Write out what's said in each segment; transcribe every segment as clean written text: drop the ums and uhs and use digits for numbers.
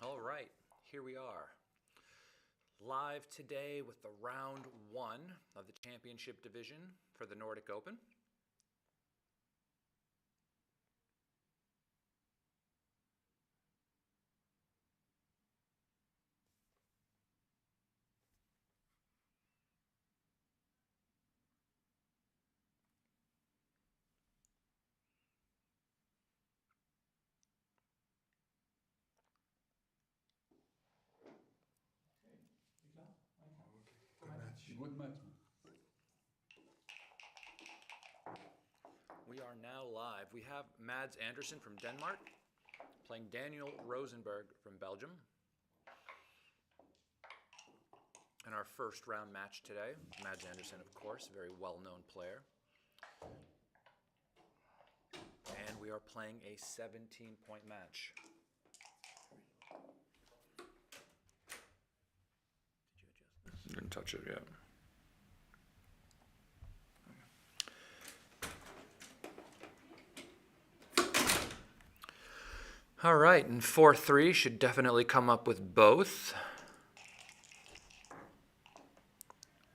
All right, here we are. Live today with the round 1 of the championship division for the Nordic Open. Good match. We are now live. We have Mads Andersen from Denmark playing Daniel Rosenberg from Belgium. And our first round match today, Mads Andersen, of course, a very well-known player. And we are playing a 17-point match. Did you adjust this? Didn't touch it yet. All right, and 4-3 should definitely come up with both.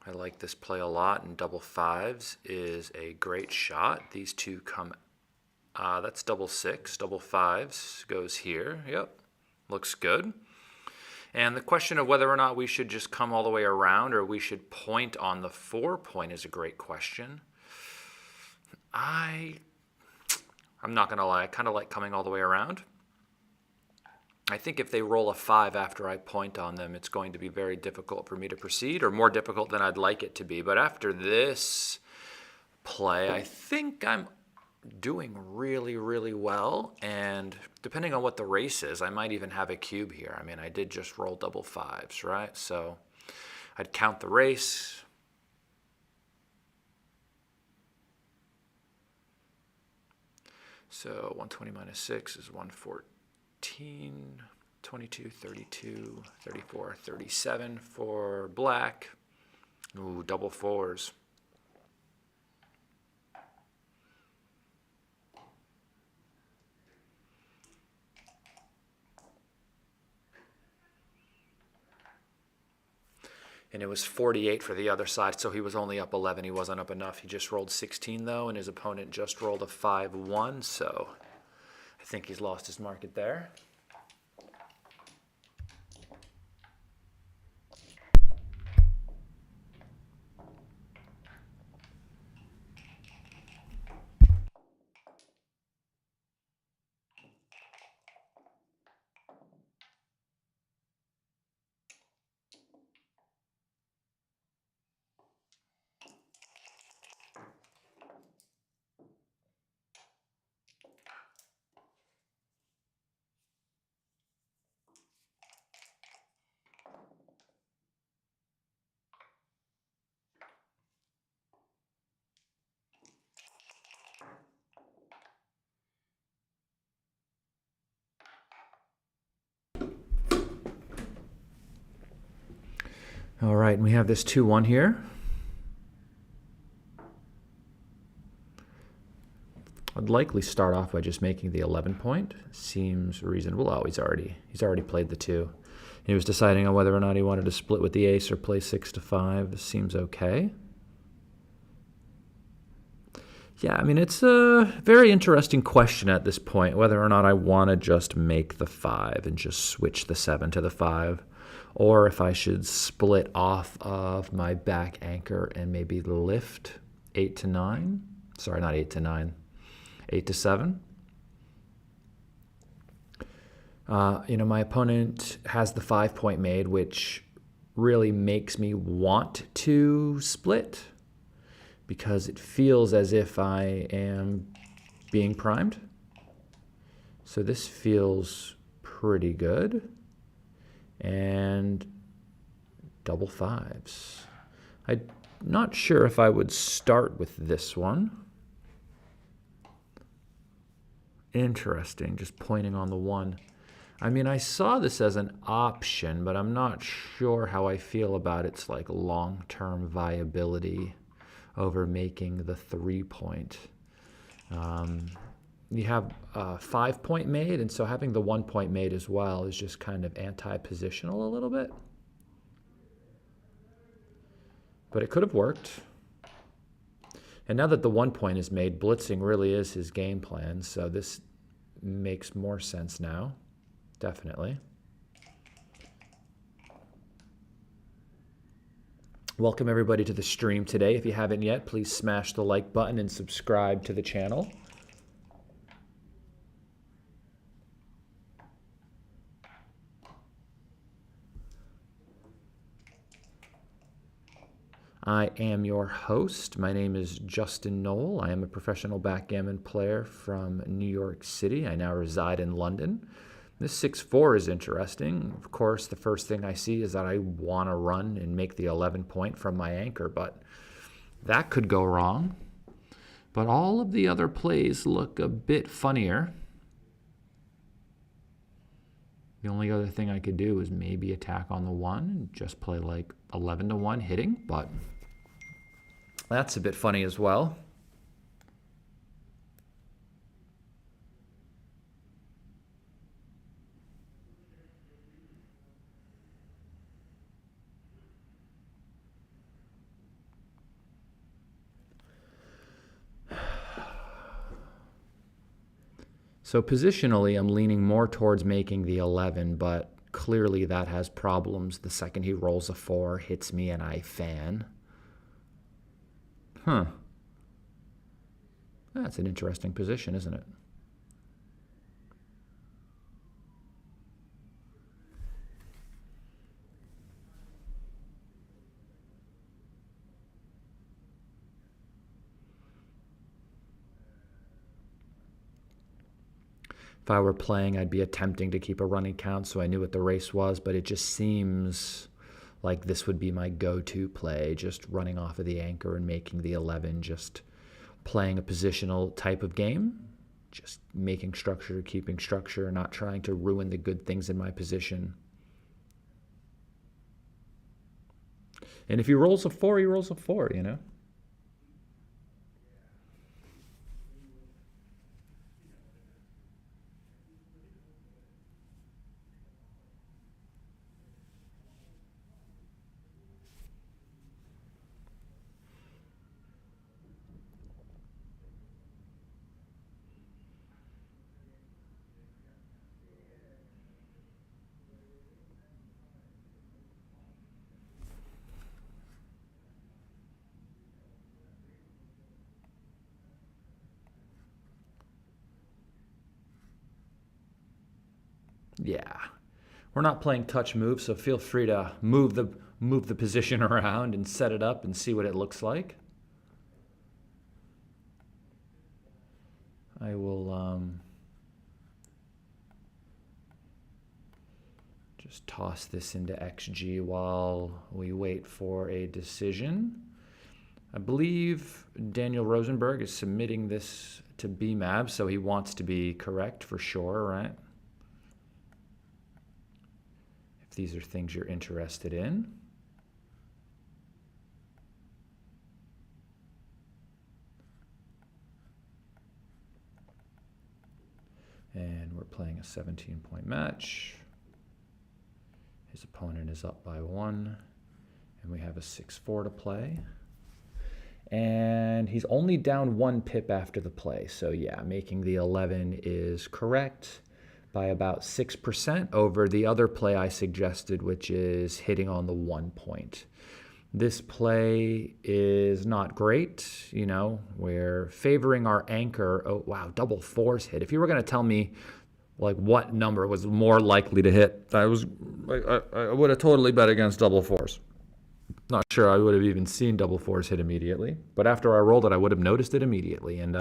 I like this play a lot, and double fives is a great shot. These two come, that's double six. Double fives goes here. Yep, looks good. And the question of whether or not we should just come all the way around or we should point on the 4-point is a great question. I'm not going to lie, I kind of like coming all the way around. I think if they roll a 5 after I point on them, it's going to be very difficult for me to proceed, or more difficult than I'd like it to be. But after this play, I think I'm doing really, really well. And depending on what the race is, I might even have a cube here. I mean, I did just roll double fives, right? So I'd count the race. So 120 minus 6 is 114. 22, 32, 34, 37 for black. Ooh, double fours. And it was 48 for the other side, so he was only up 11. He wasn't up enough. He just rolled 16, though, and his opponent just rolled a 5-1, so I think he's lost his market there. All right, and we have this 2-1 here. I'd likely start off by just making the 11-point. Seems reasonable. Oh, he's already played the 2. He was deciding on whether or not he wanted to split with the ace or play 6-5. This seems okay. Yeah, I mean, it's a very interesting question at this point, whether or not I want to just make the 5 and just switch the 7 to the 5, or if I should split off of my back anchor and maybe lift 8-9. Sorry, not 8-9. 8-7. My opponent has the 5-point made, which really makes me want to split because it feels as if I am being primed. So this feels pretty good. And double fives. I'm not sure if I would start with this one. Interesting, just pointing on the 1. I mean, I saw this as an option, but I'm not sure how I feel about its like long-term viability over making the 3-point. you have a 5-point mate, and so having the 1-point mate as well is just kind of anti-positional a little bit. But it could have worked. And now that the 1-point is made, blitzing really is his game plan, so this makes more sense now, definitely. Welcome everybody to the stream today. If you haven't yet, please smash the like button and subscribe to the channel. I am your host. My name is Justin Knoll. I am a professional backgammon player from New York City. I now reside in London. This 6-4 is interesting. Of course, the first thing I see is that I want to run and make the 11-point from my anchor, but that could go wrong. But all of the other plays look a bit funnier. The only other thing I could do is maybe attack on the 1 and just play like 11-1 hitting, but that's a bit funny as well. So positionally, I'm leaning more towards making the 11, but clearly that has problems. The second he rolls a 4, hits me, and I fan. Huh. That's an interesting position, isn't it? If I were playing, I'd be attempting to keep a running count so I knew what the race was, but it just seems like this would be my go-to play, just running off of the anchor and making the 11, just playing a positional type of game, just making structure, keeping structure, not trying to ruin the good things in my position. And if he rolls a 4, he rolls a 4, you know? Yeah, we're not playing touch moves, so feel free to move the position around and set it up and see what it looks like. I will just toss this into XG while we wait for a decision. I believe Daniel Rosenberg is submitting this to BMAB, so he wants to be correct for sure, right? These are things you're interested in. And we're playing a 17-point match. His opponent is up by 1, and we have a 6-4 to play. And he's only down 1 pip after the play. So yeah, making the 11 is correct by about 6% over the other play I suggested, which is hitting on the 1 point. This play is not great, you know, we're favoring our anchor. Oh, wow, double 4s hit. If you were going to tell me, like, what number was more likely to hit, I would have totally bet against double 4s. Not sure I would have even seen double 4s hit immediately, but after I rolled it, I would have noticed it immediately. And,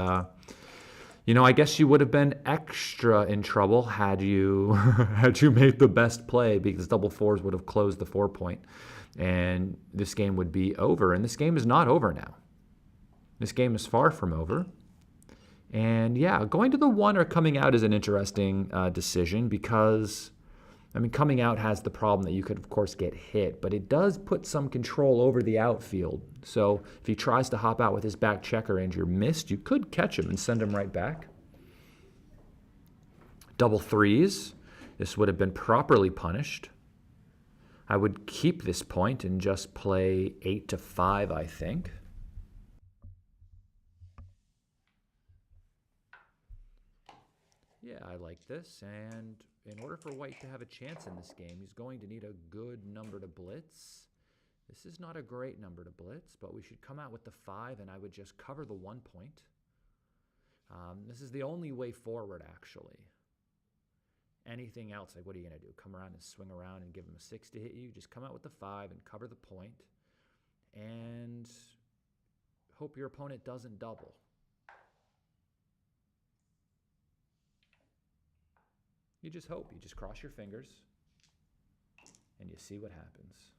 you know, I guess you would have been extra in trouble had you had you made the best play, because double 4s would have closed the 4-point, and this game would be over. And this game is not over now. This game is far from over. And yeah, going to the 1 or coming out is an interesting decision, because, I mean, coming out has the problem that you could, of course, get hit, but it does put some control over the outfield. So if he tries to hop out with his back checker and you're missed, you could catch him and send him right back. Double threes. This would have been properly punished. I would keep this point and just play 8 to 5, I think. Yeah, I like this, and in order for white to have a chance in this game, he's going to need a good number to blitz. This is not a great number to blitz, but we should come out with the 5, and I would just cover the 1 point. This is the only way forward, actually. Anything else, like what are you going to do? Come around and swing around and give him a 6 to hit you? Just come out with the 5 and cover the point, and hope your opponent doesn't double. You just hope. You just cross your fingers, and you see what happens.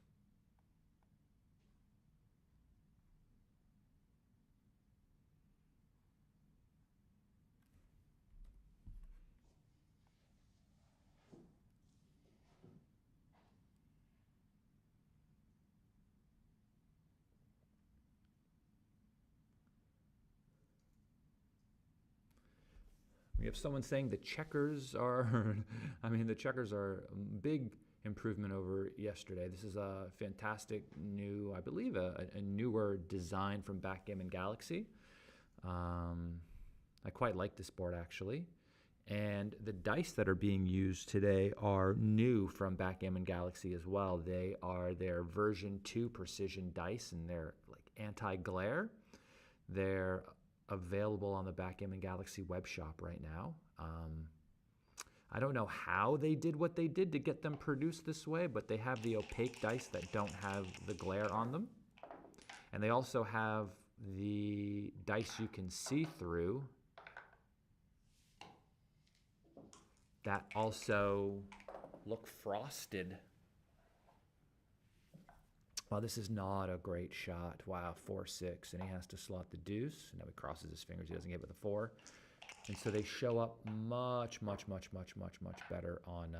We have someone saying the checkers are, the checkers are a big improvement over yesterday. This is a fantastic new, I believe, a newer design from Backgammon Galaxy. I quite like this board, actually. And the dice that are being used today are new from Backgammon Galaxy as well. They are their version 2 precision dice, and they're like anti-glare. They're available on the Backgammon Galaxy web shop right now. I don't know how they did what they did to get them produced this way, but they have the opaque dice that don't have the glare on them. And they also have the dice you can see through that also look frosted. Well, this is not a great shot. Wow, 4-6, and he has to slot the deuce. Now he crosses his fingers. He doesn't get with a 4. And so they show up much, much, much, much, much, much better on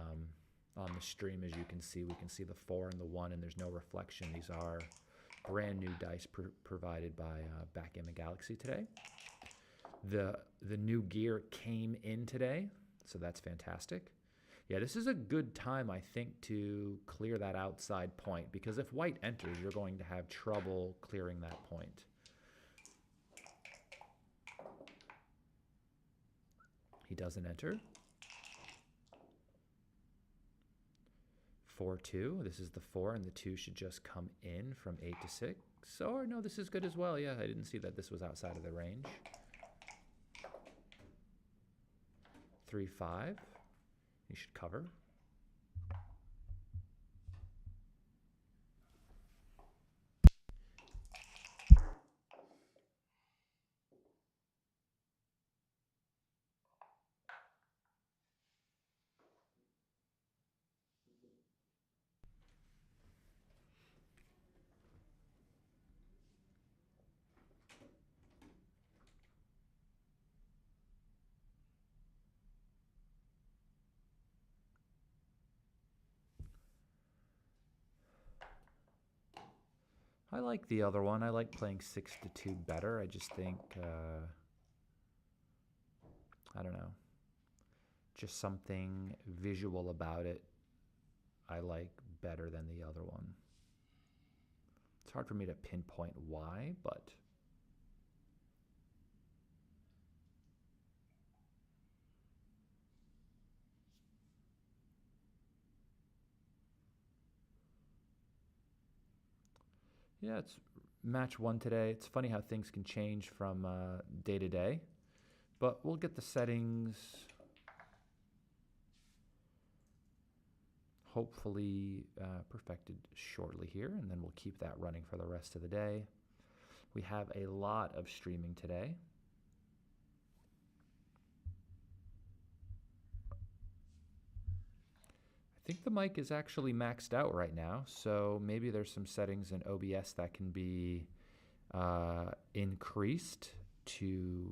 the stream. As you can see, we can see the 4 and the 1, and there's no reflection. These are brand new dice provided by Backgammon Galaxy today. The new gear came in today, so that's fantastic. Yeah, this is a good time, I think, to clear that outside point, because if white enters, you're going to have trouble clearing that point. He doesn't enter. 4-2. This is the 4, and the 2 should just come in from 8 to 6. Or no, this is good as well. Yeah, I didn't see that this was outside of the range. 3-5. You should cover. I like the other one. I like playing 6-2 better. I just think, I don't know, just something visual about it I like better than the other one. It's hard for me to pinpoint why, but yeah, it's match 1 today. It's funny how things can change from day to day, but we'll get the settings hopefully perfected shortly here, and then we'll keep that running for the rest of the day. We have a lot of streaming today. I think the mic is actually maxed out right now, so maybe there's some settings in OBS that can be increased to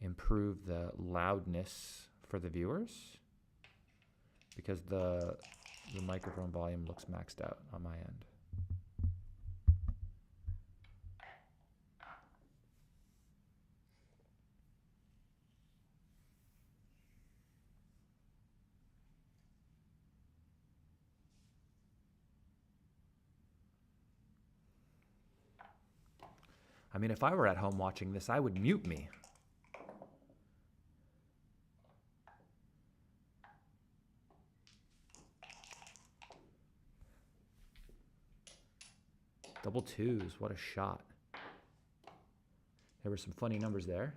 improve the loudness for the viewers, because the microphone volume looks maxed out on my end. I mean, if I were at home watching this, I would mute me. Double twos, what a shot. There were some funny numbers there.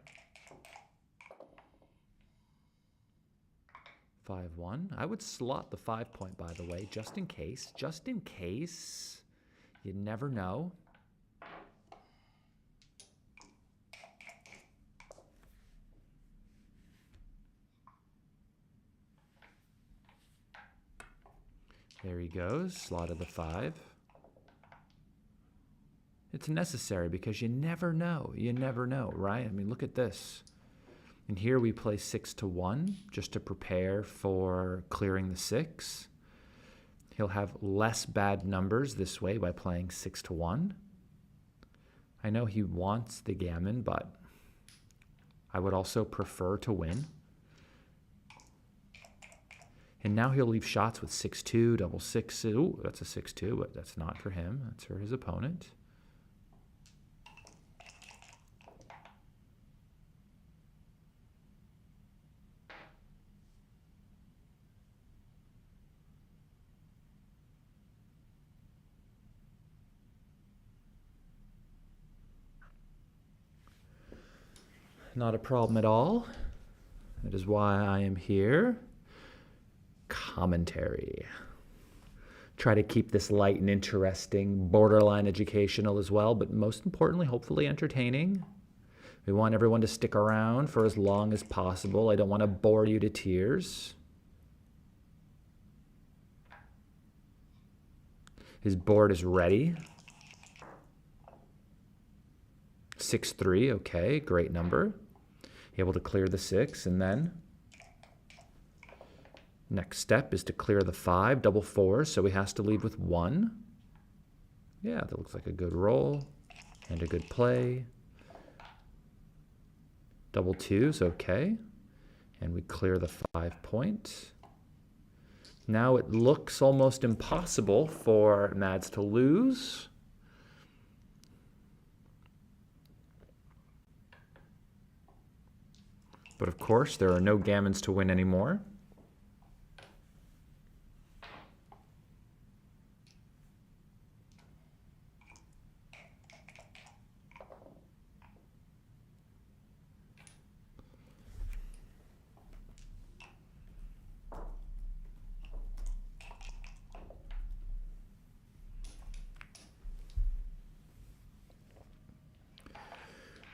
5-1. I would slot the 5 point, by the way, just in case. Just in case. You never know. There he goes. Slotted the 5. It's necessary because you never know. You never know, right? I mean, look at this. And here we play 6-1 just to prepare for clearing the 6. He'll have less bad numbers this way by playing 6-1. I know he wants the gammon, but I would also prefer to win. And now he'll leave shots with 6-2, double 6. Ooh, that's a 6-2, but that's not for him. That's for his opponent. Not a problem at all. That is why I am here. Commentary. Try to keep this light and interesting, borderline educational as well, but most importantly, hopefully entertaining. We want everyone to stick around for as long as possible. I don't want to bore you to tears. His board is ready. 6-3, okay, great number. Able to clear the 6, and then next step is to clear the 5, double 4, so he has to leave with 1. Yeah, that looks like a good roll and a good play. Double 2's okay, and we clear the 5 point. Now it looks almost impossible for Mads to lose. But of course, there are no gammons to win anymore.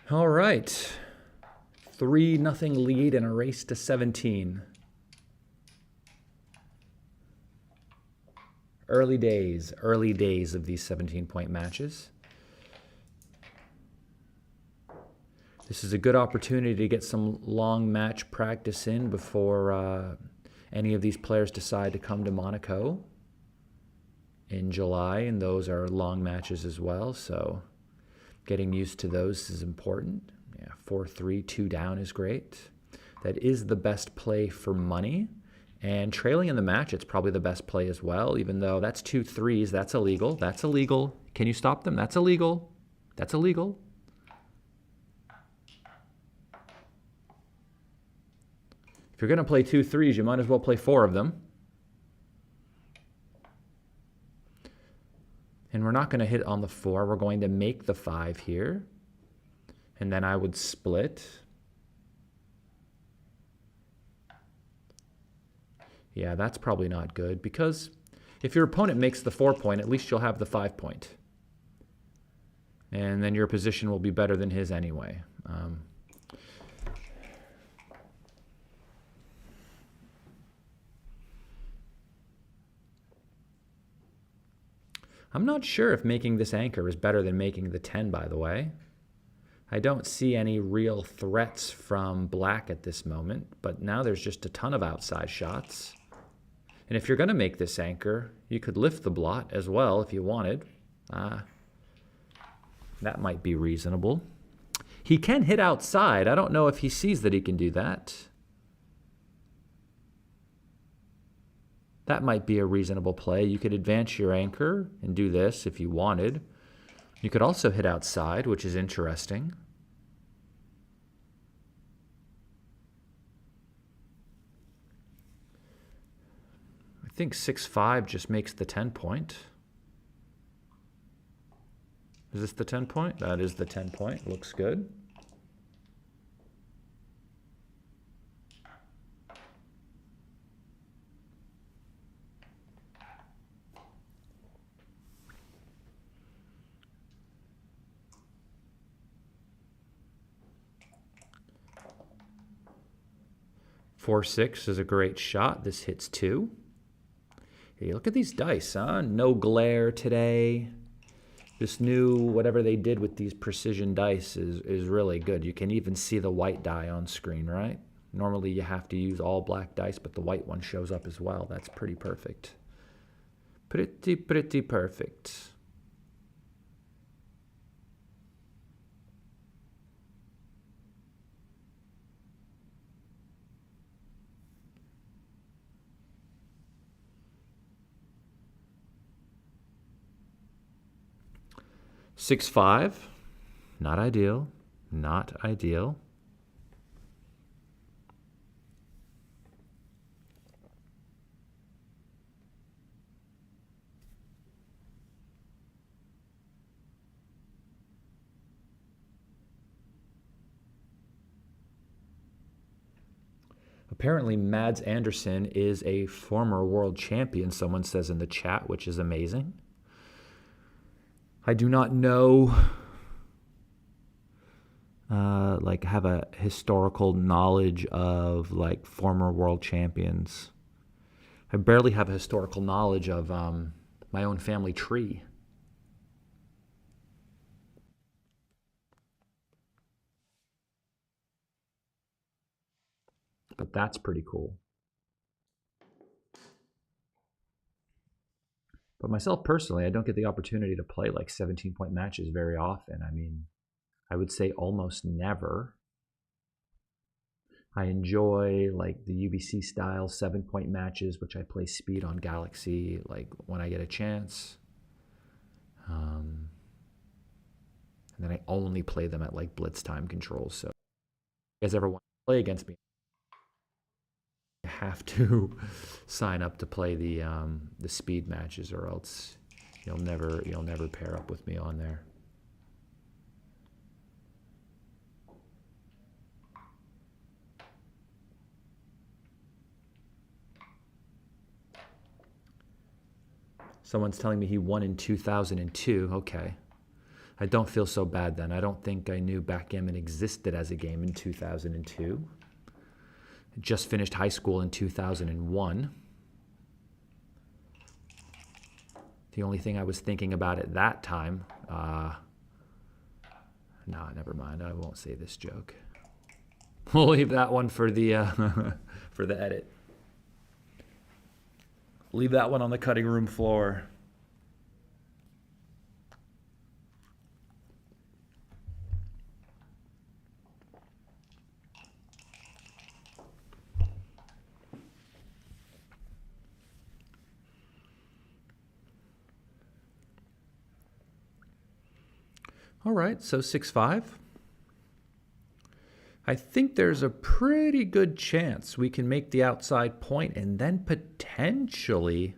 All right. 3-0 lead and a race to 17. Early days of these 17-point matches. This is a good opportunity to get some long match practice in before any of these players decide to come to Monaco in July, and those are long matches as well, so getting used to those is important. Yeah, 4-3, 2 down is great. That is the best play for money. And trailing in the match, it's probably the best play as well, even though that's 2 3s. That's illegal. That's illegal. Can you stop them? That's illegal. That's illegal. If you're going to play 2 3s, you might as well play 4 of them. And we're not going to hit on the 4. We're going to make the 5 here. And then I would split. Yeah, that's probably not good, because if your opponent makes the 4 point, at least you'll have the 5 point. And then your position will be better than his anyway. I'm not sure if making this anchor is better than making the 10, by the way. I don't see any real threats from black at this moment, but now there's just a ton of outside shots. And if you're going to make this anchor, you could lift the blot as well if you wanted. That might be reasonable. He can hit outside. I don't know if he sees that he can do that. That might be a reasonable play. You could advance your anchor and do this if you wanted. You could also hit outside, which is interesting. I think 6-5 just makes the 10-point. Is this the 10-point? That is the 10-point. Looks good. Four, 6 is a great shot. This hits 2. Hey, look at these dice, huh? No glare today. This new, whatever they did with these precision dice is really good. You can even see the white die on screen, right? Normally you have to use all black dice, but the white one shows up as well. That's pretty perfect. Pretty perfect. Six, 5, not ideal, not ideal. Apparently, Mads Andersen is a former world champion, someone says in the chat, which is amazing. I do not know, have a historical knowledge of, former world champions. I barely have a historical knowledge of my own family tree. But that's pretty cool. But myself personally, I don't get the opportunity to play 17-point matches very often. I mean, I would say almost never. I enjoy the UBC style 7-point matches, which I play speed on Galaxy when I get a chance. And then I only play them at Blitz time controls. So if you guys ever want to play against me, you have to sign up to play the speed matches, or else you'll never pair up with me on there. Someone's telling me he won in 2002. Okay. I don't feel so bad then. I don't think I knew backgammon existed as a game in 2002. I just finished high school in 2001. The only thing I was thinking about at that time, no, never mind. I won't say this joke. We'll leave that one for the for the edit. Leave that one on the cutting room floor. All right, so 6-5. I think there's a pretty good chance we can make the outside point and then potentially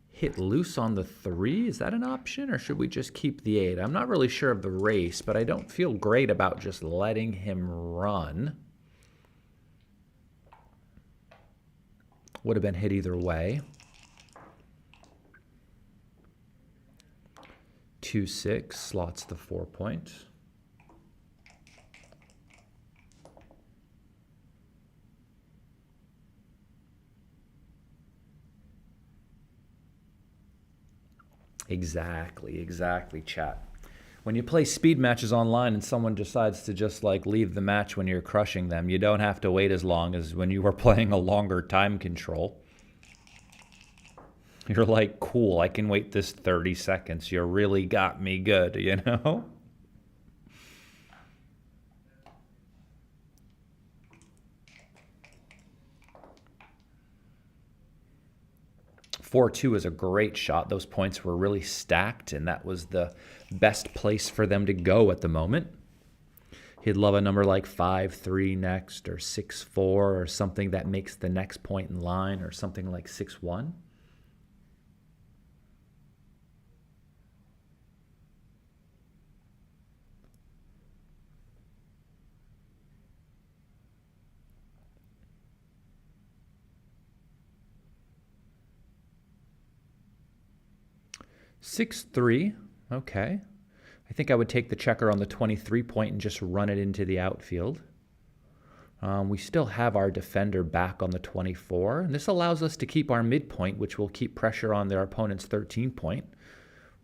hit loose on the 3. Is that an option, or should we just keep the 8? I'm not really sure of the race, but I don't feel great about just letting him run. Would have been hit either way. 2-6 slots the 4-point. Exactly, chat. When you play speed matches online and someone decides to just leave the match when you're crushing them, you don't have to wait as long as when you were playing a longer time control. You're like, cool, I can wait this 30 seconds. You really got me good, you know? 4-2 is a great shot. Those points were really stacked, and that was the best place for them to go at the moment. He'd love a number like 5-3 next, or 6-4, or something that makes the next point in line, or something like 6-1. (6-3), okay. I think I would take the checker on the 23 point and just run it into the outfield. We still have our defender back on the 24, and this allows us to keep our midpoint, which will keep pressure on their opponent's 13 point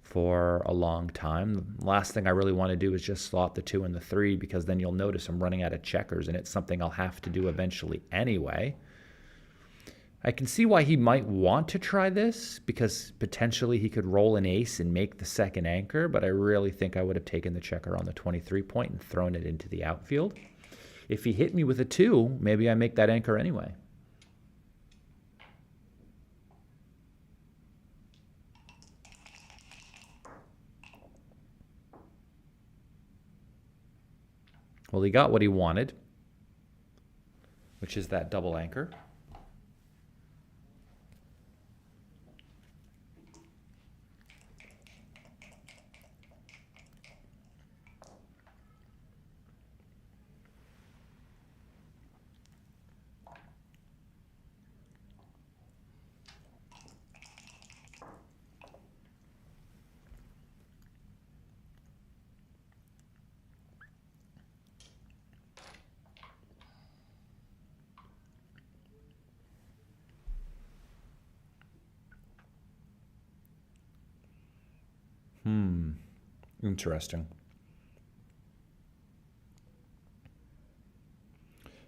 for a long time. The last thing I really want to do is just slot the 2 and the 3, because then you'll notice I'm running out of checkers, and it's something I'll have to do eventually anyway. I can see why he might want to try this, because potentially he could roll an ace and make the second anchor, but I really think I would have taken the checker on the 23 point and thrown it into the outfield. If he hit me with a 2, maybe I make that anchor anyway. Well, he got what he wanted, which is that double anchor. Interesting.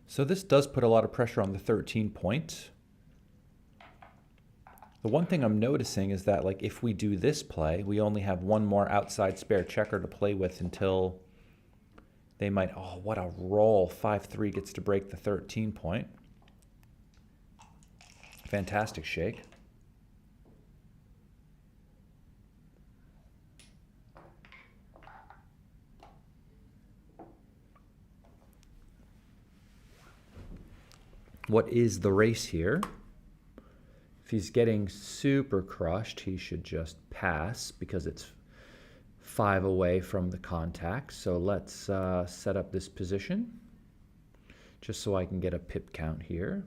So this does put a lot of pressure on the 13 point. The one thing I'm noticing is that, like, if we do this play, we only have one more outside spare checker to play with until they might, oh, what a roll. 5-3 gets to break the 13 point. Fantastic shake. What is the race here? If he's getting super crushed, he should just pass because it's 5 away from the contact. So let's set up this position just so I can get a pip count here.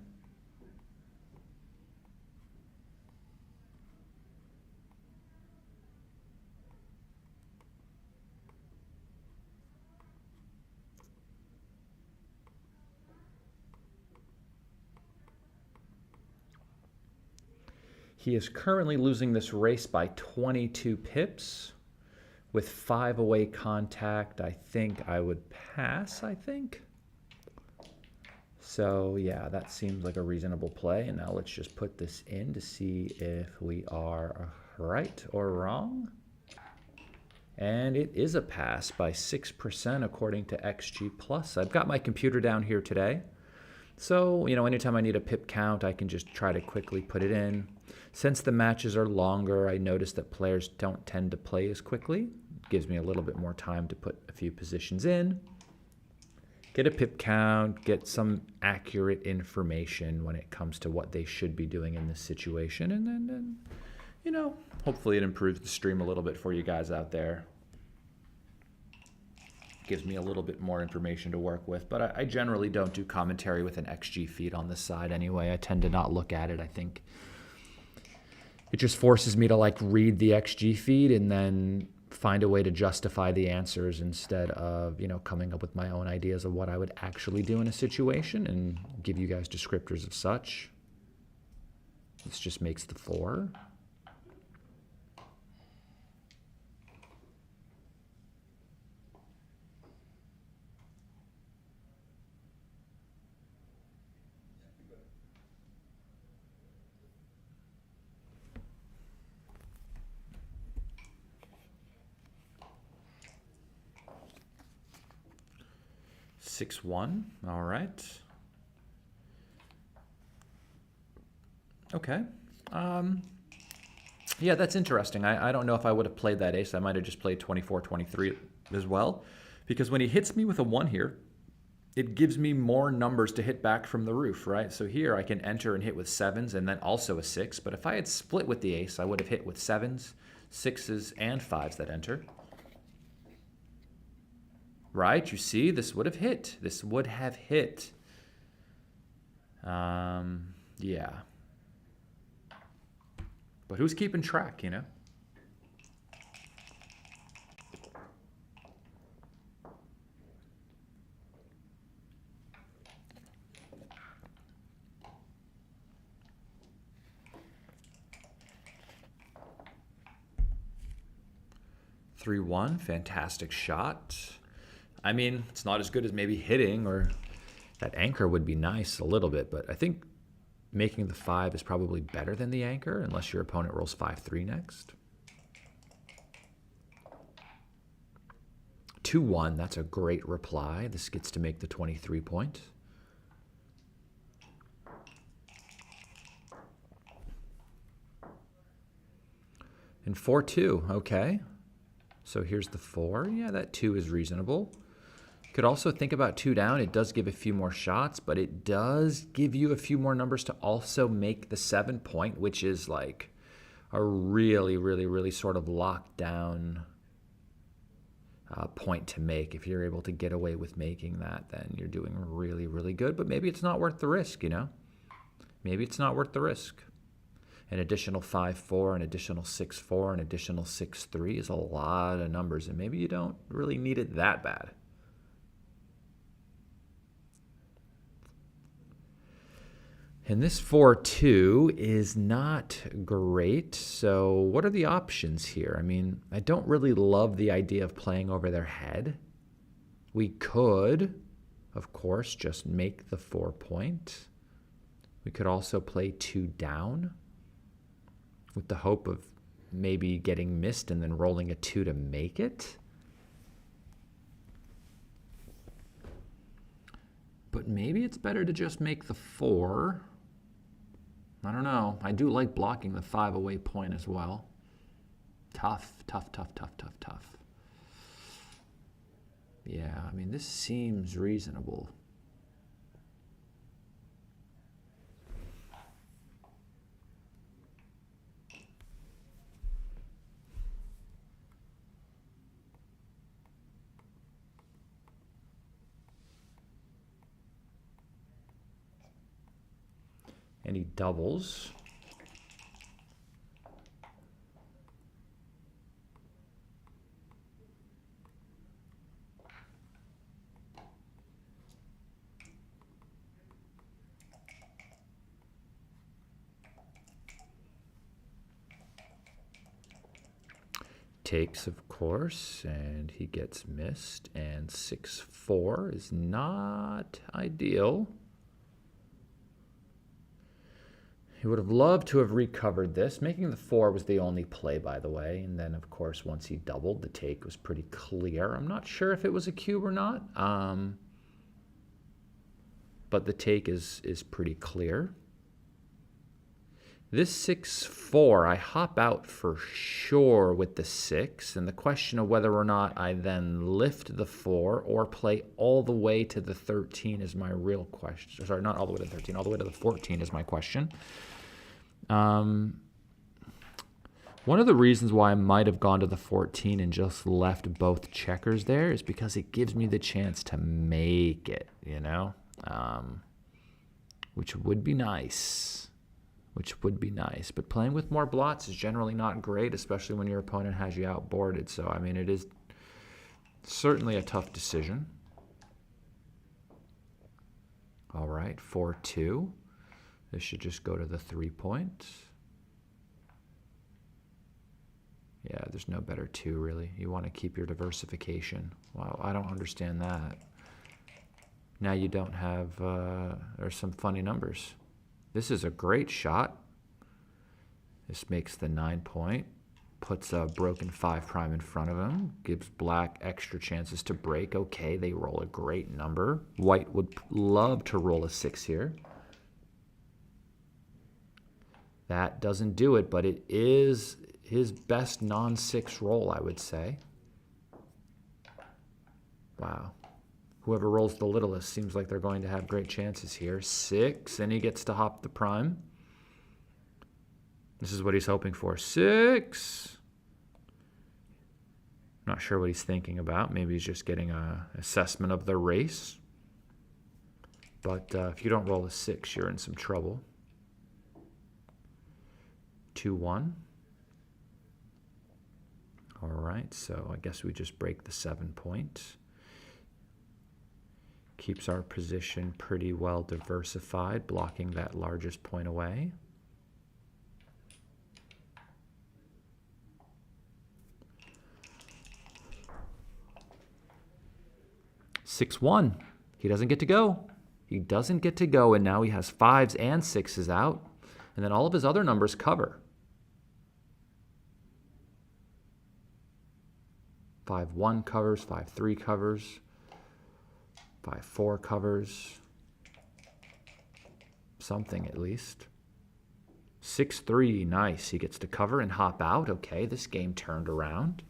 He is currently losing this race by 22 pips. With 5 away contact, I think I would pass, I think. So yeah, that seems like a reasonable play. And now let's just put this in to see if we are right or wrong. And it is a pass by 6% according to XG+. I've got my computer down here today. So, you know, anytime I need a pip count, I can just try to quickly put it in. Since the matches are longer, I notice that players don't tend to play as quickly. It gives me a little bit more time to put a few positions in, get a pip count, get some accurate information when it comes to what they should be doing in this situation. And then you know, hopefully it improves the stream a little bit for you guys out there. Gives me a little bit more information to work with, but I generally don't do commentary with an XG feed on this side anyway. I tend to not look at it. I think it just forces me to like read the XG feed and then find a way to justify the answers instead of, you know, coming up with my own ideas of what I would actually do in a situation and give you guys descriptors of such. This just makes the 4. (6-1), all right. Okay. Yeah, that's interesting. I don't know if I would have played that ace. I might have just played 24-23 as well. Because when he hits me with a 1 here, it gives me more numbers to hit back from the roof, right? So here I can enter and hit with 7s and then also a 6. But if I had split with the ace, I would have hit with 7s, 6s, and 5s that enter. Right? You see, this would have hit. This would have hit. Yeah. But who's keeping track, you know? Three one, fantastic shot. I mean, it's not as good as maybe hitting, or that anchor would be nice a little bit, but I think making the 5 is probably better than the anchor, unless your opponent rolls 5-3 next. 2-1, that's a great reply. This gets to make the 23 point. And 4-2, okay. So here's the 4. Yeah, that 2 is reasonable. You could also think about 2 down. It does give a few more shots, but it does give you a few more numbers to also make the 7 point, which is like a really, really, really sort of locked down point to make. If you're able to get away with making that, then you're doing really, really good. But maybe it's not worth the risk, you know? Maybe it's not worth the risk. An additional 5-4, an additional 6-4, an additional 6-3 is a lot of numbers, and maybe you don't really need it that bad. And this 4-2 is not great. So what are the options here? I mean, I don't really love the idea of playing over their head. We could, of course, just make the 4 point. We could also play 2 down with the hope of maybe getting missed and then rolling a 2 to make it. But maybe it's better to just make the 4. I don't know. I do like blocking the 5 away point as well. Tough, tough, tough, tough, tough, tough. Yeah, I mean, this seems reasonable. And he doubles. Takes, of course, and he gets missed, and 6-4 is not ideal. He would have loved to have recovered this. Making the 4 was the only play, by the way. And then, of course, once he doubled, the take was pretty clear. I'm not sure if it was a cube or not. But the take is pretty clear. This 6-4, I hop out for sure with the 6. And the question of whether or not I then lift the 4 or play all the way to the 13 is my real question. Sorry, not all the way to the 13, all the way to the 14 is my question. One of the reasons why I might have gone to the 14 and just left both checkers there is because it gives me the chance to make it, you know, which would be nice. But playing with more blots is generally not great, especially when your opponent has you outboarded. So, I mean, it is certainly a tough decision. All right, 4-2. This should just go to the 3 point. Yeah, there's no better 2, really. You want to keep your diversification. Wow, I don't understand that. Now you don't have, there's some funny numbers. This is a great shot. This makes the 9 point. Puts a broken 5' in front of him. Gives black extra chances to break. Okay, they roll a great number. White would love to roll a 6 here. That doesn't do it, but it is his best non-6 roll, I would say. Wow. Whoever rolls the littlest seems like they're going to have great chances here. 6, and he gets to hop the prime. This is what he's hoping for. 6. Not sure what he's thinking about. Maybe he's just getting an assessment of the race. But if you don't roll a 6, you're in some trouble. 2-1. All right, so I guess we just break the 7 point. Keeps our position pretty well diversified, blocking that largest point away. (6-1). He doesn't get to go. He doesn't get to go, and now he has 5s and 6s out, and then all of his other numbers cover. 5-1 covers, 5-3 covers, 5-4 covers, something at least. 6-3, nice. He gets to cover and hop out. Okay, this game turned around.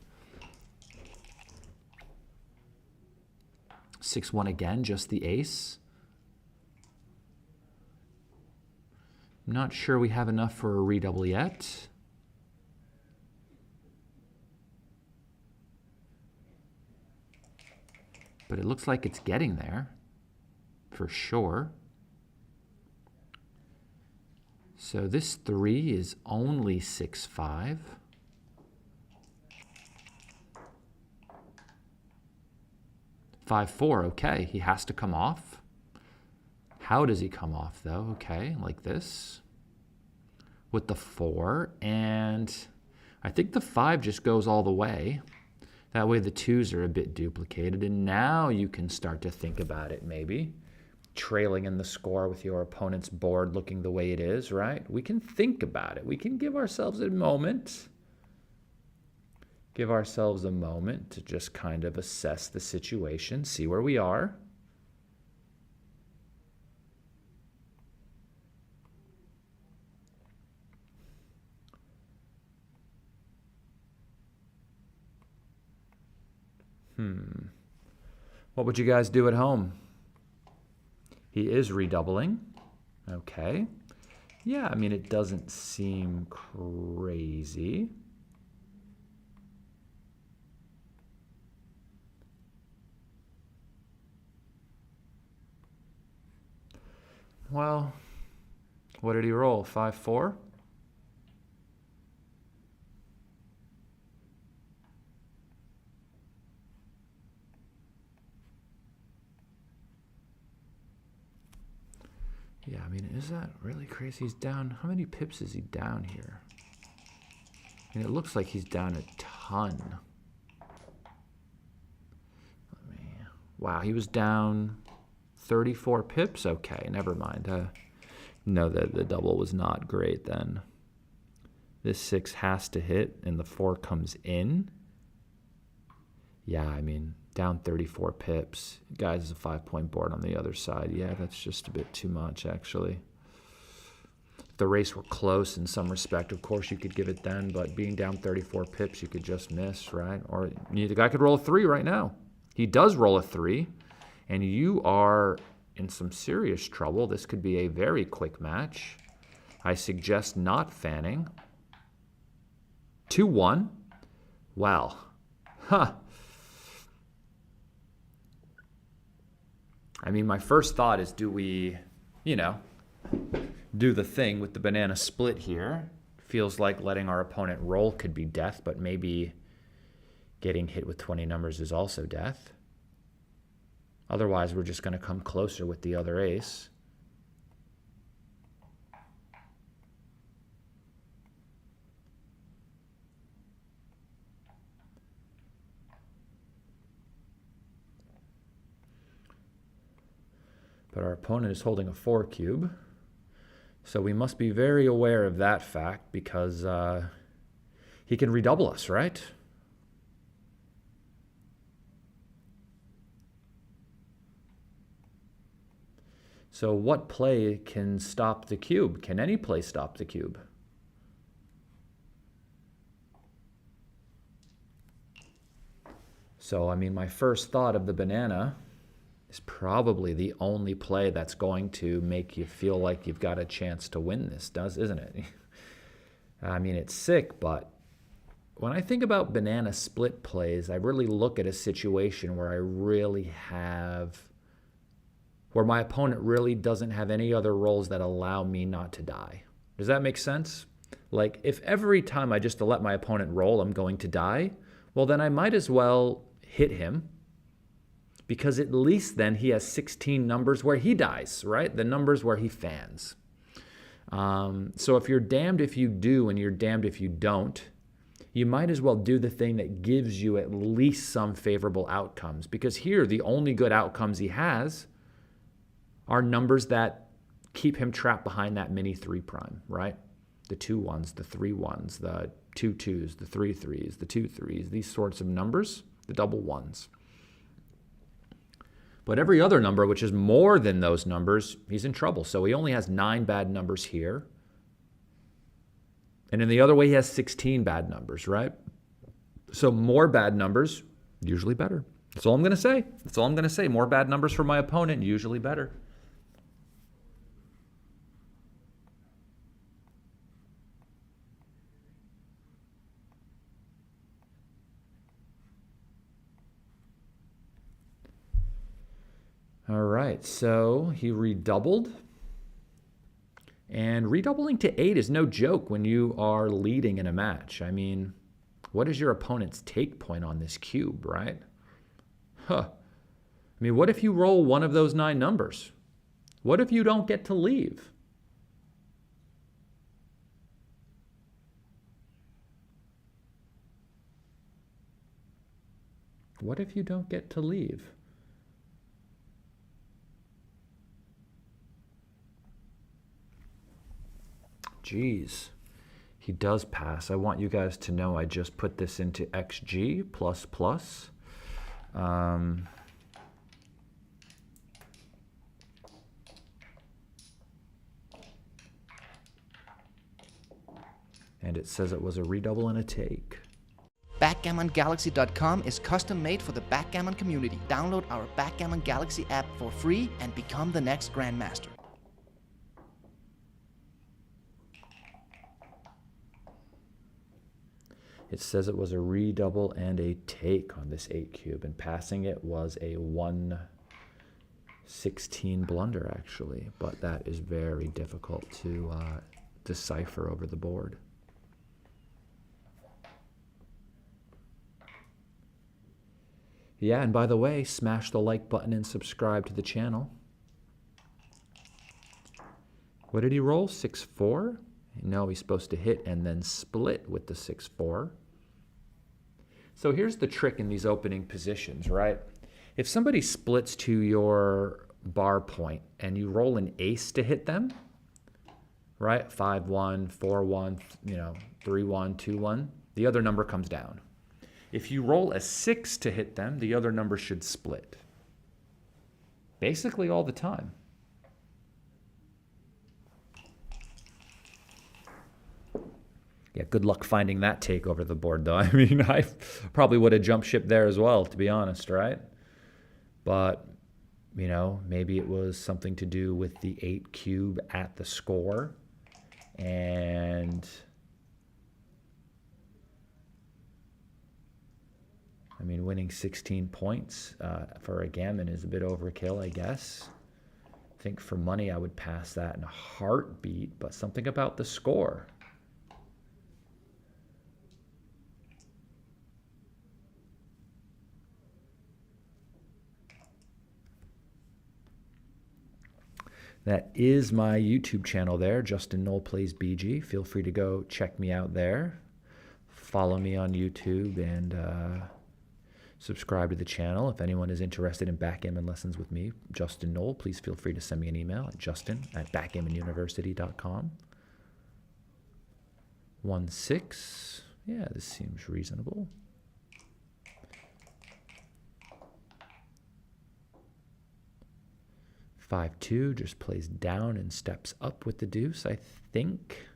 6-1 again, just the ace. I'm not sure we have enough for a redouble yet. But it looks like it's getting there, for sure. So this 3 is only 6-5. (5-4), okay, he has to come off. How does he come off, though? Okay, like this. With the 4, and I think the 5 just goes all the way. That way the 2s are a bit duplicated, and now you can start to think about it, maybe. Trailing in the score with your opponent's board looking the way it is, right? We can think about it. We can give ourselves a moment. Give ourselves a moment to just kind of assess the situation, see where we are. What would you guys do at home? He is redoubling. Okay. Yeah, I mean, it doesn't seem crazy. Well, what did he roll? 5-4? Yeah, I mean, is that really crazy? He's down. How many pips is he down here? I mean, it looks like he's down a ton. Wow, he was down 34 pips? Okay, never mind. No, the double was not great then. This 6 has to hit, and the 4 comes in. Yeah, I mean, down 34 pips. Guys, is a 5-point board on the other side. Yeah, that's just a bit too much, actually. If the race were close in some respect, of course you could give it then, but being down 34 pips, you could just miss, right? Or the guy could roll a 3 right now. He does roll a 3, and you are in some serious trouble. This could be a very quick match. I suggest not fanning. 2-1. Well, huh. I mean, my first thought is, do we, do the thing with the banana split here? Feels like letting our opponent roll could be death, but maybe getting hit with 20 numbers is also death. Otherwise, we're just going to come closer with the other ace. But our opponent is holding a 4 cube. So we must be very aware of that fact, because he can redouble us, right? So what play can stop the cube? Can any play stop the cube? So, I mean, my first thought of the banana is probably the only play that's going to make you feel like you've got a chance to win this, isn't it? I mean, it's sick, but when I think about banana split plays, I really look at a situation where where my opponent really doesn't have any other rolls that allow me not to die. Does that make sense? Like, if every time I just let my opponent roll, I'm going to die, well, then I might as well hit him, because at least then he has 16 numbers where he dies, right? The numbers where he fans. So if you're damned if you do and you're damned if you don't, you might as well do the thing that gives you at least some favorable outcomes. Because here, the only good outcomes he has are numbers that keep him trapped behind that mini 3', right? The 2 1s, the 3 1s, the 2 2s, the 3 3s, the 2 3s, these sorts of numbers, the double 1s. But every other number, which is more than those numbers, he's in trouble. So he only has 9 bad numbers here. And in the other way, he has 16 bad numbers, right? So more bad numbers, usually better. That's all I'm going to say. That's all I'm going to say. More bad numbers for my opponent, usually better. All right, so he redoubled. And redoubling to 8 is no joke when you are leading in a match. I mean, what is your opponent's take point on this cube, right? I mean, what if you roll one of those 9 numbers? What if you don't get to leave? What if you don't get to leave? Geez, he does pass. I want you guys to know I just put this into XG plus. And it says it was a redouble and a take. BackgammonGalaxy.com is custom made for the backgammon community. Download our Backgammon Galaxy app for free and become the next Grandmaster. It says it was a redouble and a take on this 8 cube, and passing it was a 1/16 blunder, actually. But that is very difficult to decipher over the board. Yeah, and by the way, smash the like button and subscribe to the channel. What did he roll? 6-4? No, he's supposed to hit and then split with the 6-4. So here's the trick in these opening positions, right? If somebody splits to your bar point and you roll an ace to hit them, right? 5-1, 4-1, 3-1, 2-1, the other number comes down. If you roll a 6 to hit them, the other number should split. Basically all the time. Yeah, good luck finding that take over the board, though. I mean, I probably would have jumped ship there as well, to be honest, right? But, maybe it was something to do with the 8 cube at the score. And, I mean, winning 16 points for a gammon is a bit overkill, I guess. I think for money I would pass that in a heartbeat, but something about the score. That is my YouTube channel there, Justin Knoll Plays BG. Feel free to go check me out there. Follow me on YouTube and subscribe to the channel. If anyone is interested in backgammon lessons with me, Justin Knoll, please feel free to send me an email at justin@backgammonuniversity.com. 1-6. Yeah, this seems reasonable. 5-2 just plays down and steps up with the deuce, I think.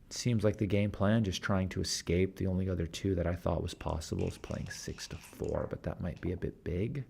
Seems like the game plan, just trying to escape. The only other two that I thought was possible is playing 6 to 4, but that might be a bit big.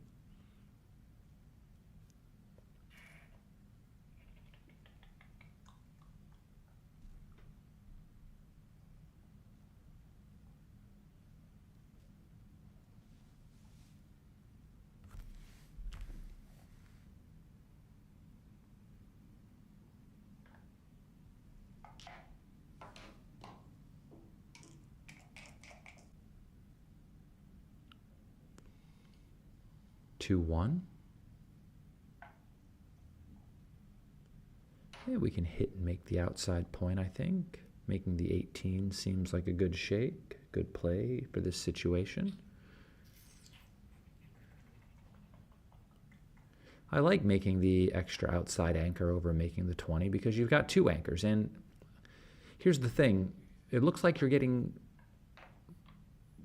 Two, 1. Yeah, we can hit and make the outside point, I think. Making the 18 seems like a good shake, good play for this situation. I like making the extra outside anchor over making the 20 because you've got 2 anchors. And here's the thing. It looks like you're getting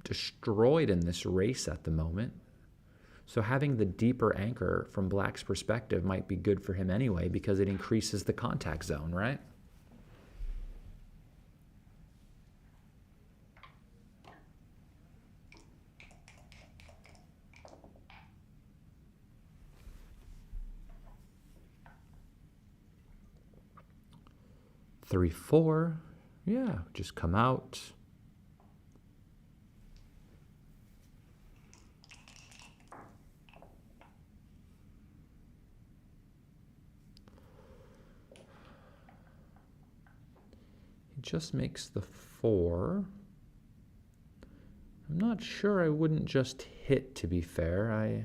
destroyed in this race at the moment. So having the deeper anchor from Black's perspective might be good for him anyway because it increases the contact zone, right? Three, 4. Yeah, just come out. Just makes the 4. I'm not sure I wouldn't just hit, to be fair. I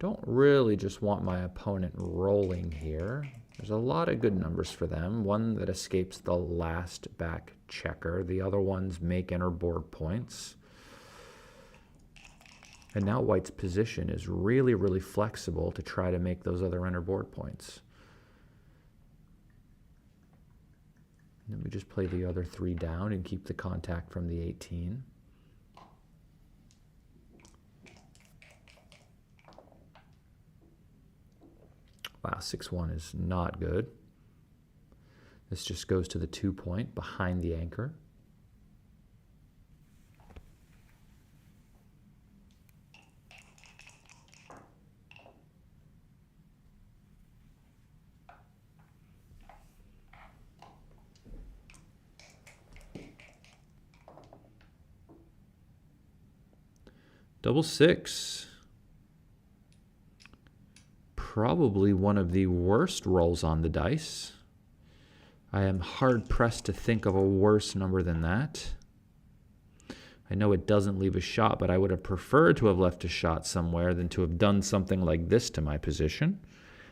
don't really just want my opponent rolling here. There's a lot of good numbers for them. One that escapes the last back checker. The other ones make inner board points. And now White's position is really, really flexible to try to make those other inner board points. Then we just play the other 3 down and keep the contact from the 18. Wow, 6-1 is not good. This just goes to the 2 point behind the anchor. Double 6. Probably one of the worst rolls on the dice. I am hard pressed to think of a worse number than that. I know it doesn't leave a shot, but I would have preferred to have left a shot somewhere than to have done something like this to my position.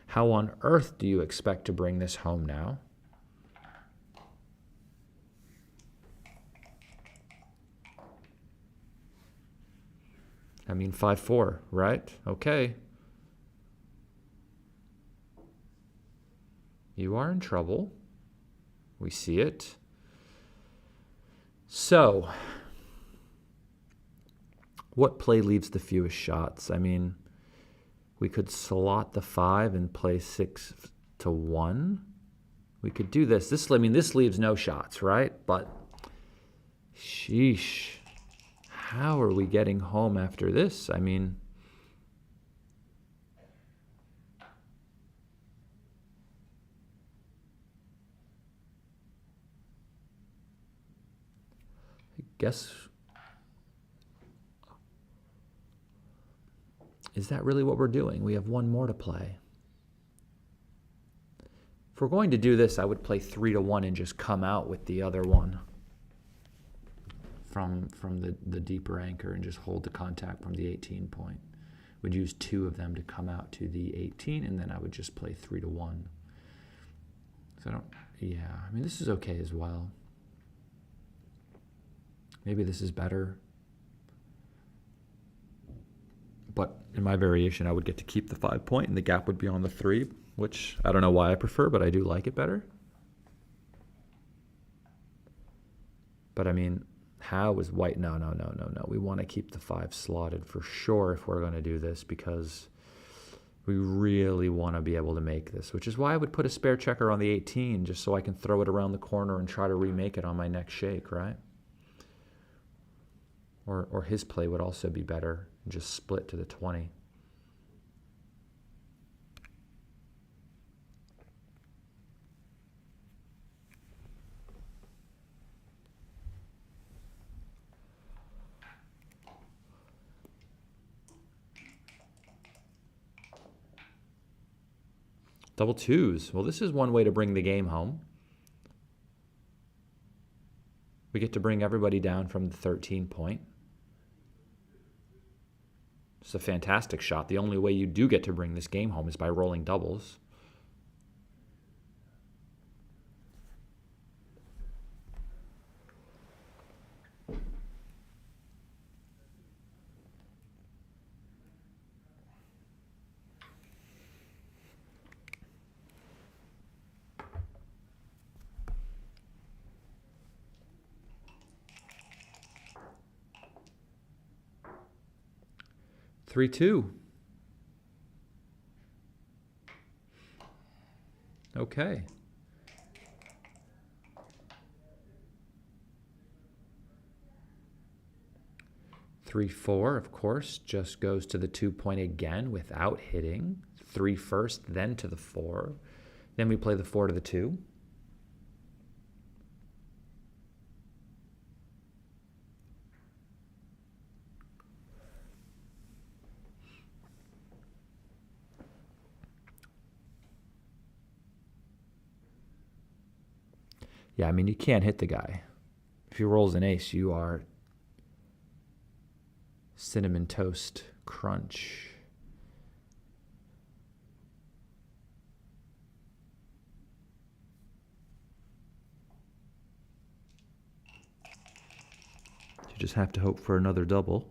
How on earth do you expect to bring this home now? I mean, 5-4, right? Okay. You are in trouble. We see it. So, what play leaves the fewest shots? I mean, we could slot the 5 and play 6 to 1. We could do this. This leaves no shots, right? But, sheesh. How are we getting home after this? I mean, I guess, is that really what we're doing? We have 1 more to play. If we're going to do this, I would play 3 to 1 and just come out with the other one from the deeper anchor and just hold the contact from the 18 point. Would use 2 of them to come out to the 18, and then I would just play 3 to 1. So I mean, this is okay as well. Maybe this is better. But in my variation, I would get to keep the 5 point, and the gap would be on the 3, which I don't know why I prefer, but I do like it better. But I mean, how is White? No. We want to keep the 5 slotted for sure if we're going to do this, because We really want to be able to make this, which is why I would put a spare checker on the 18 just so I can throw it around the corner and try to remake it on my next shake, right? Or his play would also be better, just split to the 20. Double twos. Well, this is one way to bring the game home. We get to bring everybody down from the 13 point. It's a fantastic shot. The only way you do get to bring this game home is by rolling doubles. Three, two. Okay. 3-4, of course, just goes to the 2 point again without hitting. 3 first, then to the 4. Then we play the 4 to the 2. Yeah, I mean, you can't hit the guy. If he rolls an ace, you are cinnamon toast crunch. You just have to hope for another double.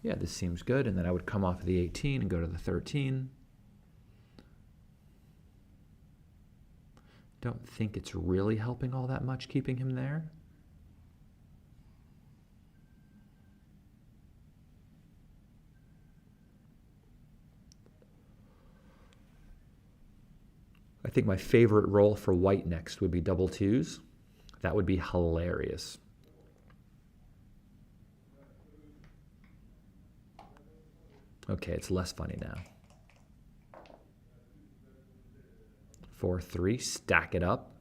Yeah, this seems good. And then I would come off of the 18 and go to the 13. Don't think it's really helping all that much keeping him there. I think my favorite roll for white next would be double twos. That would be hilarious. Okay, it's less funny now. 4-3, stack it up.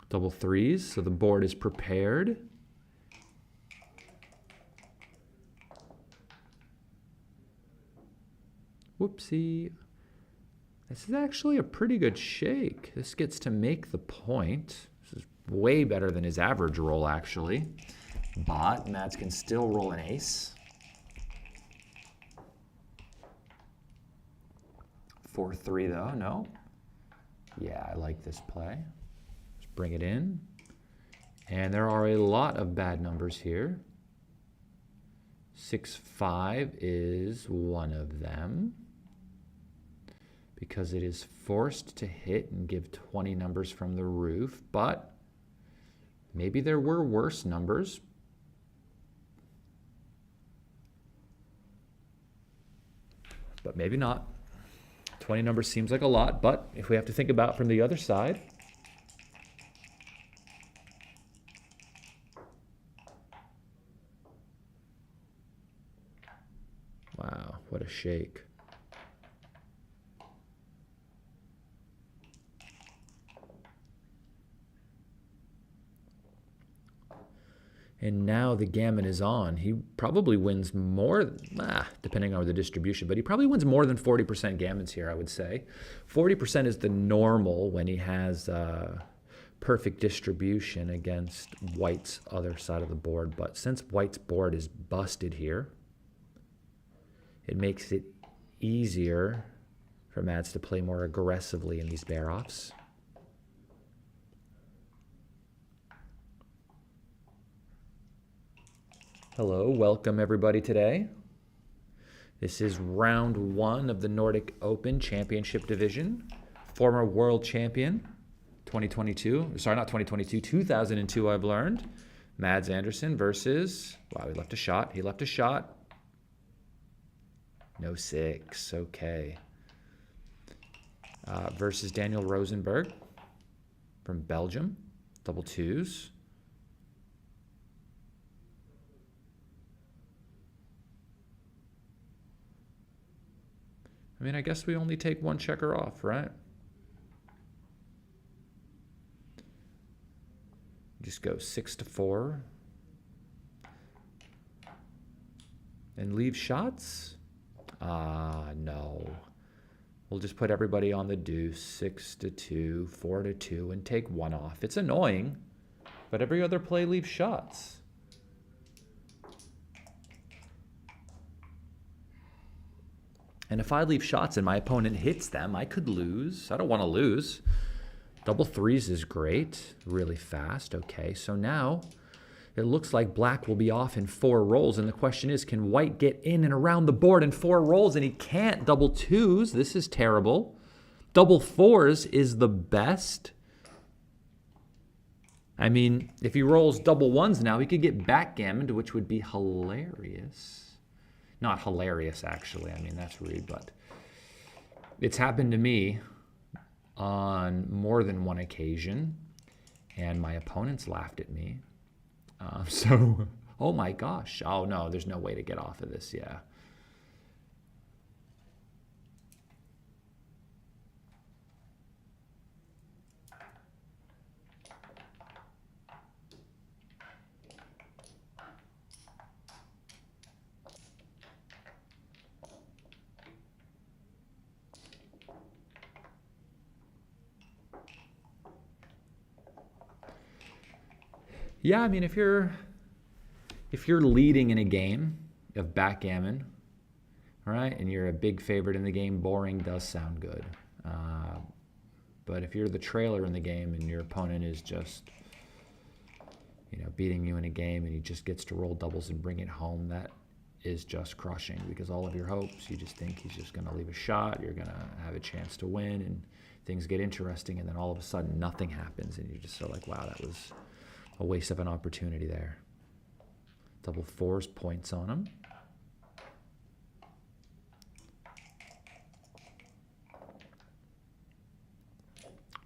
Double threes, so the board is prepared. Whoopsie. This is actually a pretty good shake. This gets to make the point. This is way better than his average roll, actually. But Mads can still roll an ace. 4-3 though, no. Yeah, I like this play. Let's bring it in. And there are a lot of bad numbers here. 6-5 is one of them, because it is forced to hit and give 20 numbers from the roof, but maybe there were worse numbers. But maybe not. 20 numbers seems like a lot, but if we have to think about from the other side, wow, what a shake. And now the gammon is on. He probably wins more, depending on the distribution, but he probably wins more than 40% gammons here, I would say. 40% is the normal when he has perfect distribution against white's other side of the board. But since white's board is busted here, it makes it easier for Mads to play more aggressively in these bear-offs. Hello, welcome everybody today. This is round 1 of the Nordic Open Championship Division. Former world champion, 2022. Sorry, not 2022, 2002, I've learned. Mads Andersen versus, wow, he left a shot. He left a shot. No 6, okay. Versus Daniel Rosenberg from Belgium. Double 2s. I mean, I guess we only take 1 checker off, right? Just go 6-4. And leave shots? No. We'll just put everybody on the deuce, 6-2, 4-2, and take 1 off. It's annoying, but every other play leaves shots. And if I leave shots and my opponent hits them, I could lose. I don't want to lose. Double 3s is great, really fast. Okay, so now it looks like black will be off in 4 rolls, and the question is, can white get in and around the board in 4 rolls? And he can't. Double 2s, this is terrible. Double 4s is the best. I mean, if he rolls double 1s now, he could get backgammoned, which would be hilarious. Not hilarious, actually. I mean, that's rude, but it's happened to me on more than 1 occasion, and my opponents laughed at me. So, oh my gosh. Oh no, there's no way to get off of this, yeah. Yeah, I mean, if you're leading in a game of backgammon, right, and you're a big favorite in the game, boring does sound good. But if you're the trailer in the game and your opponent is just, beating you in a game and he just gets to roll doubles and bring it home, that is just crushing, because all of your hopes, you just think he's just going to leave a shot, you're going to have a chance to win, and things get interesting, and then all of a sudden nothing happens, and you just feel like, wow, that was a waste of an opportunity there. Double 4s, points on him.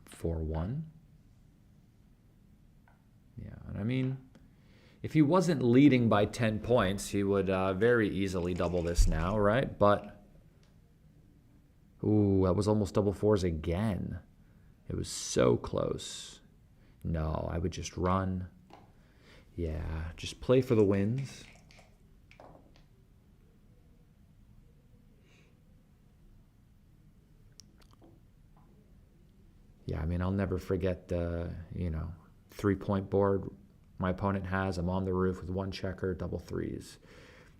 Four 1. Yeah, and I mean, if he wasn't leading by 10 points, he would very easily double this now, right? But, ooh, that was almost double 4s again. It was so close. No, I would just run. Yeah, just play for the wins. Yeah, I mean, I'll never forget the, 3-point board my opponent has. I'm on the roof with 1 checker, double 3s.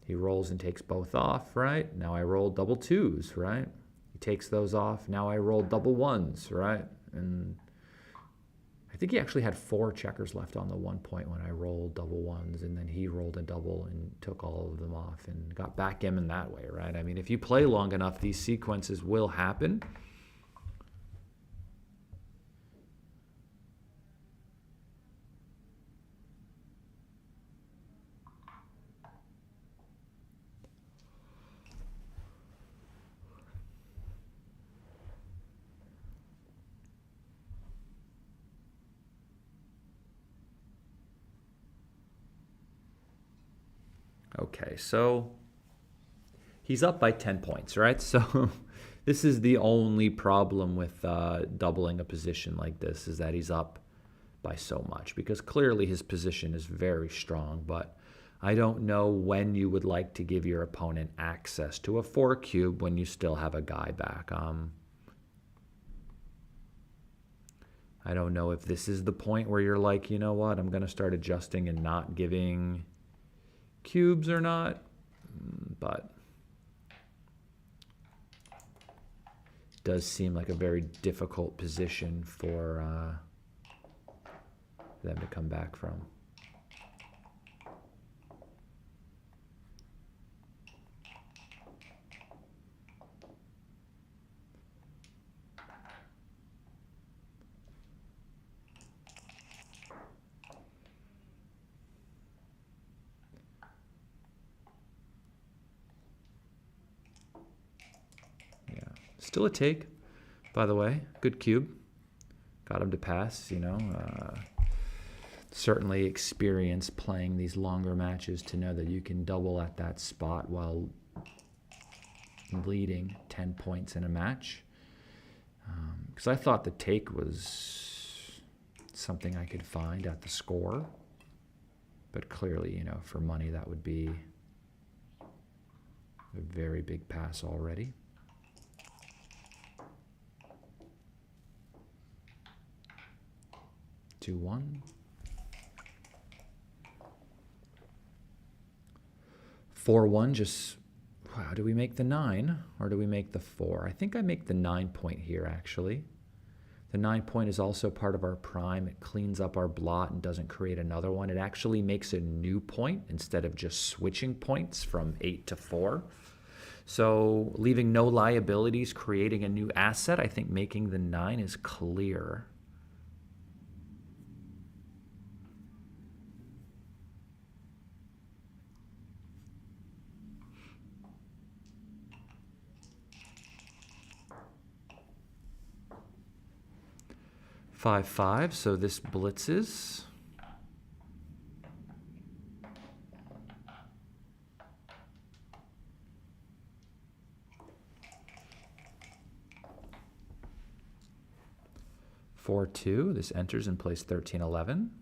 He rolls and takes both off, right? Now I roll double 2s, right? He takes those off. Now I roll double 1s, right? And I think he actually had 4 checkers left on the 1 point when I rolled double 1s, and then he rolled a double and took all of them off and got backgammon that way, right? I mean, if you play long enough, these sequences will happen. Okay, so he's up by 10 points, right? So this is the only problem with doubling a position like this, is that he's up by so much, because clearly his position is very strong, but I don't know when you would like to give your opponent access to a 4 cube when you still have a guy back. I don't know if this is the point where you're like, you know what, I'm going to start adjusting and not giving cubes or not, but it does seem like a very difficult position for them to come back from. Still a take, by the way. Good cube. Got him to pass, you know. Certainly experience playing these longer matches to know that you can double at that spot while leading 10 points in a match. Because I thought the take was something I could find at the score. But clearly, you know, for money, that would be a very big pass already. Two, 1. 4-1, just, wow, do we make the 9 or do we make the 4? I think I make the 9 point here, actually. The 9 point is also part of our prime. It cleans up our blot and doesn't create another one. It actually makes a new point instead of just switching points from 8 to 4. So leaving no liabilities, creating a new asset, I think making the 9 is clear. Five, 5, so this blitzes. Four, 2, this enters and plays 13, 11.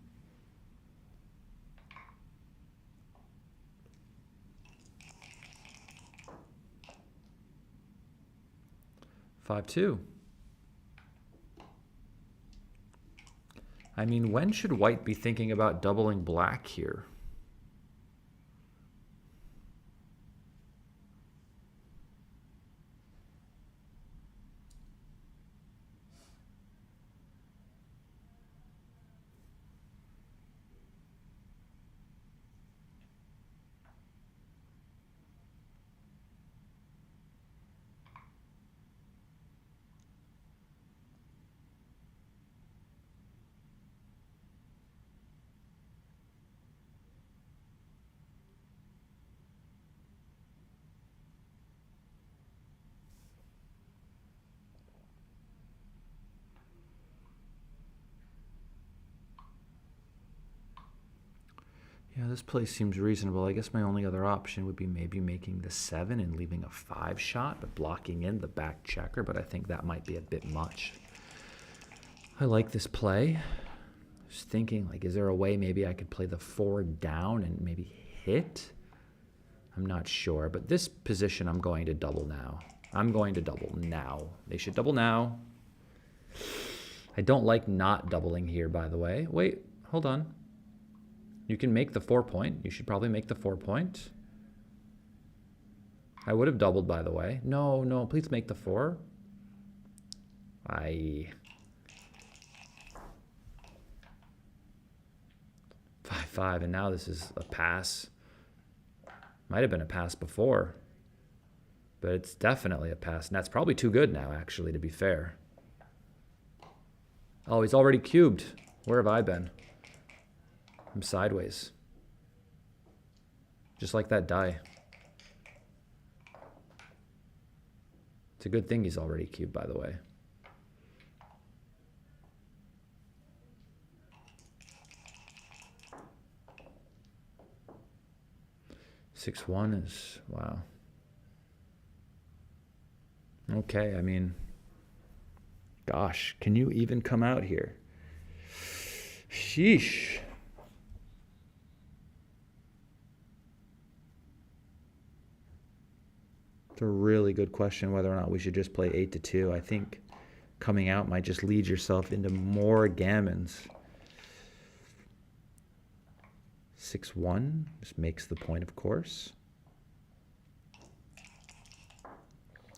Five, 2. I mean, when should white be thinking about doubling black here? Yeah, this play seems reasonable. I guess my only other option would be maybe making the 7 and leaving a 5 shot, but blocking in the back checker, but I think that might be a bit much. I like this play. Just thinking, like, is there a way maybe I could play the 4 down and maybe hit? I'm not sure, but this position I'm going to double now. I'm going to double now. They should double now. I don't like not doubling here, by the way. Wait, hold on. You can make the 4 point. You should probably make the 4 point. I would have doubled, by the way. No, no, please make the 4. 5-5, and now this is a pass. Might have been a pass before, but it's definitely a pass. And that's probably too good now, actually, to be fair. Oh, he's already cubed. Where have I been? I'm sideways. Just like that die. It's a good thing he's already cubed, by the way. Six, 1 is, wow. Okay, I mean, gosh, can you even come out here? Sheesh. It's a really good question whether or not we should just play 8-2. I think coming out might just lead yourself into more gammons. 6-1 just makes the point, of course.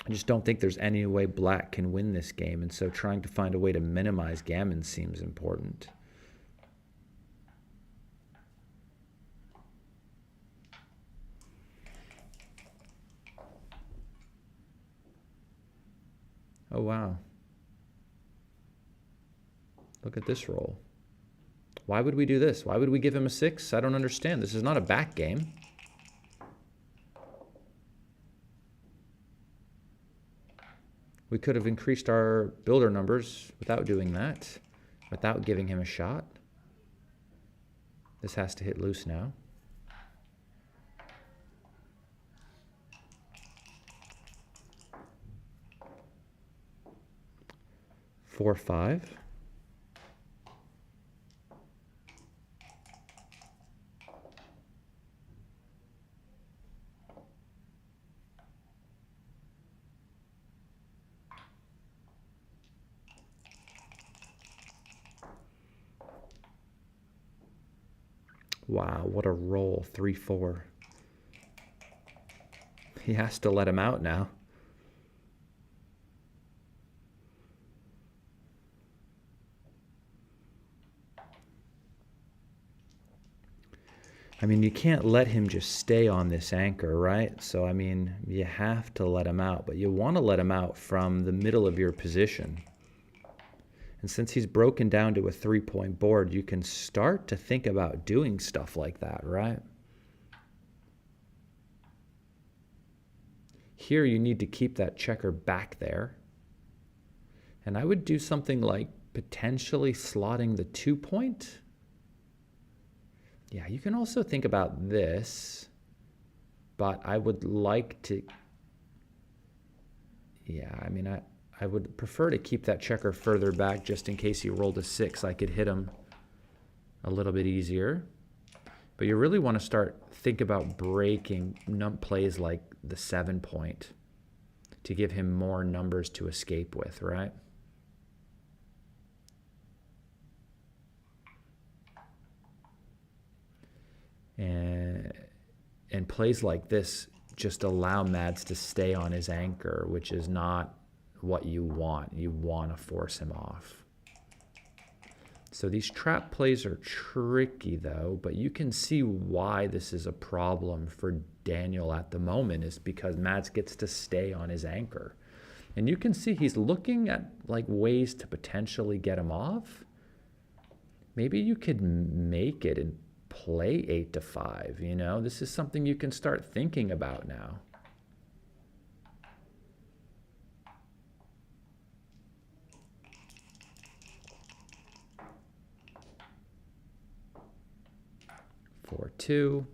I just don't think there's any way black can win this game, and so trying to find a way to minimize gammon seems important. Oh, wow. Look at this roll. Why would we do this? Why would we give him a 6? I don't understand. This is not a back game. We could have increased our builder numbers without doing that, without giving him a shot. This has to hit loose now. Four, five. Wow, what a roll, 3-4. He has to let him out now. I mean, you can't let him just stay on this anchor, right? So, I mean, you have to let him out, but you want to let him out from the middle of your position. And since he's broken down to a 3-point board, you can start to think about doing stuff like that, right? Here you need to keep that checker back there. And I would do something like potentially slotting the 2-point. Yeah, you can also think about this, but I would like to, yeah, I mean, I would prefer to keep that checker further back just in case he rolled a 6. I could hit him a little bit easier. But you really want to think about breaking plays like the 7-point to give him more numbers to escape with, right? And plays like this just allow Mads to stay on his anchor, which is not what you want. You want to force him off. So these trap plays are tricky though, but you can see why this is a problem for Daniel at the moment, is because Mads gets to stay on his anchor. And you can see he's looking at like ways to potentially get him off. Maybe you could make it and play 8-5, you know? This is something you can start thinking about now. Four, 2.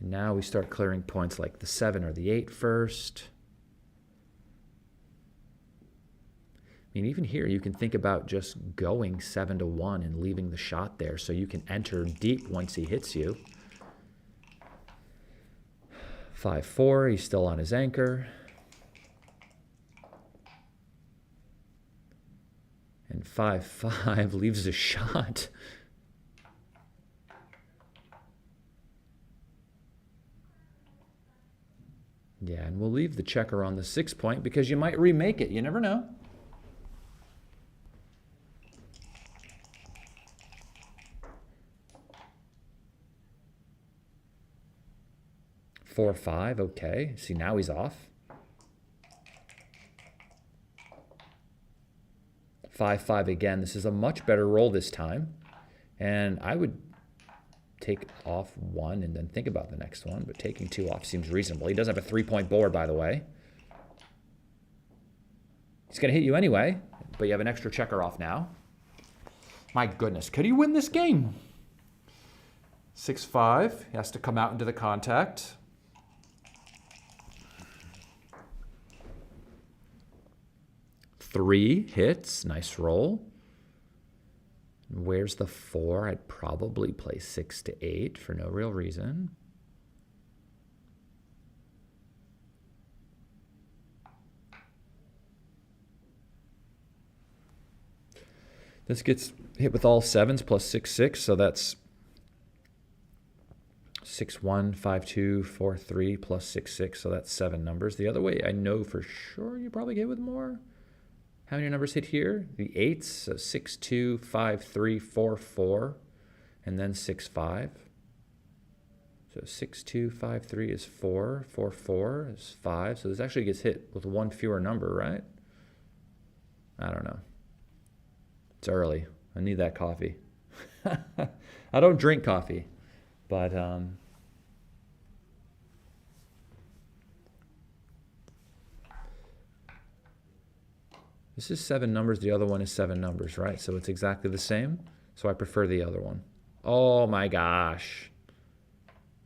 And now we start clearing points like the 7 or the 8 first. I mean, even here, you can think about just going 7-1 and leaving the shot there so you can enter deep once he hits you. 5-4, he's still on his anchor. And 5-5 leaves a shot. Yeah, and we'll leave the checker on the 6-point because you might remake it. You never know. Four, 5, okay. See, now he's off. 5-5 again. This is a much better roll this time. And I would take off 1 and then think about the next one, but taking 2 off seems reasonable. He does have a 3-point board, by the way. He's going to hit you anyway, but you have an extra checker off now. My goodness, could he win this game? 6-5, he has to come out into the contact. Three hits, nice roll. Where's the 4? I'd probably play 6-8 for no real reason. This gets hit with all 7s plus 6-6, so that's 6-1, 5-2, 4-3 plus 6-6, so that's 7 numbers. The other way, I know for sure you probably get with more. How many numbers hit here? The 8s, so 6-2, 5-3, 4-4, and then 6-5. So 6-2, 5-3 is 4, 4-4 is 5. So this actually gets hit with 1 fewer number, right? I don't know. It's early. I need that coffee. I don't drink coffee, but This is 7 numbers. The other one is 7 numbers, right? So it's exactly the same. So I prefer the other one. Oh my gosh.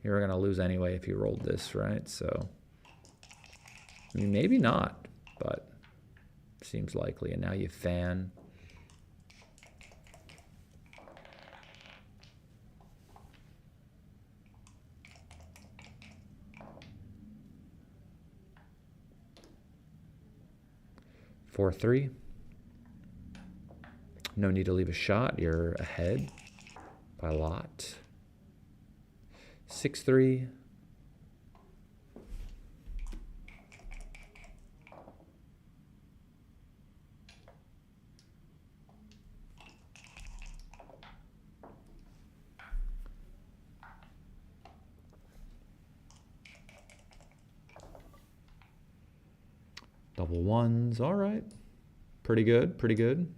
You're going to lose anyway if you rolled this, right? So, I mean, maybe not, but seems likely. And now you fan. Four, three. No need to leave a shot. You're ahead by a lot. 6-3. Double ones. All right. Pretty good. Pretty good.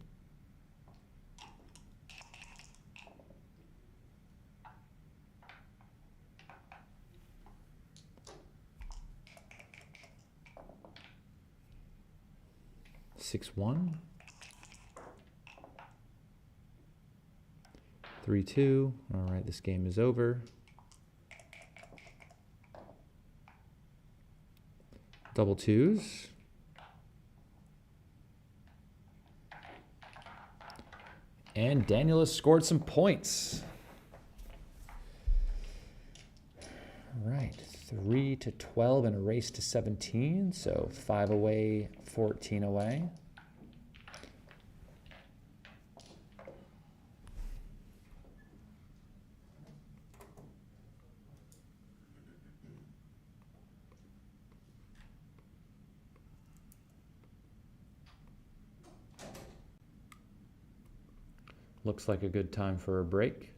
6-1. 3-2. All right, this game is over. Double twos. And Daniel has scored some points. All right, 3-12 and a race to 17. So 5 away, 14 away. Looks like a good time for a break.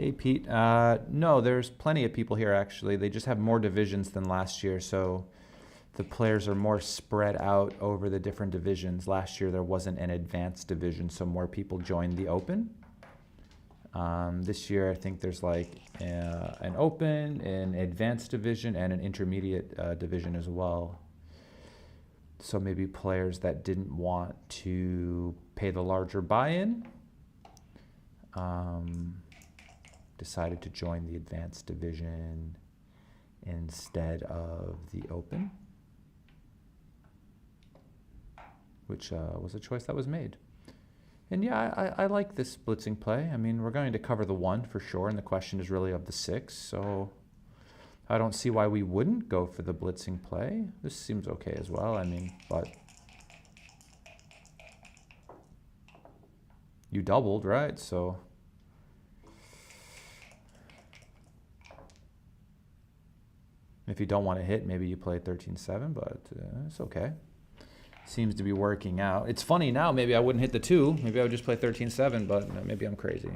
Hey, Pete. No, there's plenty of people here, actually. They just have more divisions than last year, so the players are more spread out over the different divisions. Last year, there wasn't an advanced division, so more people joined the Open. This year, I think there's like an Open, an advanced division, and an intermediate division as well. So maybe players that didn't want to pay the larger buy-in decided to join the advanced division instead of the Open, which was a choice that was made. And yeah, I like this blitzing play. I mean, we're going to cover the 1 for sure, and the question is really of the 6, so I don't see why we wouldn't go for the blitzing play. This seems okay as well, I mean, but you doubled, right? So if you don't want to hit, maybe you play 13-7, but it's okay. Seems to be working out. It's funny now, maybe I wouldn't hit the 2. Maybe I would just play 13-7, but maybe I'm crazy.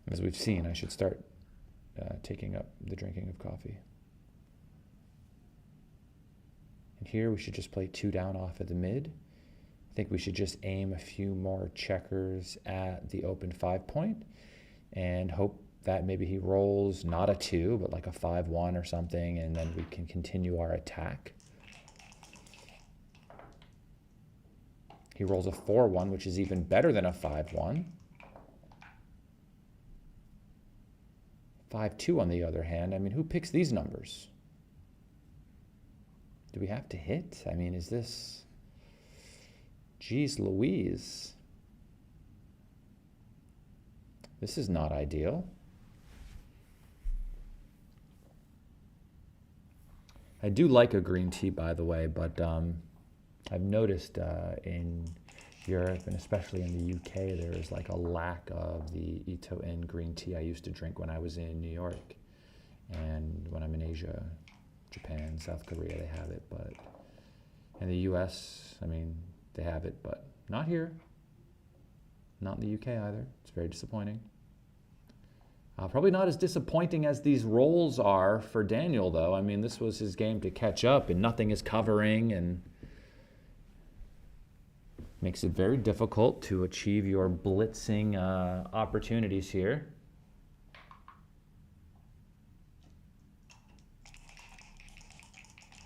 As we've seen, I should start taking up the drinking of coffee. And here we should just play 2 down off of the mid. I think we should just aim a few more checkers at the Open 5-point and hope that maybe he rolls not a 2, but like a 5-1 or something, and then we can continue our attack. He rolls a 4-1, which is even better than a 5-1. 5-2 on the other hand, I mean, who picks these numbers? Do we have to hit? I mean, is this... Jeez Louise. This is not ideal. I do like a green tea, by the way, but I've noticed in Europe and especially in the UK, there is like a lack of the Ito-In green tea I used to drink when I was in New York. And when I'm in Asia, Japan, South Korea, they have it. But in the US, I mean, they have it, but not here. Not in the UK either. It's very disappointing. Probably not as disappointing as these rolls are for Daniel, though. I mean, this was his game to catch up, and nothing is covering, and makes it very difficult to achieve your blitzing opportunities here.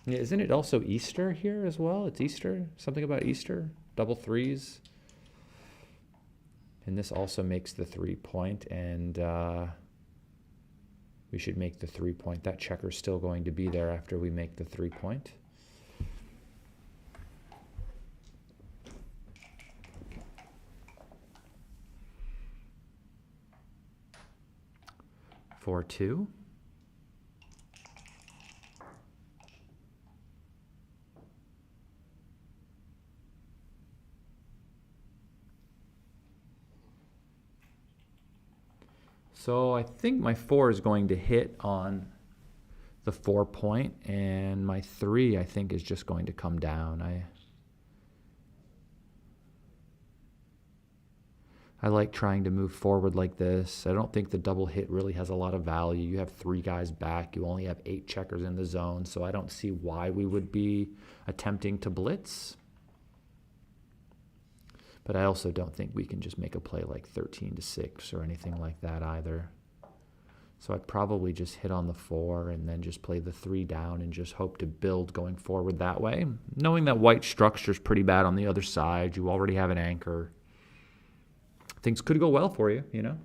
Yeah, isn't it also Easter here as well? It's Easter? Something about Easter? Double 3s. And this also makes the 3-point, and we should make the 3-point. That checker's still going to be there after we make the 3-point. Four, 2. So I think my 4 is going to hit on the 4-point, and my 3 I think is just going to come down. I like trying to move forward like this. I don't think the double hit really has a lot of value. You have 3 guys back. You only have 8 checkers in the zone, so I don't see why we would be attempting to blitz. But I also don't think we can just make a play like 13-6 or anything like that either. So I'd probably just hit on the 4 and then just play the 3 down and just hope to build going forward that way. Knowing that white structure is pretty bad on the other side, you already have an anchor. Things could go well for you, you know?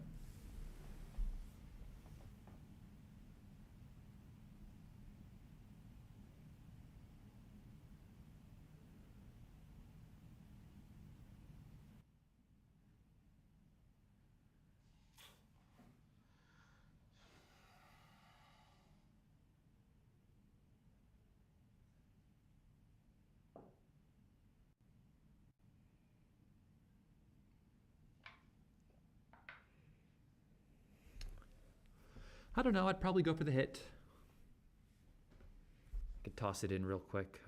I don't know. I'd probably go for the hit. I could toss it in real quick.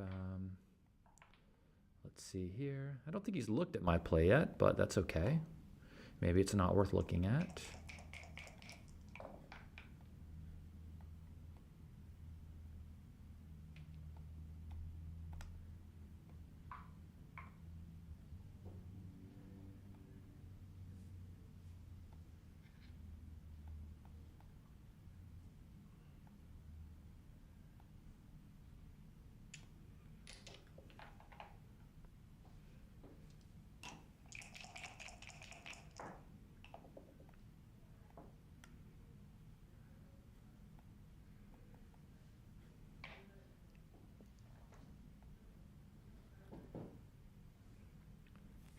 Let's Let's see here. I don't think he's looked at my play yet, but that's okay. Maybe it's not worth looking at.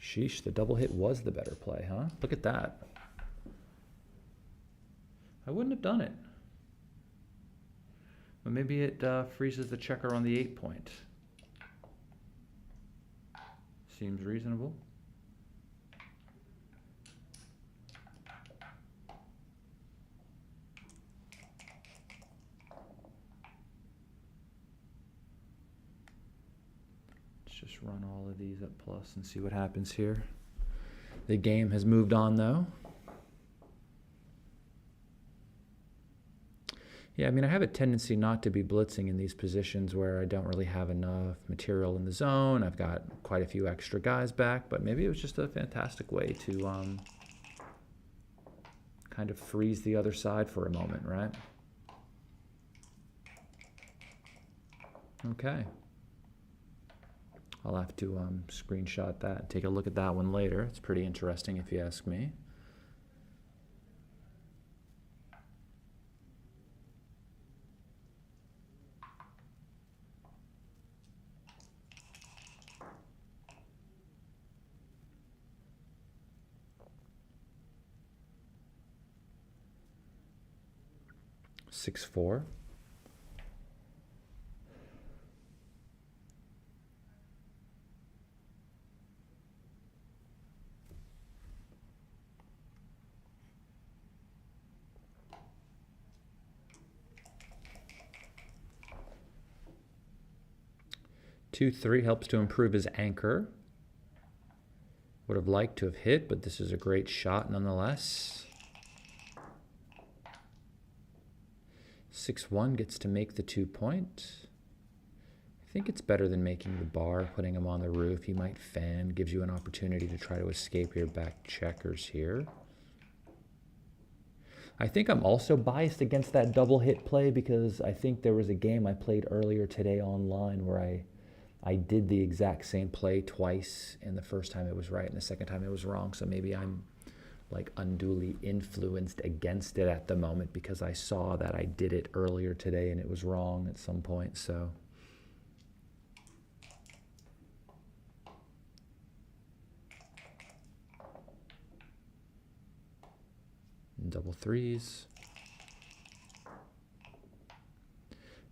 Sheesh, the double hit was the better play, huh? Look at that. I wouldn't have done it. But maybe it freezes the checker on the 8 point. Seems reasonable. Just run all of these at plus and see what happens here. The game has moved on though. Yeah, I mean, I have a tendency not to be blitzing in these positions where I don't really have enough material in the zone. I've got quite a few extra guys back, but maybe it was just a fantastic way to kind of freeze the other side for a moment, right? Okay. I'll have to screenshot that, take a look at that one later. It's pretty interesting if you ask me. Six, 4. Two, 3 helps to improve his anchor. Would have liked to have hit, but this is a great shot nonetheless. 6-1 gets to make the 2 point. I think it's better than making the bar, putting him on the roof. He might fan, gives you an opportunity to try to escape your back checkers here. I think I'm also biased against that double hit play because I think there was a game I played earlier today online where I did the exact same play twice, and the first time it was right and the second time it was wrong. So maybe I'm like unduly influenced against it at the moment because I saw that I did it earlier today and it was wrong at some point. So double 3s.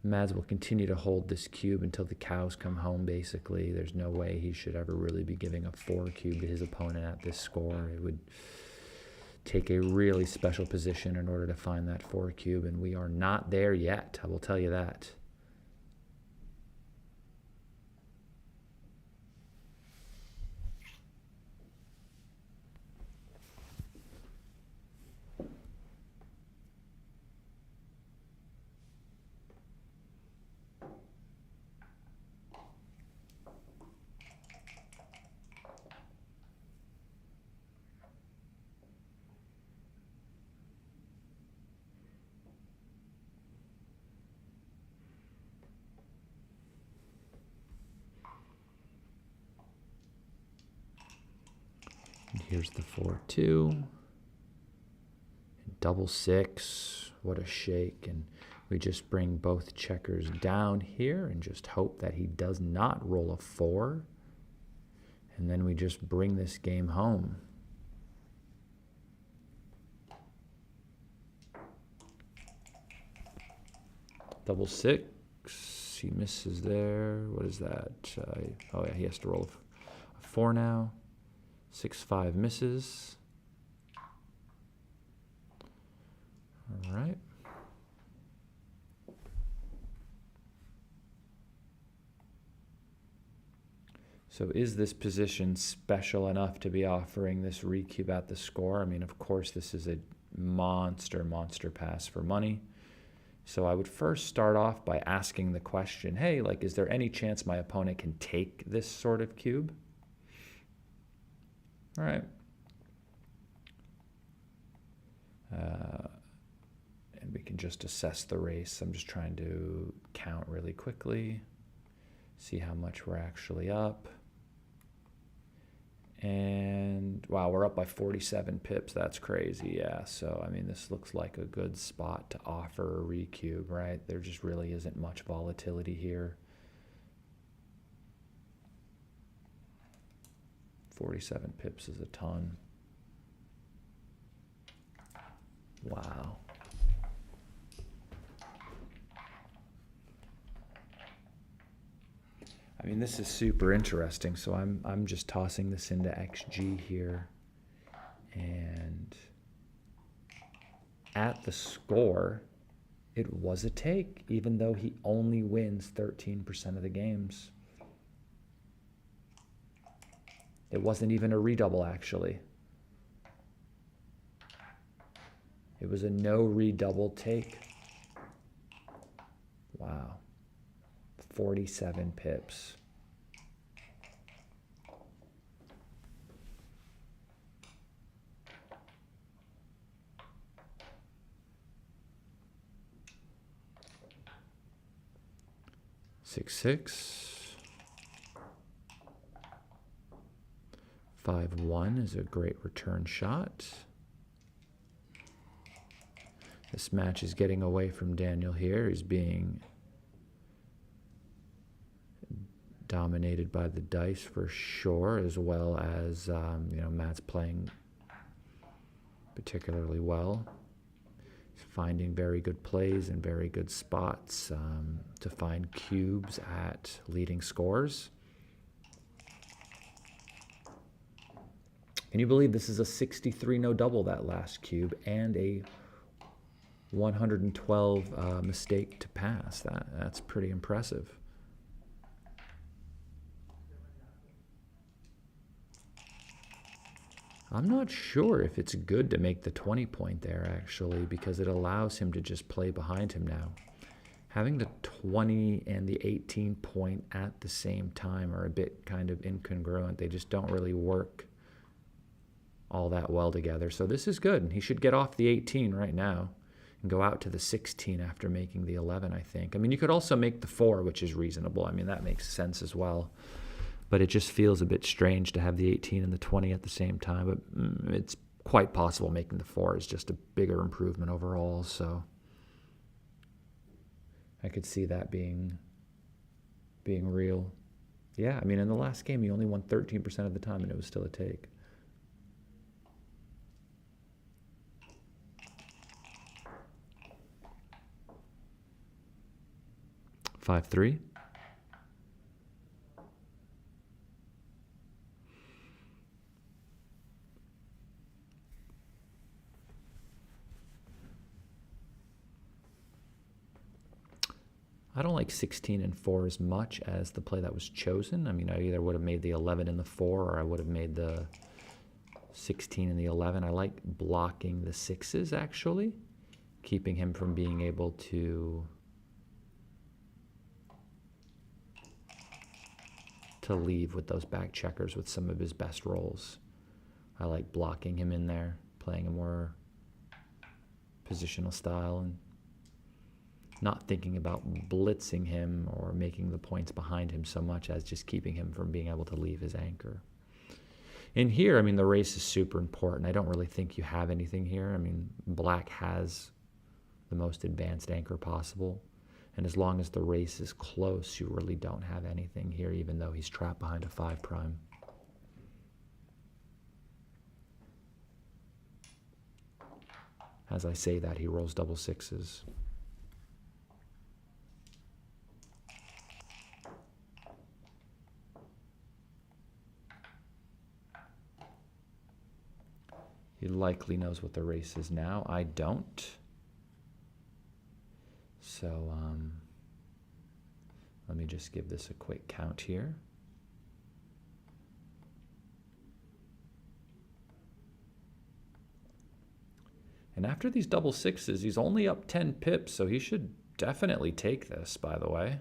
Mads will continue to hold this cube until the cows come home, basically. There's no way he should ever really be giving a 4 cube to his opponent at this score. It would take a really special position in order to find that 4 cube, and we are not there yet, I will tell you that. Here's the 4-2. Double 6. What a shake. And we just bring both checkers down here and just hope that he does not roll a 4. And then we just bring this game home. Double 6. He misses there. What is that? Oh, yeah, he has to roll a 4 now. 6-5 misses. All right. So is this position special enough to be offering this recube at the score? I mean, of course, this is a monster pass for money. So I would first start off by asking the question, hey, like, is there any chance my opponent can take this sort of cube? All right. And we can just assess the race. I'm just trying to count really quickly, see how much we're actually up. And wow, we're up by 47 pips. That's crazy. Yeah. So, I mean, this looks like a good spot to offer a recube, right? There just really isn't much volatility here. 47 pips is a ton. Wow. I mean, this is super interesting. So I'm just tossing this into XG here. And at the score, it was a take, even though he only wins 13% of the games. It wasn't even a redouble, actually. It was a no redouble take. Wow. 47 pips. Six. 5-1 is a great return shot. This match is getting away from Daniel here. He's being dominated by the dice for sure, as well as, you know, Matt's playing particularly well. He's finding very good plays and very good spots to find cubes at leading scores. Can you believe this is a 63 no double, that last cube, and a 112 mistake to pass? That's pretty impressive. I'm not sure if it's good to make the 20 point there, actually, because it allows him to just play behind him now. Having the 20 and the 18 point at the same time are a bit kind of incongruent. They just don't really work all that well together. So this is good. He should get off the 18 right now and go out to the 16 after making the 11, I think. I mean, you could also make the 4, which is reasonable. I mean, that makes sense as well. But it just feels a bit strange to have the 18 and the 20 at the same time. But it's quite possible making the 4 is just a bigger improvement overall. So I could see that being real. Yeah, I mean, in the last game, he only won 13% of the time, and it was still a take. Five-three. I don't like 16 and 4 as much as the play that was chosen. I mean, I either would have made the 11 and the 4, or I would have made the 16 and the 11. I like blocking the 6s, actually, keeping him from being able to leave with those back checkers with some of his best rolls. I like blocking him in there, playing a more positional style, and not thinking about blitzing him or making the points behind him so much as just keeping him from being able to leave his anchor. In here, I mean, the race is super important. I don't really think you have anything here. I mean, black has the most advanced anchor possible. And as long as the race is close, you really don't have anything here, even though he's trapped behind a 5 prime. As I say that, he rolls double 6s. He likely knows what the race is now. I don't. So let me just give this a quick count here. And after these double sixes, he's only up 10 pips, so he should definitely take this, by the way.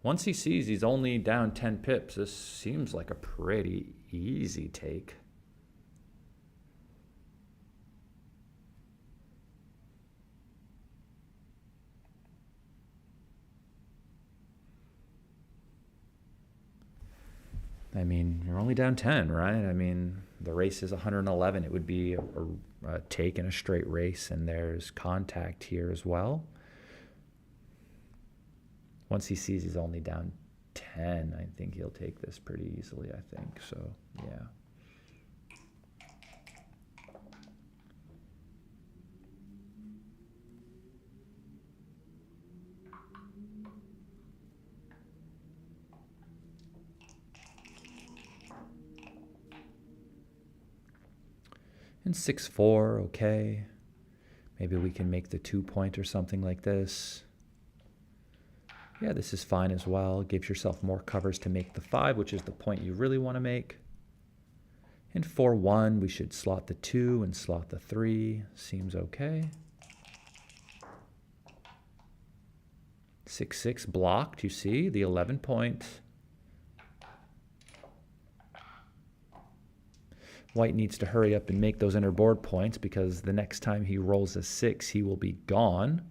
Once he sees he's only down 10 pips, this seems like a pretty easy take. I mean, you're only down 10, right? I mean, the race is 111. It would be a take in a straight race, and there's contact here as well. Once he sees he's only down 10, I think he'll take this pretty easily, I think. So, yeah. And 6-4, okay. Maybe we can make the 2-point or something like this. Yeah, this is fine as well. Gives yourself more covers to make the 5, which is the point you really want to make. In 4-1, we should slot the 2 and slot the 3. Seems okay. 6-6 blocked, you see, the 11 point. White needs to hurry up and make those inner board points because the next time he rolls a 6, he will be gone.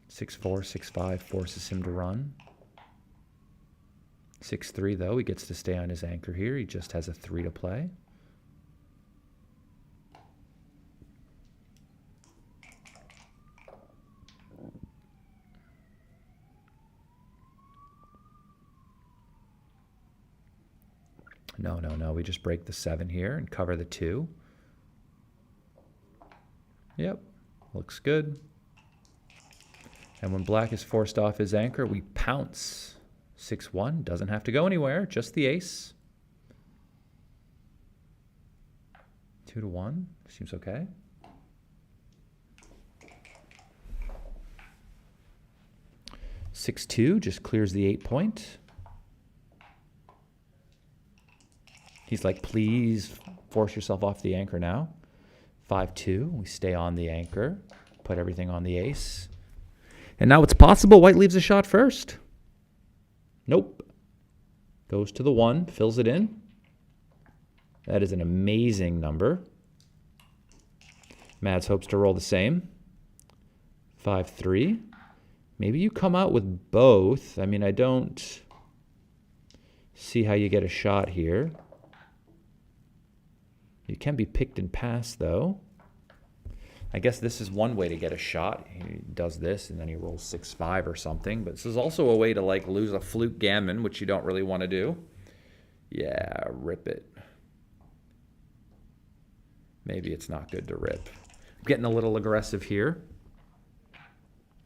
6-4, 6-5 forces him to run. 6-3, though, he gets to stay on his anchor here. He just has a 3 to play. No. We just break the 7 here and cover the 2. Yep, looks good. And when black is forced off his anchor, we pounce. 6-1, doesn't have to go anywhere, just the ace. 2-1, seems okay. (6-2) just clears the 8 point. He's like, please force yourself off the anchor now. 5-2, we stay on the anchor, put everything on the ace. And now it's possible white leaves a shot first. Nope. Goes to the 1, fills it in. That is an amazing number. Mads hopes to roll the same. 5-3. Maybe you come out with both. I mean, I don't see how you get a shot here. You can be picked and passed, though. I guess this is one way to get a shot. He does this, and then he rolls 6-5 or something. But this is also a way to, like, lose a flute gammon, which you don't really want to do. Yeah, rip it. Maybe it's not good to rip. I'm getting a little aggressive here.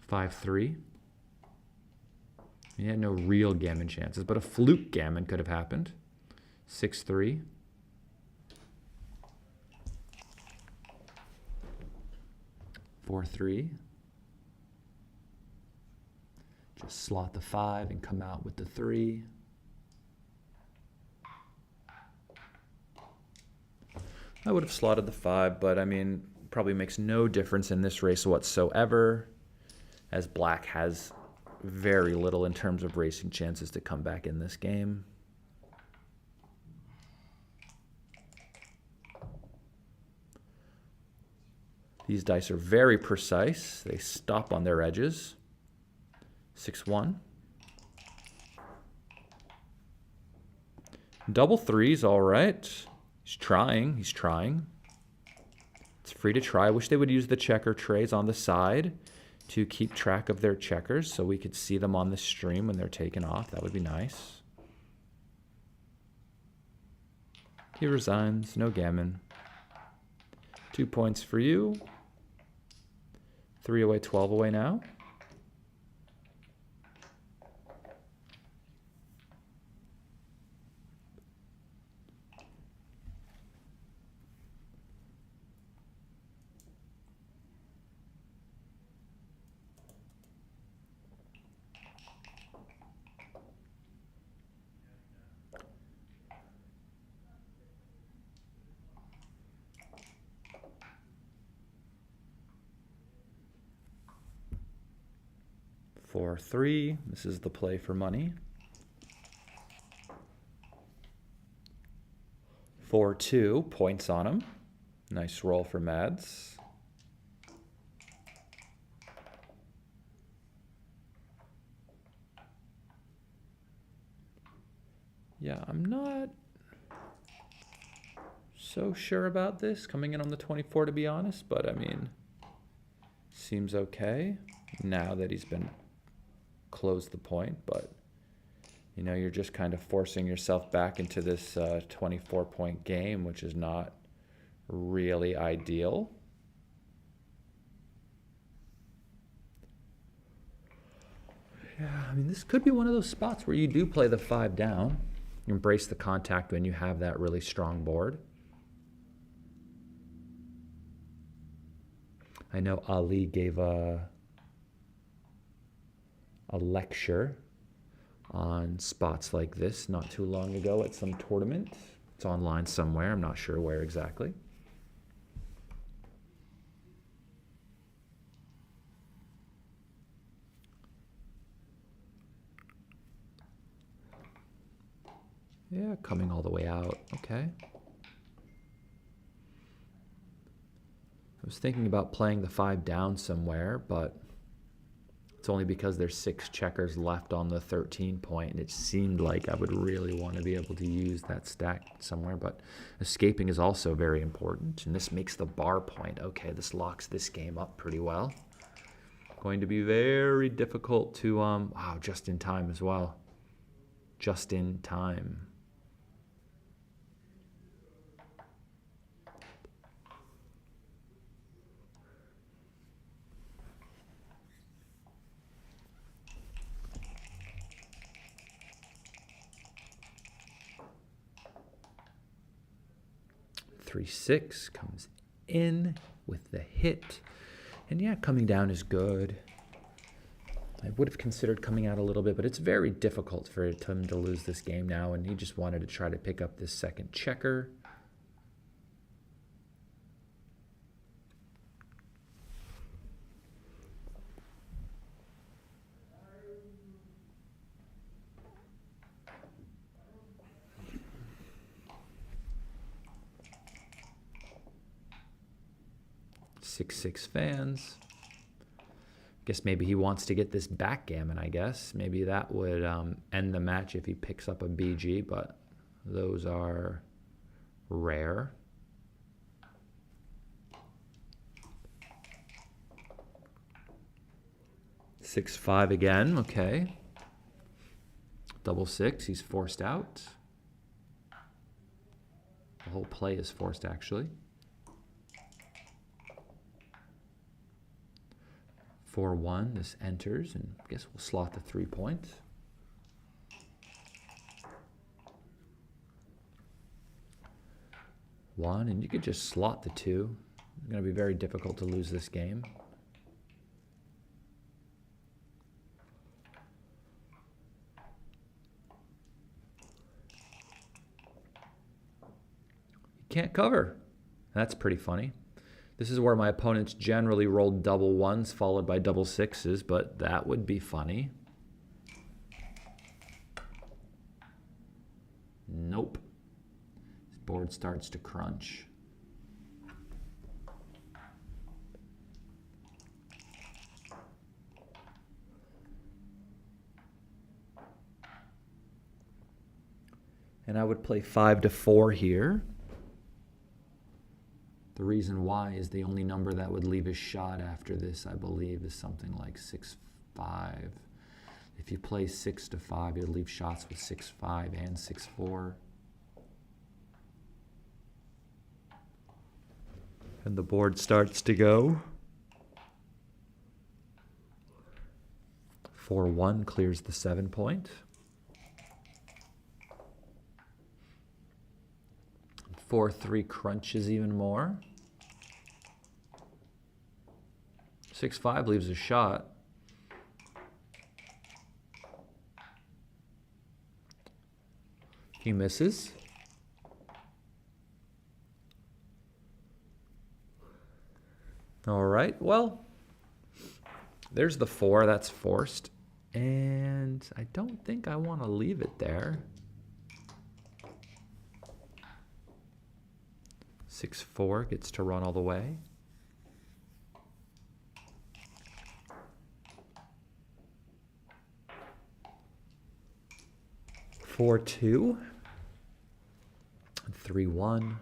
5-3. He had no real gammon chances, but a fluke gammon could have happened. 6-3. 4-3. Just slot the 5 and come out with the 3. I would have slotted the 5, but I mean, probably makes no difference in this race whatsoever, as black has very little in terms of racing chances to come back in this game. These dice are very precise. They stop on their edges. 6-1. Double 3's all right. He's trying. It's free to try. I wish they would use the checker trays on the side to keep track of their checkers so we could see them on the stream when they're taken off. That would be nice. He resigns. No gammon. 2 points for you. 3 away, 12 away now. 4-3. This is the play for money. 4-2. Points on him. Nice roll for Mads. Yeah, I'm not so sure about this coming in on the 24, to be honest, but I mean, seems okay now that he's been closed the point, but you know, you're just kind of forcing yourself back into this 24-point game, which is not really ideal. Yeah, I mean, this could be one of those spots where you do play the 5 down. You embrace the contact when you have that really strong board. I know Ali gave a lecture on spots like this not too long ago at some tournament. It's online somewhere. I'm not sure where exactly. Yeah, coming all the way out. Okay. I was thinking about playing the 5 down somewhere, but it's only because there's 6 checkers left on the 13 point, and it seemed like I would really want to be able to use that stack somewhere, but escaping is also very important, and this makes the bar point. Okay, this locks this game up pretty well. Going to be very difficult to, wow, just in time as well. Just in time. Three, 6 comes in with the hit. And yeah, coming down is good. I would have considered coming out a little bit, but it's very difficult for him to lose this game now, and he just wanted to try to pick up this second checker. Six fans. Guess maybe he wants to get this backgammon, I guess. Maybe that would end the match if he picks up a BG, but those are rare. 6-5 again, okay. Double 6, he's forced out. The whole play is forced, actually. 4-1, this enters, and I guess we'll slot the 3 points. One, and you could just slot the 2. It's going to be very difficult to lose this game. You can't cover. That's pretty funny. This is where my opponents generally roll double 1s followed by double 6s, but that would be funny. Nope. This board starts to crunch. And I would play 5-4 here. The reason why is the only number that would leave a shot after this, I believe, is something like 6-5. If you play 6-5, you'll leave shots with 6-5 and 6-4. And the board starts to go. 4-1 clears the 7 point. 4-3 crunches even more. 6-5 leaves a shot. He misses. All right, well, there's the 4. That's forced. And I don't think I want to leave it there. 6-4 gets to run all the way. Four, 2. 3-1.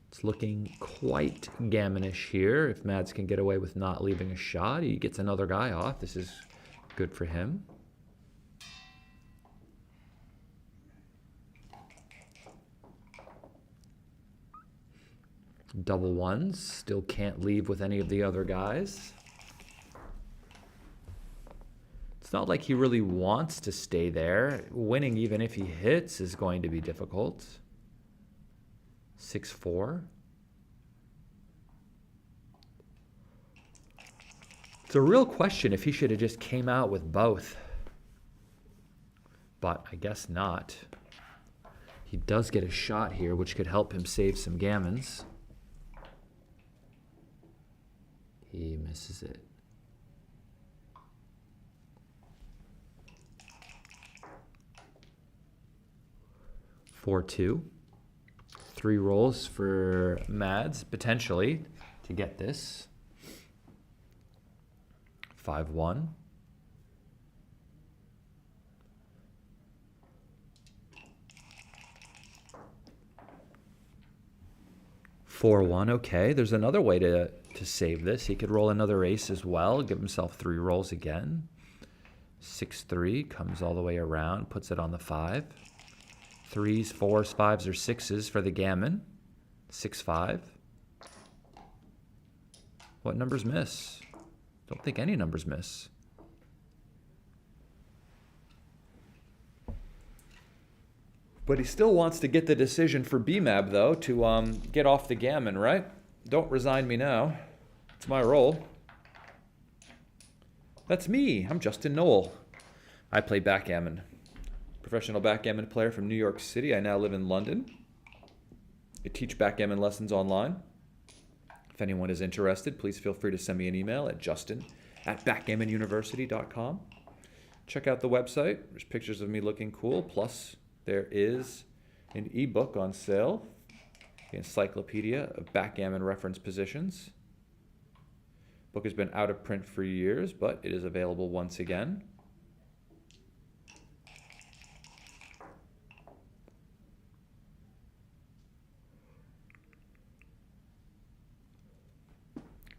It's looking quite gammonish here. If Mads can get away with not leaving a shot, he gets another guy off. This is good for him. Double ones. Still can't leave with any of the other guys. It's not like he really wants to stay there. Winning, even if he hits, is going to be difficult. 6-4. It's a real question if he should have just came out with both. But I guess not. He does get a shot here, which could help him save some gammons. He misses it. Four, 2. 3 rolls for Mads, potentially, to get this. 5-1. Four, 1. Okay, there's another way to save this. He could roll another ace as well, give himself 3 rolls again. 6-3 comes all the way around, puts it on the 5. 3s, 4s, 5s, or 6s for the gammon. 6-5. What numbers miss? Don't think any numbers miss. But he still wants to get the decision for BMAB, though, to get off the gammon, right? Don't resign me now. It's my role. That's me. I'm Justin Knoll. I play backgammon. Professional backgammon player from New York City. I now live in London. I teach backgammon lessons online. If anyone is interested, please feel free to send me an email at justin@backgammonuniversity.com. Check out the website. There's pictures of me looking cool. Plus, there is an ebook on sale, the Encyclopedia of Backgammon Reference Positions. Book has been out of print for years, but it is available once again.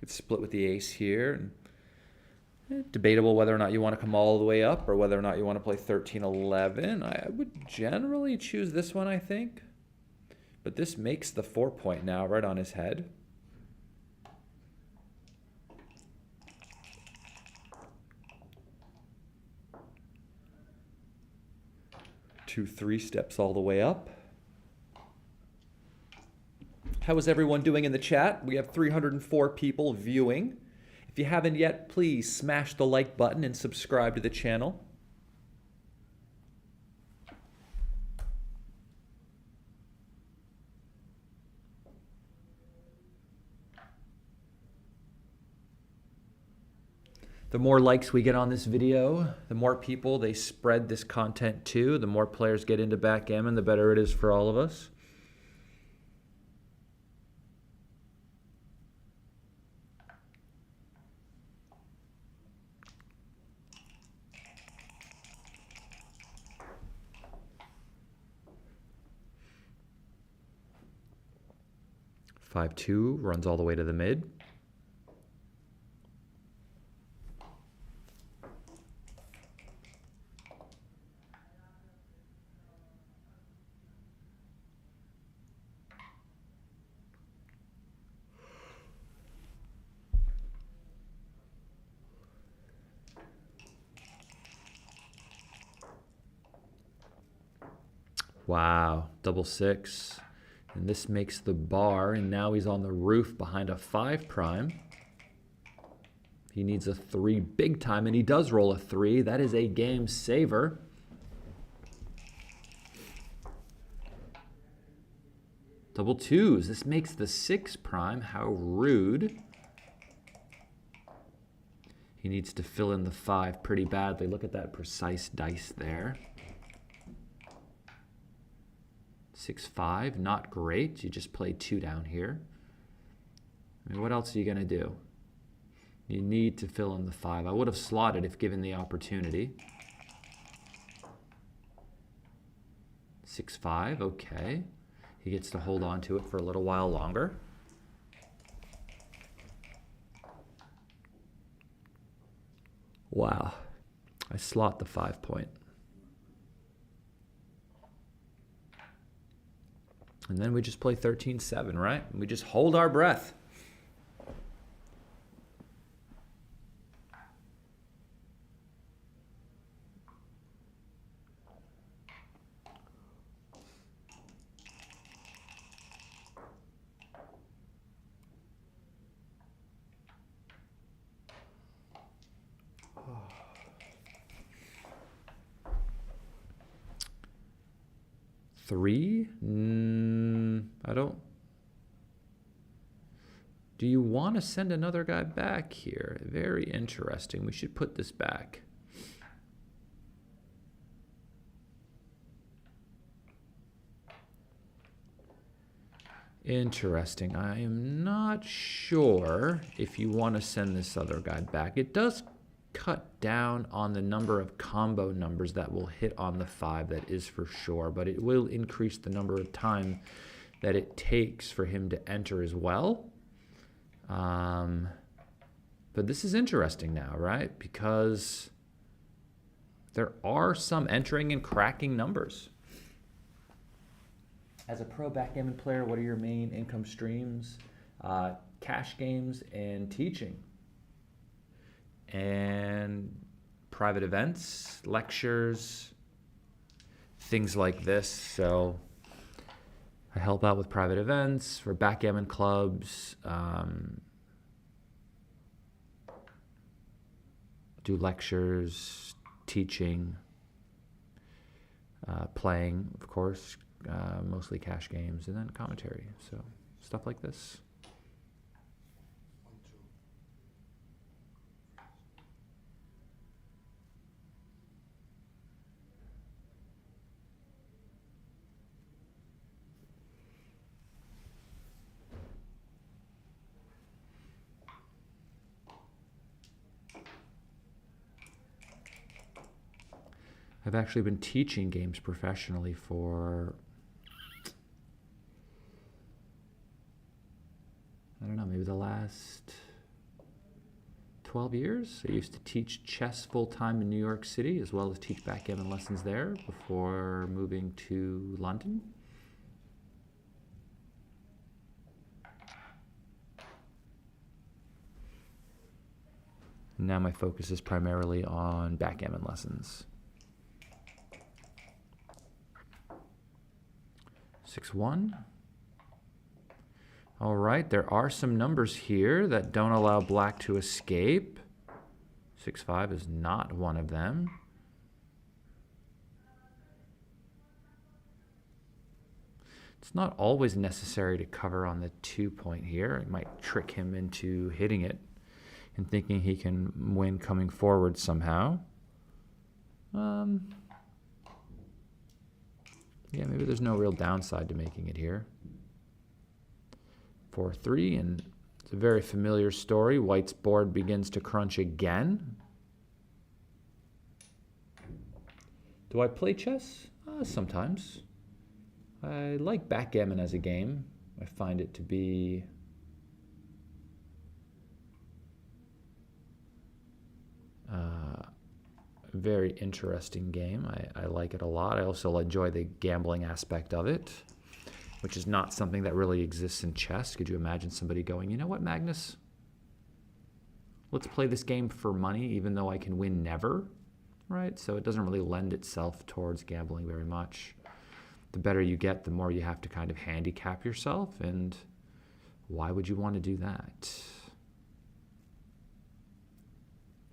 It's split with the ace here. And debatable whether or not you want to come all the way up or whether or not you want to play 13-11. I would generally choose this one, I think. But this makes the 4-point now right on his head. Two 3-steps all the way up. How is everyone doing in the chat? We have 304 people viewing. If you haven't yet, please smash the like button and subscribe to the channel. The more likes we get on this video, the more people they spread this content to, the more players get into backgammon, the better it is for all of us. Five, 2 runs all the way to the mid. Wow, double 6. And this makes the bar, and now he's on the roof behind a 5'. He needs a 3 big time, and he does roll a 3. That is a game saver. Double 2s. This makes the 6'. How rude. He needs to fill in the 5 pretty badly. Look at that precise dice there. 6-5, not great. You just play 2 down here. I mean, what else are you going to do? You need to fill in the 5. I would have slotted if given the opportunity. 6-5, okay. He gets to hold on to it for a little while longer. Wow. I slot the 5 point. And then we just play 13-7, right? We just hold our breath. Three? I don't. Do you want to send another guy back here? Very interesting. We should put this back. Interesting. I am not sure if you want to send this other guy back. It does cut down on the number of combo numbers that will hit on the 5, that is for sure, but it will increase the number of time that it takes for him to enter as well. But this is interesting now, right? Because there are some entering and cracking numbers. As a pro backgammon player, what are your main income streams? Cash games and teaching. And private events, lectures, things like this. So I help out with private events for backgammon clubs, do lectures, teaching, playing, of course, mostly cash games, and then commentary. So stuff like this. I've actually been teaching games professionally for, I don't know, maybe the last 12 years. I used to teach chess full-time in New York City, as well as teach backgammon lessons there before moving to London. Now my focus is primarily on backgammon lessons. 6-1. All right, there are some numbers here that don't allow black to escape. 6-5 is not one of them. It's not always necessary to cover on the 2 point here. It might trick him into hitting it and thinking he can win coming forward somehow. Yeah, maybe there's no real downside to making it here. 4-3, and it's a very familiar story. White's board begins to crunch again. Do I play chess? Sometimes. I like backgammon as a game. I find it to be a very interesting game. I like it a lot. I also enjoy the gambling aspect of it, which is not something that really exists in chess. Could you imagine somebody going, you know what, Magnus? Let's play this game for money, even though I can win never, right? So it doesn't really lend itself towards gambling very much. The better you get, the more you have to kind of handicap yourself, and why would you want to do that?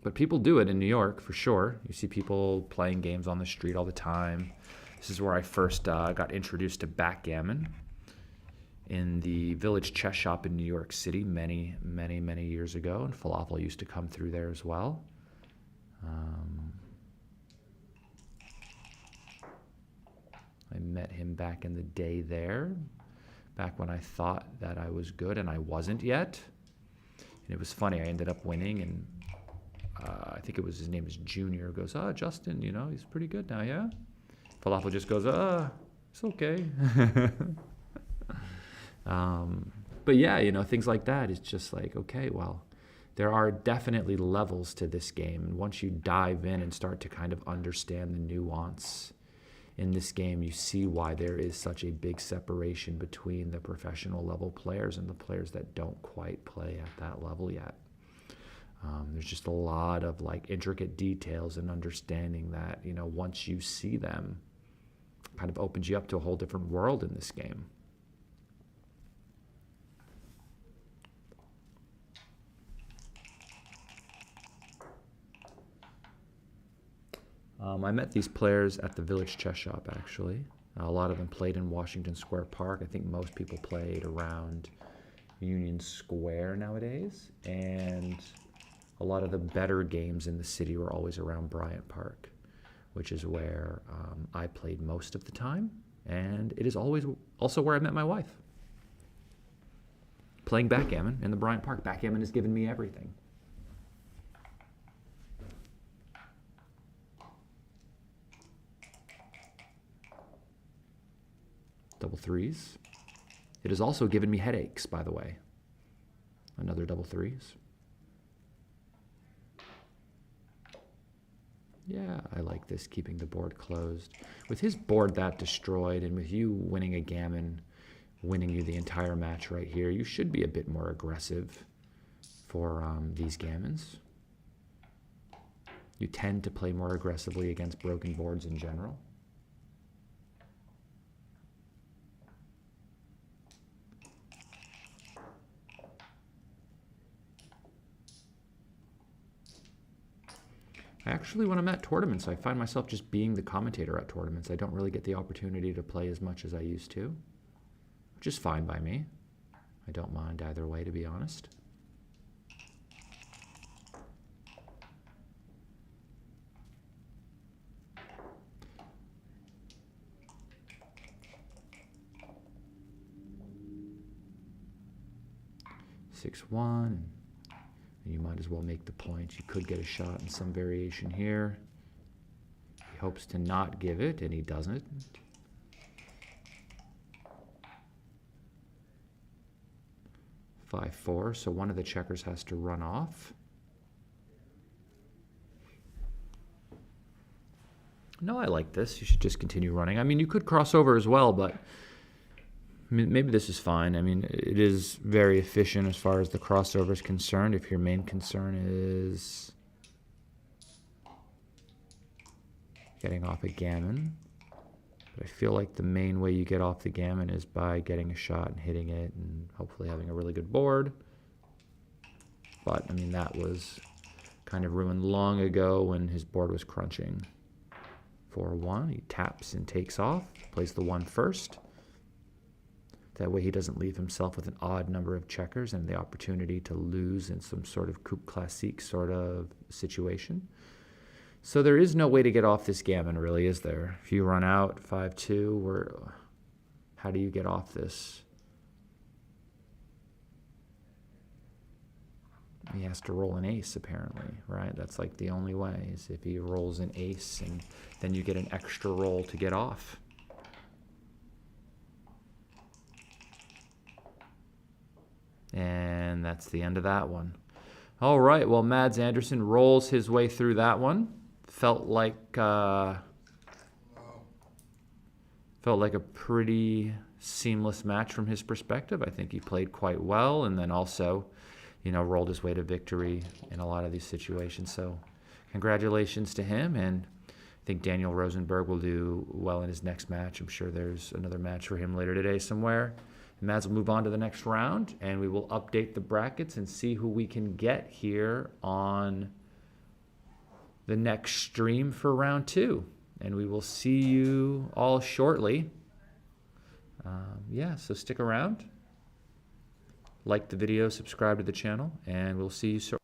But people do it in New York, for sure. You see people playing games on the street all the time. This is where I first got introduced to backgammon. in the Village Chess Shop in New York City many, many, many years ago, and Falafel used to come through there as well. I met him back in the day there, back when I thought that I was good and I wasn't yet. And it was funny, I ended up winning, and I think it was, his name is Junior, goes, Justin, you know, he's pretty good now, yeah? Falafel just goes, it's okay. But yeah, you know, things like that, it's just like, okay, well, there are definitely levels to this game. And once you dive in and start to kind of understand the nuance in this game, you see why there is such a big separation between the professional level players and the players that don't quite play at that level yet. There's just a lot of like intricate details and understanding that, you know, once you see them, kind of opens you up to a whole different world in this game. I met these players at the Village Chess Shop, actually. A lot of them played in Washington Square Park. I think most people played around Union Square nowadays. And a lot of the better games in the city were always around Bryant Park, which is where I played most of the time. And it is always also where I met my wife. Playing backgammon in the Bryant Park. Backgammon has given me everything. Double threes. It has also given me headaches, by the way. Another double threes. Yeah, I like this, keeping the board closed. With his board that destroyed, and with you winning a gammon, winning you the entire match right here, you should be a bit more aggressive for these gammons. You tend to play more aggressively against broken boards in general. Actually, when I'm at tournaments, I find myself just being the commentator at tournaments. I don't really get the opportunity to play as much as I used to, which is fine by me. I don't mind either way, to be honest. Six, one. And you might as well make the point. You could get a shot in some variation here. He hopes to not give it, and he doesn't. Five, four, so one of the checkers has to run off. No, I like this. You should just continue running. I mean, you could cross over as well, but maybe this is fine. I mean, it is very efficient as far as the crossover is concerned. If your main concern is getting off a gammon. But I feel like the main way you get off the gammon is by getting a shot and hitting it and hopefully having a really good board. But, I mean, that was kind of ruined long ago when his board was crunching. 4-1, he taps and takes off, plays the 1 first. That way he doesn't leave himself with an odd number of checkers and the opportunity to lose in some sort of coupe classique sort of situation. So there is no way to get off this gammon, really, is there? If you run out 5-2, how do you get off this? He has to roll an ace, apparently, right? That's like the only way, is if he rolls an ace, and then you get an extra roll to get off. And that's the end of that one. All right, well, Mads Andersen rolls his way through that one. Felt like a pretty seamless match from his perspective. I think he played quite well, and then also, you know, rolled his way to victory in a lot of these situations. So congratulations to him, and I think Daniel Rosenberg will do well in his next match. I'm sure there's another match for him later today somewhere. Mads will move on to the next round, and we will update the brackets and see who we can get here on the next stream for round 2. And we will see you all shortly. So stick around, like the video, subscribe to the channel, and we'll see you soon.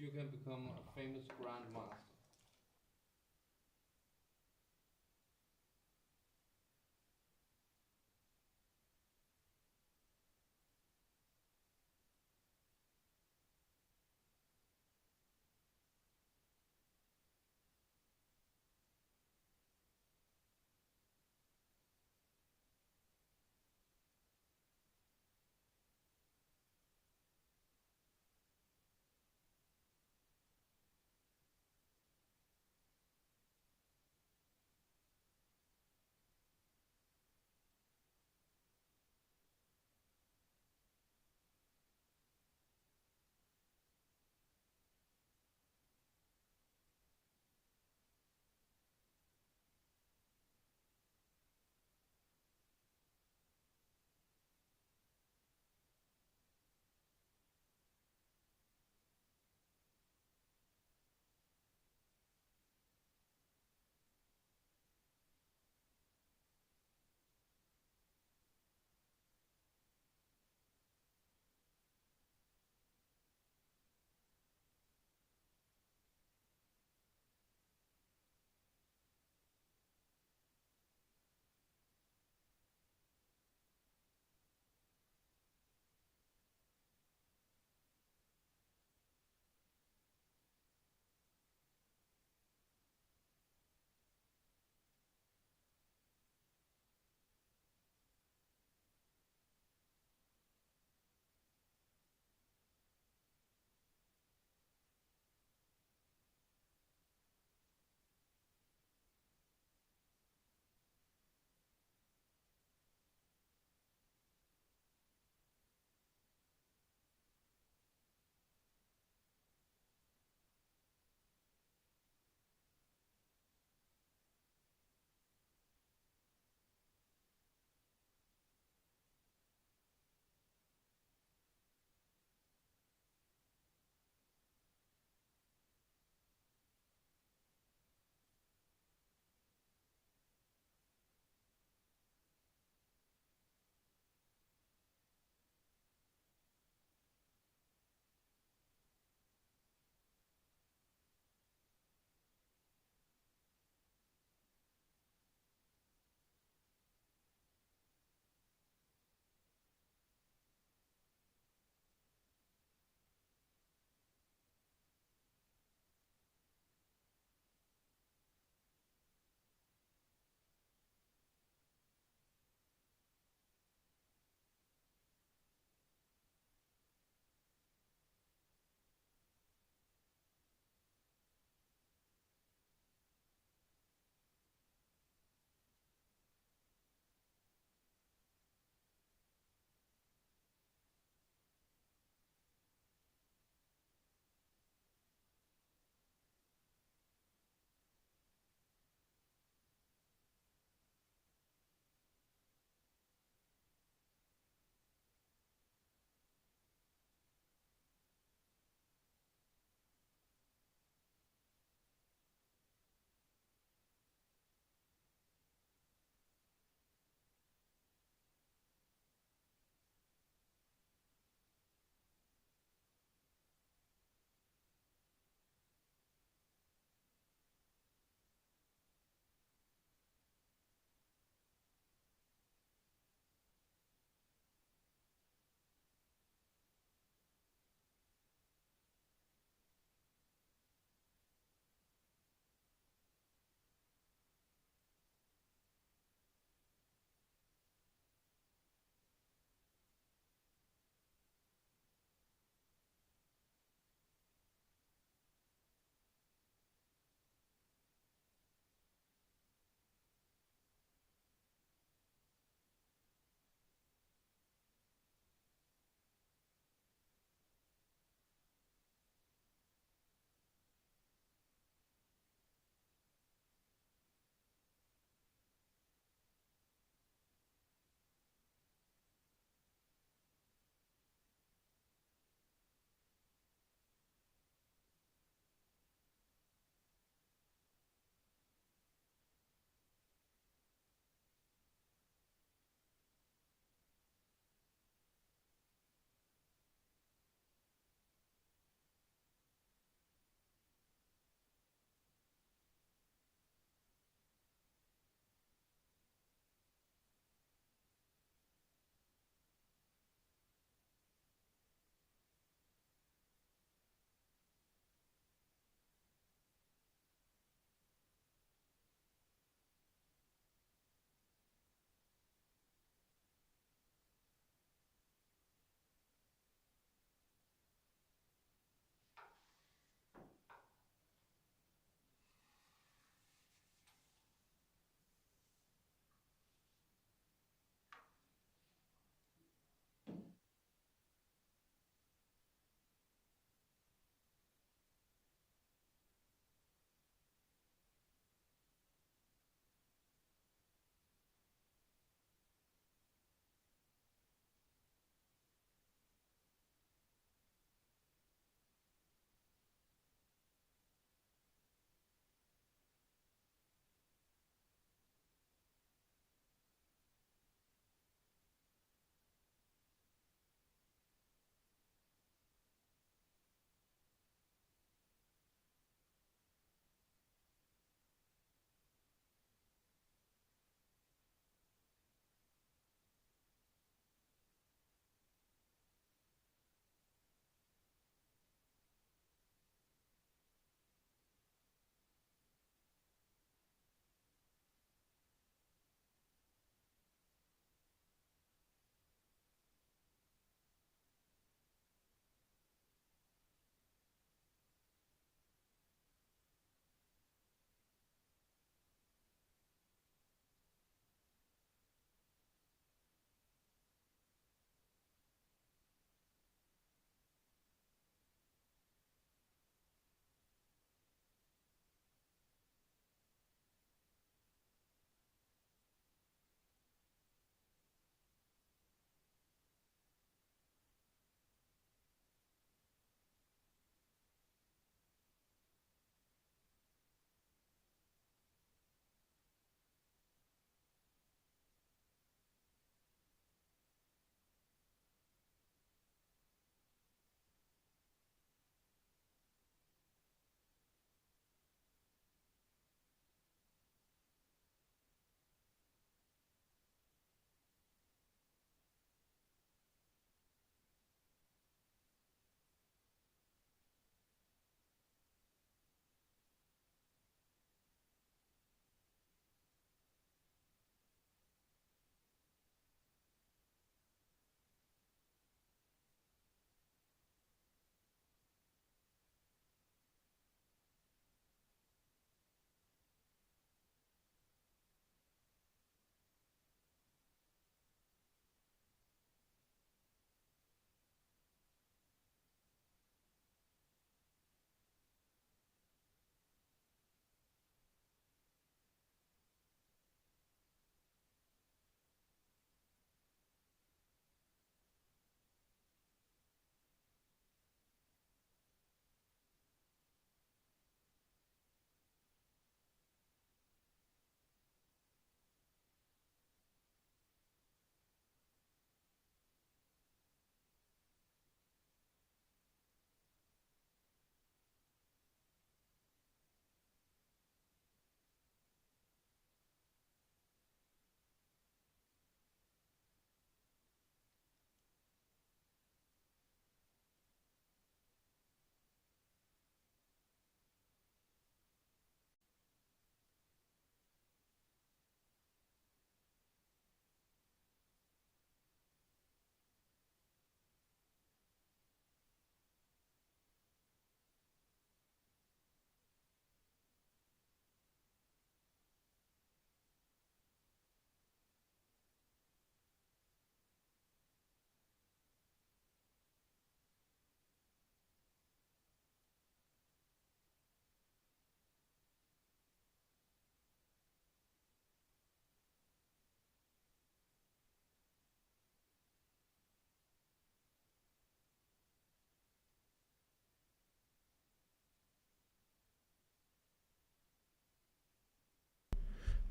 you can become a famous grandmaster?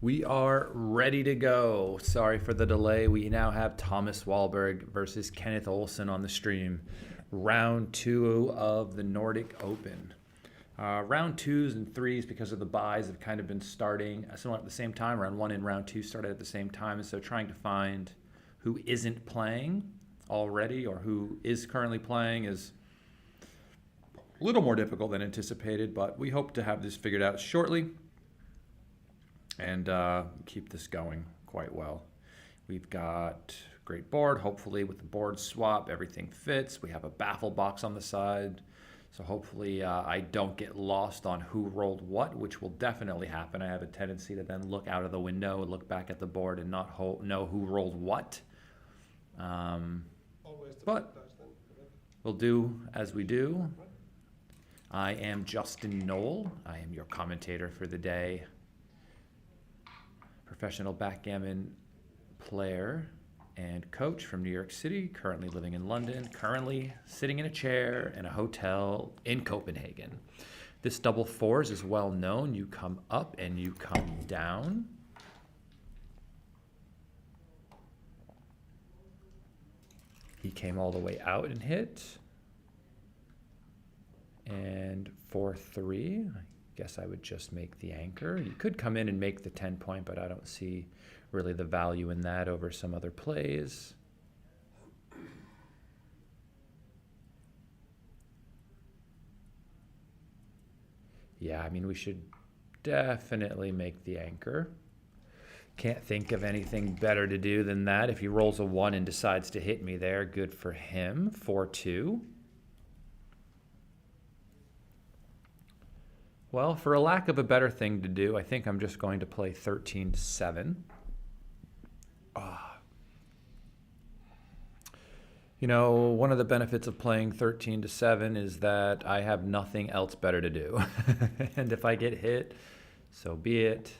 We are ready to go. Sorry for the delay. We now have Thomas Wahlberg versus Kenneth Olsen on the stream. Round 2 of the Nordic Open. Round 2s and 3s, because of the buys, have kind of been starting somewhat at the same time. Round 1 and round 2 started at the same time, and so trying to find who isn't playing already or who is currently playing is a little more difficult than anticipated, but we hope to have this figured out shortly and keep this going quite well. We've got a great board. Hopefully with the board swap, everything fits. We have a baffle box on the side. So hopefully I don't get lost on who rolled what, which will definitely happen. I have a tendency to then look out of the window and look back at the board and not know who rolled what. But we'll do as we do. I am Justin Knoll. I am your commentator for the day. Professional backgammon player and coach from New York City, currently living in London, currently sitting in a chair in a hotel in Copenhagen. This double fours is well known. You come up and you come down. He came all the way out and hit. And 4-3, I guess I would just make the anchor. You could come in and make the 10 point, but I don't see really the value in that over some other plays. Yeah, I mean, we should definitely make the anchor. Can't think of anything better to do than that. If he rolls a 1 and decides to hit me there, good for him. 4-2. Well, for a lack of a better thing to do, I think I'm just going to play 13-7. You know, one of the benefits of playing 13-7 is that I have nothing else better to do. And if I get hit, so be it.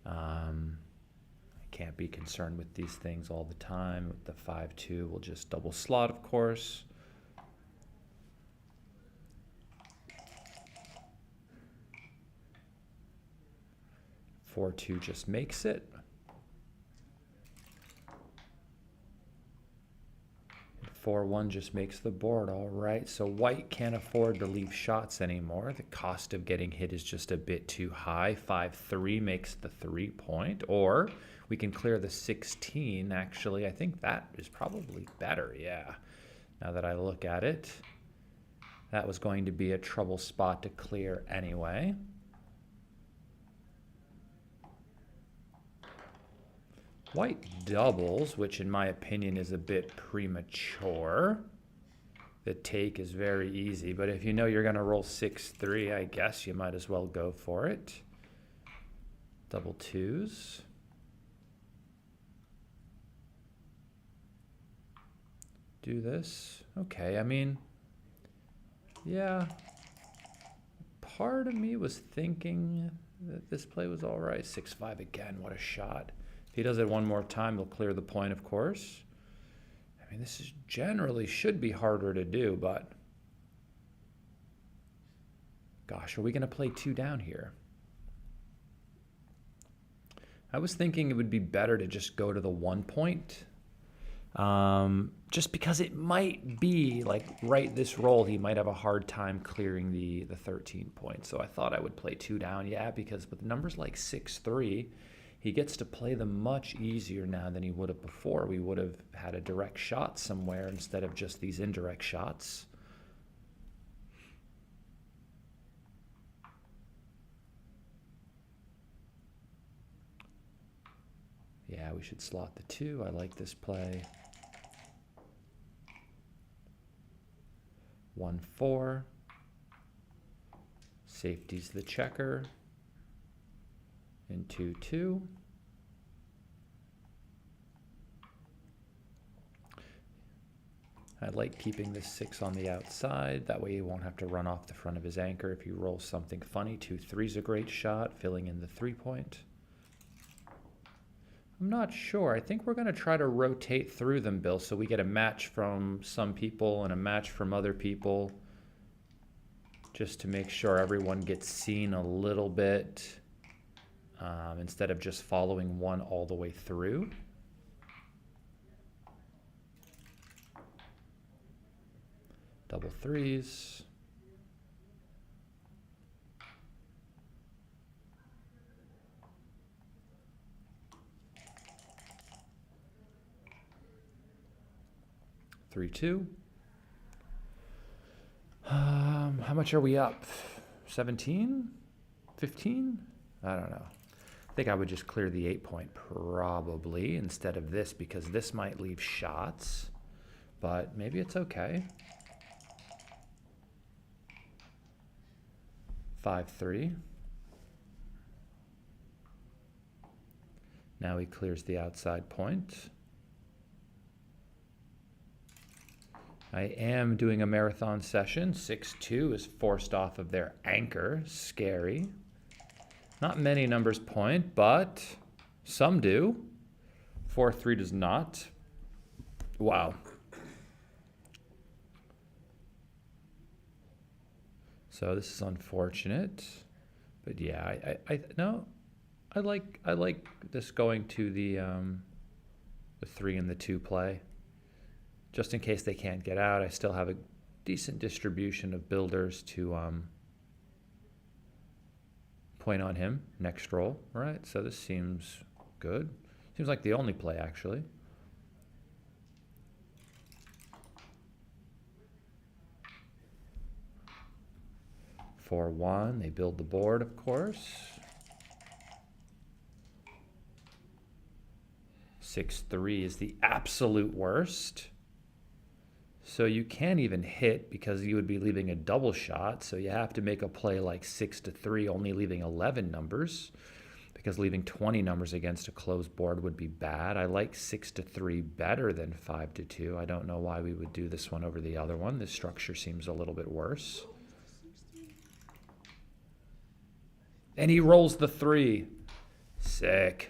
I can't be concerned with these things all the time. With the 5-2, we'll just double slot, of course. 4-2 just makes it. 4-1 just makes the board. All right, so white can't afford to leave shots anymore. The cost of getting hit is just a bit too high. 5-3 makes the 3 point, or we can clear the 16. Actually, I think that is probably better, yeah. Now that I look at it, that was going to be a trouble spot to clear anyway. White doubles, which in my opinion is a bit premature. The take is very easy, but if you know you're going to roll 6-3, I guess you might as well go for it. Double twos. Do this. Okay, I mean, yeah. Part of me was thinking that this play was all right. 6-5 again, what a shot. If he does it one more time, he'll clear the point, of course. I mean, this is generally should be harder to do, but gosh, are we going to play 2 down here? I was thinking it would be better to just go to the 1 point. Just because it might be like right this roll, he might have a hard time clearing the 13 point. So I thought I would play 2 down. Yeah, because with numbers like 6-3, he gets to play them much easier now than he would have before. We would have had a direct shot somewhere instead of just these indirect shots. Yeah, we should slot the 2. I like this play. 1-4. Safety's the checker. And 2-2. I like keeping this 6 on the outside. That way he won't have to run off the front of his anchor if he rolls something funny. 2-3's a great shot, filling in the 3 point. I'm not sure. I think we're going to try to rotate through them, Bill, so we get a match from some people and a match from other people, just to make sure everyone gets seen a little bit. instead of just following one all the way through. Double threes. Three, two. How much are we up? 17? 15? I don't know. I think I would just clear the 8-point probably instead of this, because this might leave shots, but maybe it's okay. 5-3. Now he clears the outside point. I am doing a marathon session. 6-2 is forced off of their anchor. Scary. Not many numbers point, but some do. 4-3 does not. Wow. So this is unfortunate. But yeah, I like this going to the 3 and the 2 play. Just in case they can't get out, I still have a decent distribution of builders to point on him next roll. All right, so this seems good. Seems like the only play, actually. For 1, they build the board, of course. 6-3 is the absolute worst. So you can't even hit because you would be leaving a double shot. So you have to make a play like 6-3, only leaving 11 numbers, because leaving 20 numbers against a closed board would be bad. I like 6-3 better than 5-2. I don't know why we would do this one over the other one. This structure seems a little bit worse. And he rolls the 3. Sick.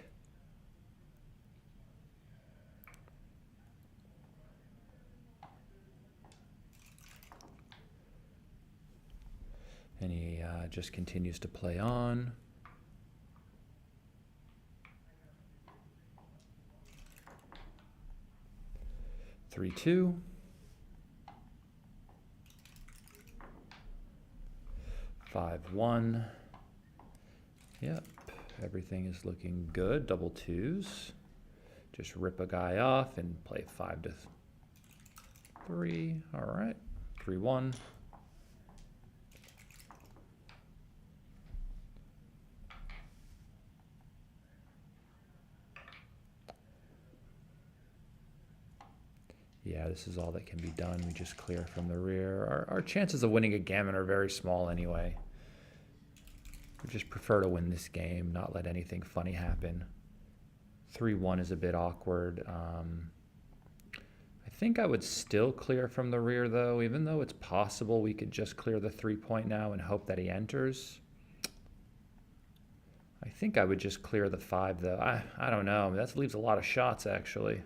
And he just continues to play on. Three, 2. 5-1. Yep, everything is looking good. Double 2s. Just rip a guy off and play 5-3. All right, 3-1. Yeah, this is all that can be done. We just clear from the rear. Our chances of winning a gammon are very small anyway. We just prefer to win this game, not let anything funny happen. 3-1 is a bit awkward. I think I would still clear from the rear, though, even though it's possible we could just clear the 3-point now and hope that he enters. I think I would just clear the 5, though. I don't know. That leaves a lot of shots, actually.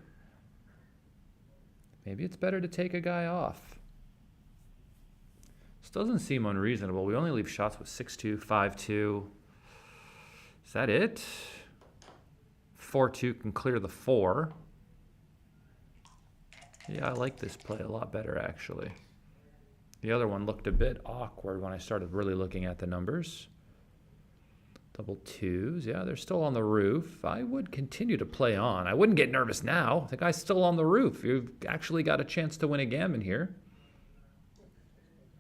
Maybe it's better to take a guy off. This doesn't seem unreasonable. We only leave shots with 6-2, 5-2. Is that it? 4-2 can clear the 4. Yeah, I like this play a lot better, actually. The other one looked a bit awkward when I started really looking at the numbers. Double 2s. Yeah, they're still on the roof. I would continue to play on. I wouldn't get nervous now. The guy's still on the roof. You've actually got a chance to win a gammon here.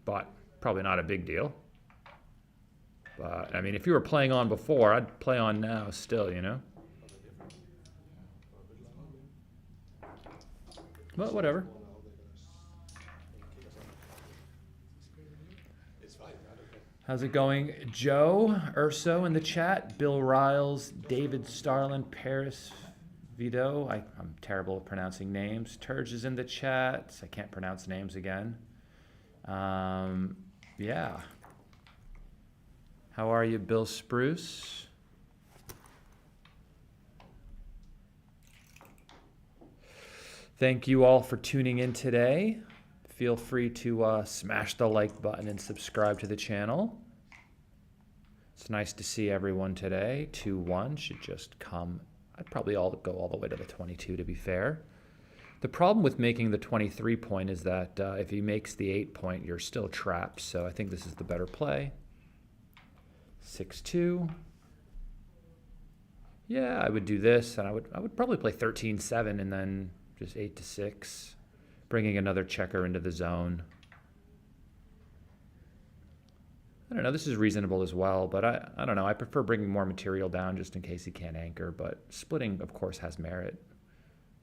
But probably not a big deal. But, I mean, if you were playing on before, I'd play on now still, you know? But whatever. How's it going? Joe Urso in the chat. Bill Riles, David Starlin, Paris Vito. I'm terrible at pronouncing names. Turge is in the chat. I can't pronounce names again. Yeah. How are you, Bill Spruce? Thank you all for tuning in today. Feel free to smash the like button and subscribe to the channel. It's nice to see everyone today. 2-1 should just come. I'd probably go all the way to the 22 to be fair. The problem with making the 23 point is that if he makes the 8 point, you're still trapped. So I think this is the better play. 6-2. Yeah, I would do this, and I would probably play 13-7 and then just 8-6, bringing another checker into the zone. I don't know, this is reasonable as well, but I don't know. I prefer bringing more material down just in case he can't anchor, but splitting, of course, has merit.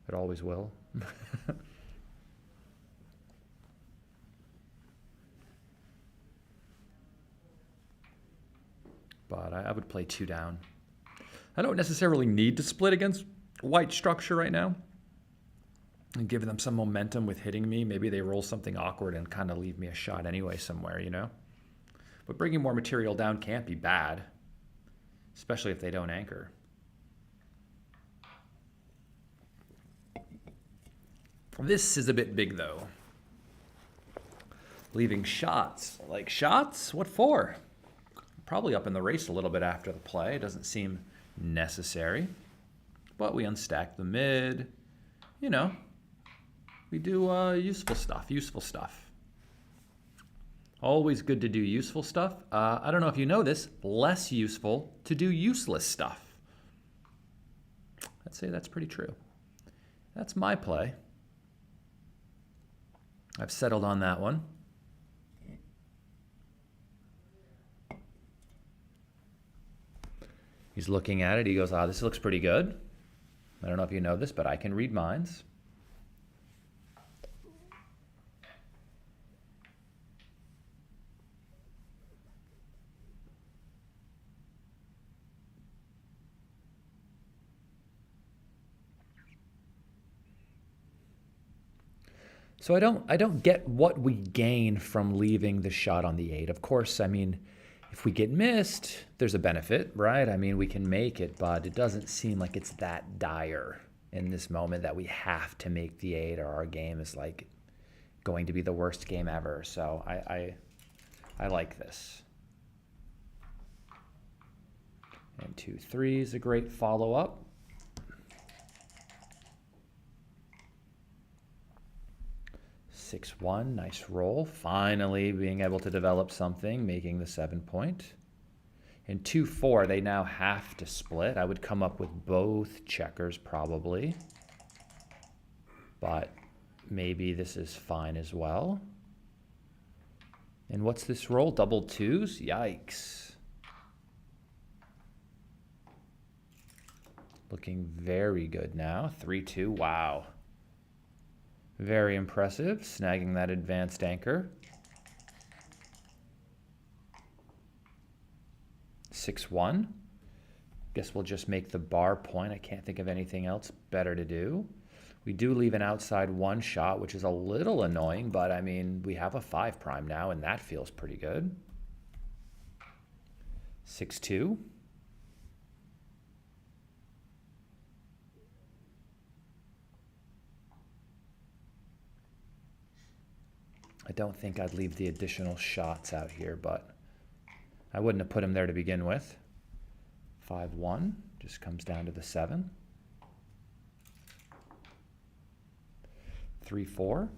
It always will. But I would play 2 down. I don't necessarily need to split against white structure right now and give them some momentum with hitting me. Maybe they roll something awkward and kind of leave me a shot anyway somewhere, you know? But bringing more material down can't be bad, especially if they don't anchor. This is a bit big, though. Leaving shots. Like, shots? What for? Probably up in the race a little bit after the play. It doesn't seem necessary. But we unstack the mid. You know, we do useful stuff. Always good to do useful stuff. I don't know if you know this, less useful to do useless stuff. I'd say that's pretty true. That's my play. I've settled on that one. He's looking at it. He goes, this looks pretty good. I don't know if you know this, but I can read minds. So I don't get what we gain from leaving the shot on the 8. Of course, I mean, if we get missed, there's a benefit, right? I mean, we can make it, but it doesn't seem like it's that dire in this moment that we have to make the 8 or our game is like going to be the worst game ever. So I like this. And 2-3 is a great follow-up. One, nice roll. Finally being able to develop something, making the 7 point. In 2-4, they now have to split. I would come up with both checkers probably. But maybe this is fine as well. And what's this roll? Double 2s? Yikes. Looking very good now. 3-2. Wow. Very impressive, snagging that advanced anchor. 6-1. Guess we'll just make the bar point. I can't think of anything else better to do. We do leave an outside 1 shot, which is a little annoying, but I mean, we have a 5 prime now, and that feels pretty good. 6-2. I don't think I'd leave the additional shots out here, but I wouldn't have put him there to begin with. 5-1, just comes down to the 7. 3-4.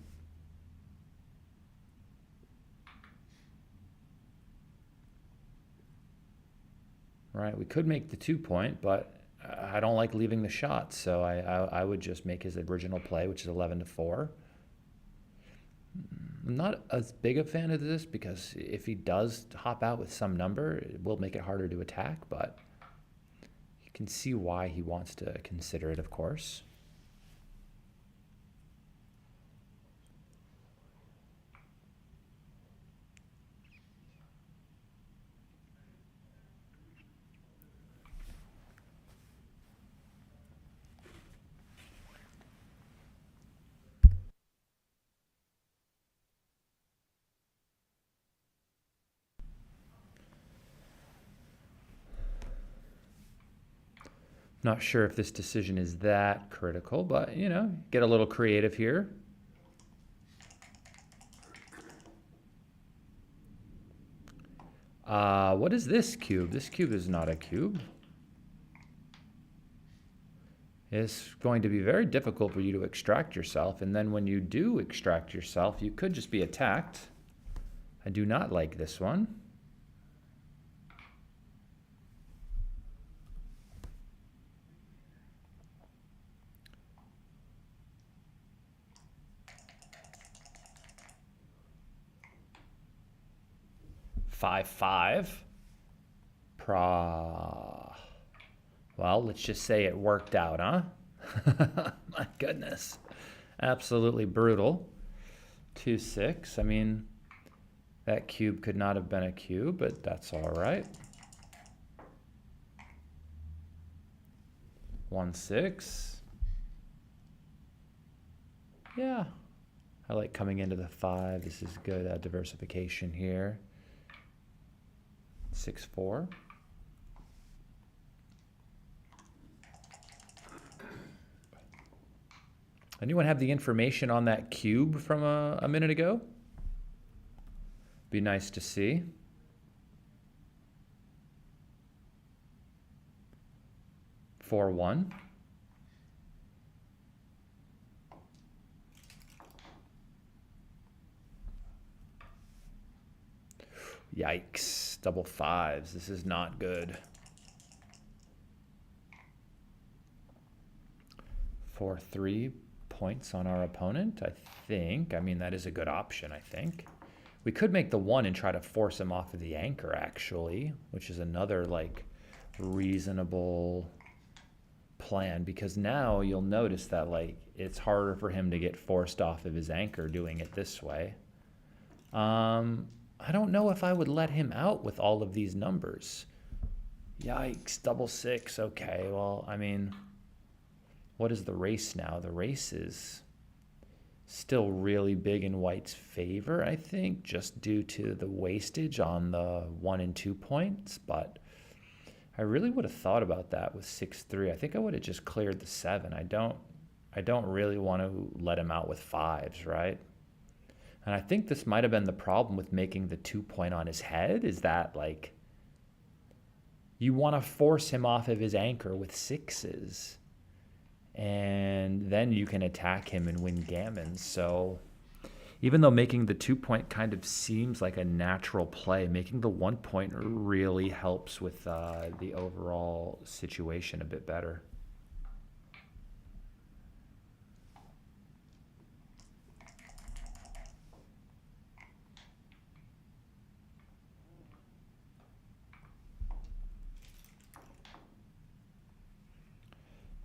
Right, we could make the 2 point, but I don't like leaving the shot, so I would just make his original play, which is 11-4. I'm not as big a fan of this because if he does hop out with some number, it will make it harder to attack, but you can see why he wants to consider it, of course. Not sure if this decision is that critical, but, you know, get a little creative here. What is this cube? This cube is not a cube. It's going to be very difficult for you to extract yourself, and then when you do extract yourself, you could just be attacked. I do not like this one. Five. Well, let's just say it worked out, huh? My goodness. Absolutely brutal. 2-6. I mean, that cube could not have been a cube, but that's all right. 1-6. Yeah. I like coming into the 5. This is good diversification here. 6-4. Anyone have the information on that cube from a minute ago? Be nice to see. Four, 1. Yikes. Double 5s. This is not good. 4-3 points on our opponent, I think. I mean, that is a good option, I think. We could make the 1 and try to force him off of the anchor, actually, which is another, like, reasonable plan, because now you'll notice that, like, it's harder for him to get forced off of his anchor doing it this way. I don't know if I would let him out with all of these numbers. Yikes, double 6. Okay, well, I mean, what is the race now? The race is still really big in White's favor, I think, just due to the wastage on the 1 and 2 points. But I really would have thought about that with 6-3. I think I would have just cleared the 7. I don't really want to let him out with 5s, right? And I think this might have been the problem with making the 2 point on his head, is that, like, you want to force him off of his anchor with 6s. And then you can attack him and win gammons. So even though making the 2 point kind of seems like a natural play, making the 1 point really helps with the overall situation a bit better.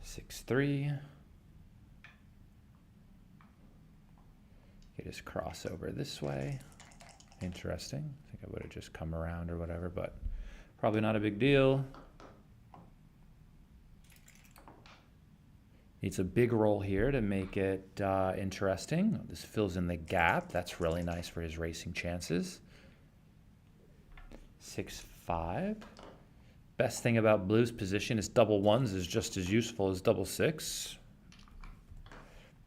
Six, 3. Get his crossover this way. Interesting. I think I would have just come around or whatever, but probably not a big deal. Needs a big roll here to make it interesting. This fills in the gap. That's really nice for his racing chances. 6-5. Best thing about blue's position is double 1s is just as useful as double 6.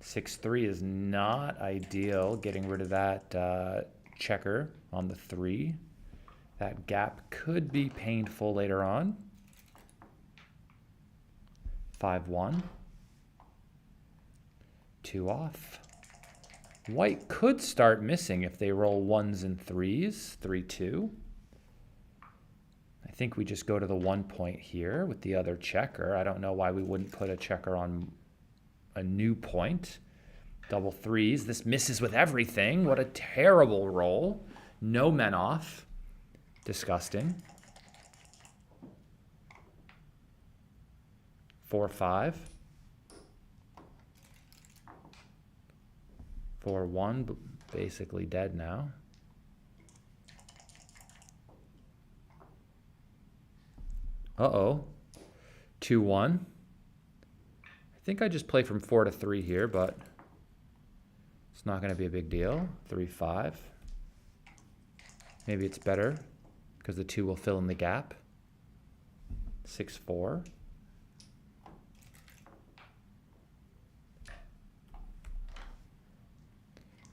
6-3 is not ideal. Getting rid of that checker on the 3. That gap could be painful later on. 5-1. 2 off. White could start missing if they roll 1s and 3s. 3-2. I think we just go to the 1 point here with the other checker. I don't know why we wouldn't put a checker on a new point. Double 3s. This misses with everything. What a terrible roll. No men off. Disgusting. 4-5. 4-1. Basically dead now. Uh-oh. 2-1. I think I just play from 4 to 3 here, but it's not going to be a big deal. 3-5. Maybe it's better because the 2 will fill in the gap. 6-4.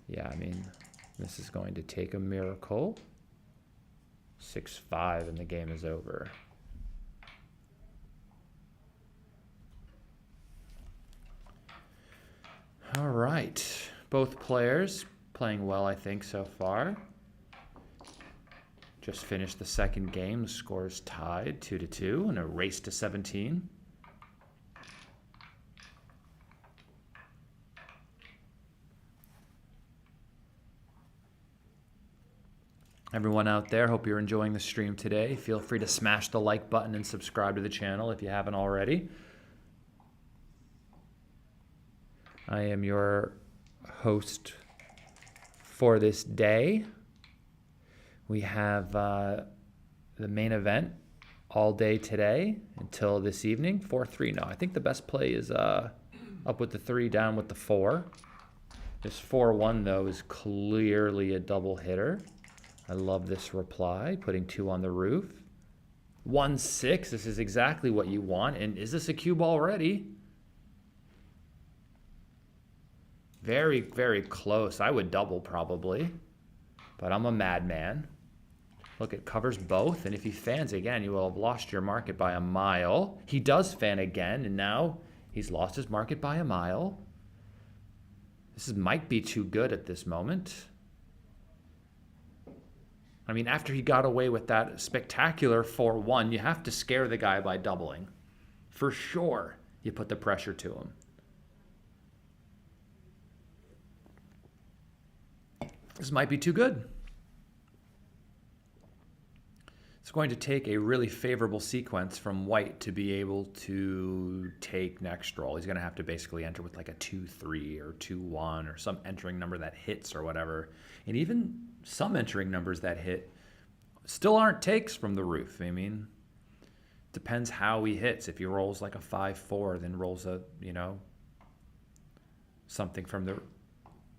Yeah, I mean, this is going to take a miracle. 6-5 and the game is over. All right. Both players playing well, I think, so far. Just finished the second game. The score is tied 2-2 and a race to 17. Everyone out there, hope you're enjoying the stream today. Feel free to smash the like button and subscribe to the channel if you haven't already. I am your host for this day. We have the main event all day today until this evening. 4-3. No, I think the best play is up with the 3, down with the 4. This 4-1, though, is clearly a double hitter. I love this reply, putting 2 on the roof. 1-6, this is exactly what you want. And is this a cue ball already? Very, very close. I would double probably, but I'm a madman. Look, it covers both, and if he fans again, you will have lost your market by a mile. He does fan again, and now he's lost his market by a mile. Might be too good at this moment. I mean, after he got away with that spectacular 4-1, you have to scare the guy by doubling. For sure, you put the pressure to him. This might be too good. It's going to take a really favorable sequence from white to be able to take next roll. He's going to have to basically enter with like a 2-3 or 2-1 or some entering number that hits or whatever. And even some entering numbers that hit still aren't takes from the roof. I mean, depends how he hits. If he rolls like a 5-4, then rolls a, something from the...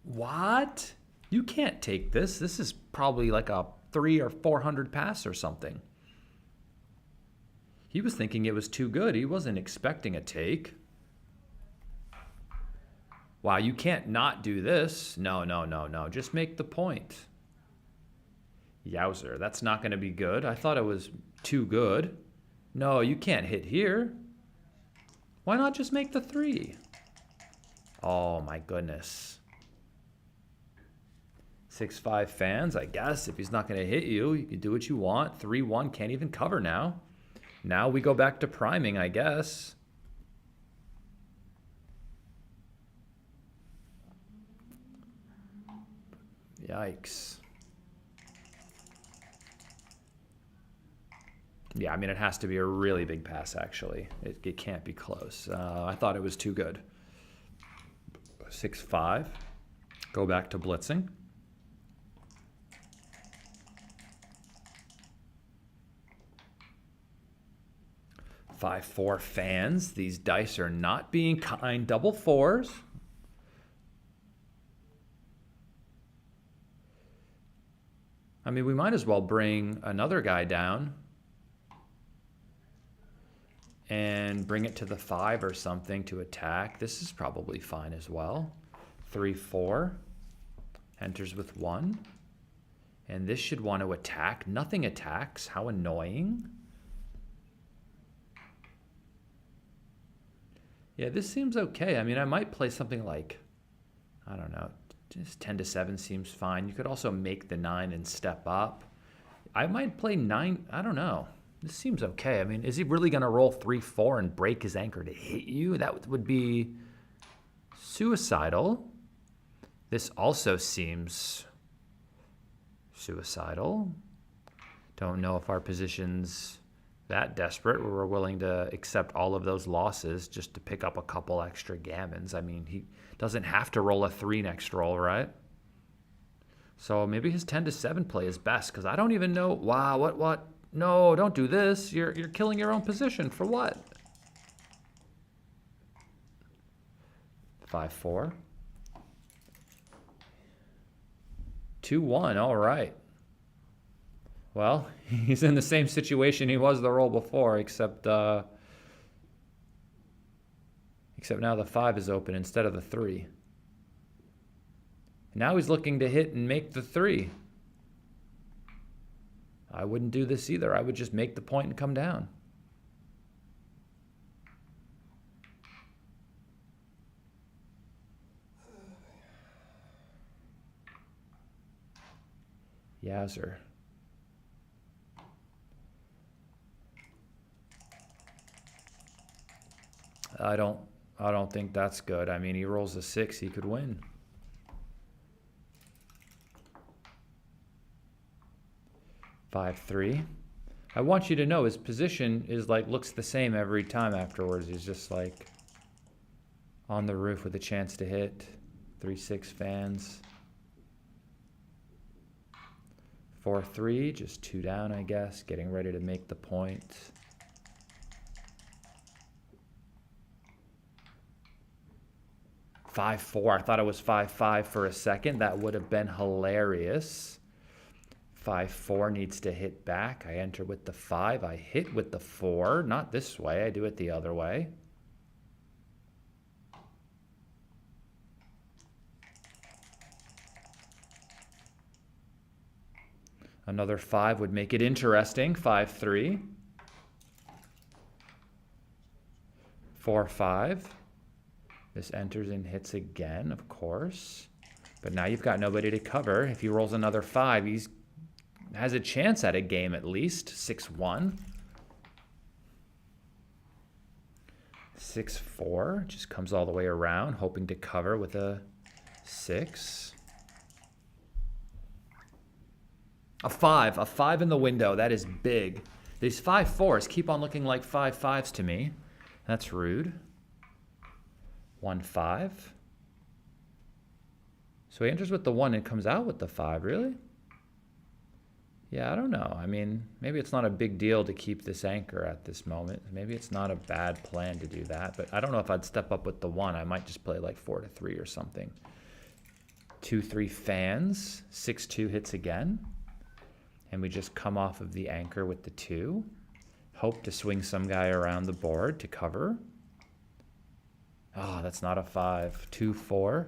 What? You can't take this. This is probably like a 300 or 400 pass or something. He was thinking it was too good. He wasn't expecting a take. Wow, you can't not do this. No. Just make the point. Yowzer, that's not going to be good. I thought it was too good. No, you can't hit here. Why not just make the 3? Oh, my goodness. 6-5 fans, I guess. If he's not going to hit you, you can do what you want. 3-1, can't even cover now. Now we go back to priming, I guess. Yikes. Yeah, I mean, it has to be a really big pass, actually. It can't be close. I thought it was too good. 6-5. Go back to blitzing. 5-4 fans. These dice are not being kind. Double 4s. I mean, we might as well bring another guy down and bring it to the 5 or something to attack. This is probably fine as well. 3-4. Enters with 1. And this should want to attack. Nothing attacks. How annoying. Yeah, this seems okay. I mean, I might play something like, I don't know, just 10-7 seems fine. You could also make the 9 and step up. I might play 9. I don't know. This seems okay. I mean, is he really going to roll 3-4 and break his anchor to hit you? That would be suicidal. This also seems suicidal. Don't know if our position's that desperate where we're willing to accept all of those losses just to pick up a couple extra gammons. I mean, he doesn't have to roll a 3 next roll, right? So maybe his 10-7 play is best because I don't even know. Wow, what? No, don't do this. You're killing your own position. For what? 5-4. 2-1. All right. Well, he's in the same situation he was the roll before, except now the 5 is open instead of the 3. Now he's looking to hit and make the 3. I wouldn't do this either. I would just make the point and come down. Yazzer. I don't think that's good. I mean, he rolls a 6, he could win. Five, 3. I want you to know his position is like looks the same every time afterwards. He's just like on the roof with a chance to hit. 3-6 fans. 4-3, just 2 down, I guess. Getting ready to make the point. Five, 4. I thought it was 5-5 for a second. That would have been hilarious. 5-4 needs to hit back. I enter with the 5. I hit with the 4. Not this way. I do it the other way. Another 5 would make it interesting. 5-3. 4-5. This enters and hits again, of course. But now you've got nobody to cover. If he rolls another 5, he has a chance at a game at least. 6-1. 6-4. Just comes all the way around, hoping to cover with a 6. A 5. A 5 in the window. That is big. These 5-4s keep on looking like 5-5s to me. That's rude. 1-5. So he enters with the 1 and comes out with the 5, really? Yeah, I don't know. I mean, maybe it's not a big deal to keep this anchor at this moment. Maybe it's not a bad plan to do that, but I don't know if I'd step up with the 1. I might just play like 4-3 or something. 2-3 fans. 6-2 hits again. And we just come off of the anchor with the 2. Hope to swing some guy around the board to cover. Oh, that's not a 5. 2-4.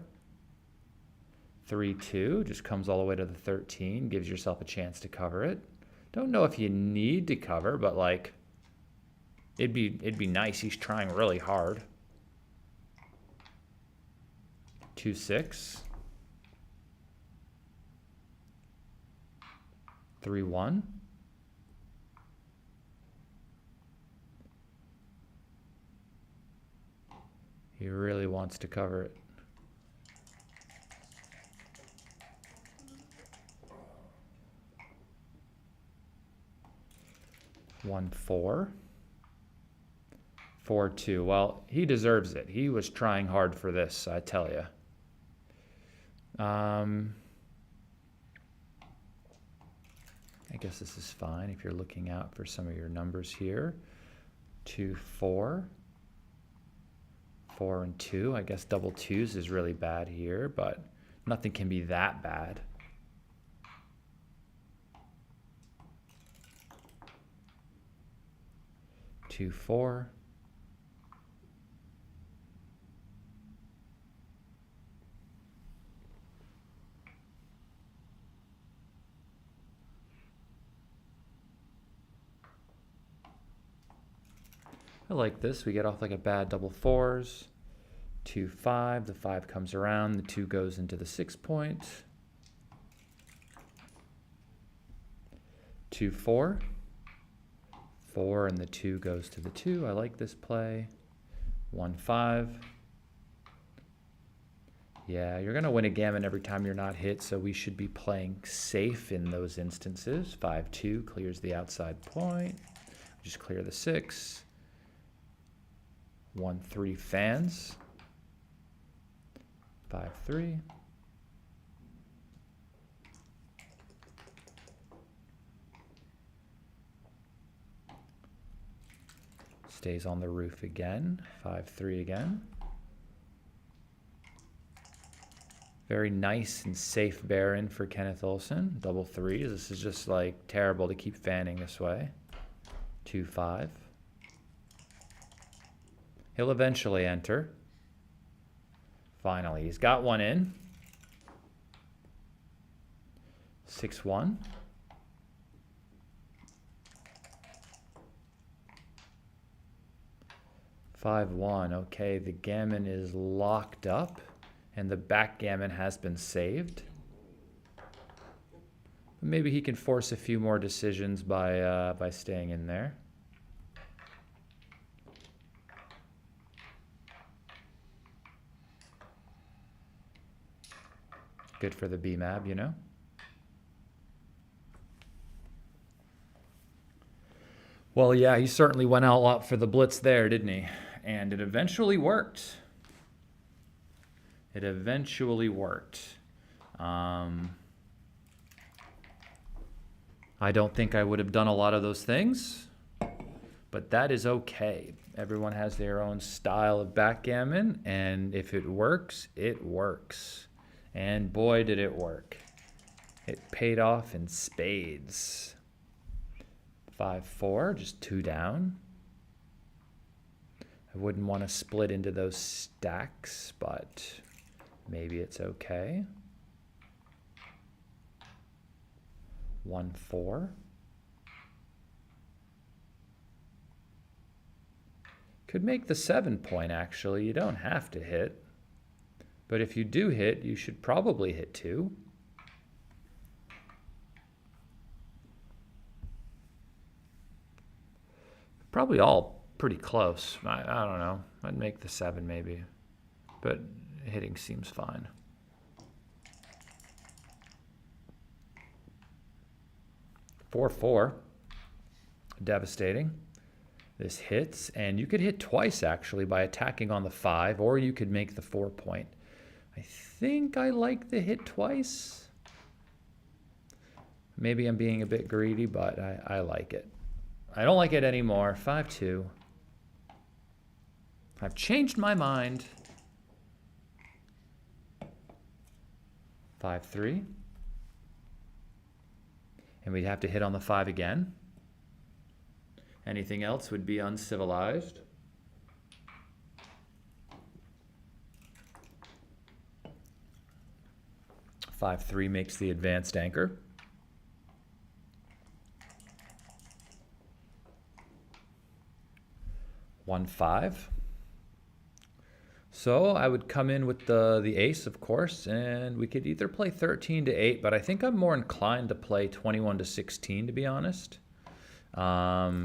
3-2. Just comes all the way to the 13. Gives yourself a chance to cover it. Don't know if you need to cover, but like, it'd be nice. He's trying really hard. 2-6. 3-1. He really wants to cover it. One, 4. 4-2. Well, he deserves it. He was trying hard for this, I tell you. I guess this is fine if you're looking out for some of your numbers here. 2-4. 4 and 2. I guess double 2s is really bad here, but nothing can be that bad. Two, 4. I like this. We get off like a bad double 4s. 2-5. The 5 comes around. The 2 goes into the 6 point. 2-4. 4 and the 2 goes to the 2. I like this play. 1-5. Yeah, you're going to win a gammon every time you're not hit, so we should be playing safe in those instances. 5-2 clears the outside point. Just clear the 6. 1-3 fans. 5-3. Stays on the roof again. 5-3 again. Very nice and safe Baron for Kenneth Olsen. Double 3s. This is just like terrible to keep fanning this way. 2-5. He'll eventually enter. Finally, he's got one in. 6-1. 5-1. Okay, the gammon is locked up, and the backgammon has been saved. Maybe he can force a few more decisions by staying in there. Good for the BMAB, you know? Well, yeah, he certainly went all out for the blitz there, didn't he? And it eventually worked. It eventually worked. I don't think I would have done a lot of those things, but that is okay. Everyone has their own style of backgammon, and if it works, it works. And boy, did it work. It paid off in spades. 5-4, just 2 down. I wouldn't want to split into those stacks, but maybe it's okay. 1-4. Could make the 7-point, actually. You don't have to hit. But if you do hit, you should probably hit 2. Probably all pretty close. I don't know. I'd make the 7 maybe. But hitting seems fine. (4-4). Devastating. This hits, and you could hit twice actually by attacking on the 5, or you could make the 4-point. I think I like the hit twice. Maybe I'm being a bit greedy, but I like it. I don't like it anymore. 5-2. I've changed my mind. 5-3. And we'd have to hit on the 5 again. Anything else would be uncivilized. (5-3) makes the advanced anchor. (1-5). So I would come in with the ace, of course, and we could either play 13-8, but I think I'm more inclined to play 21-16, to be honest.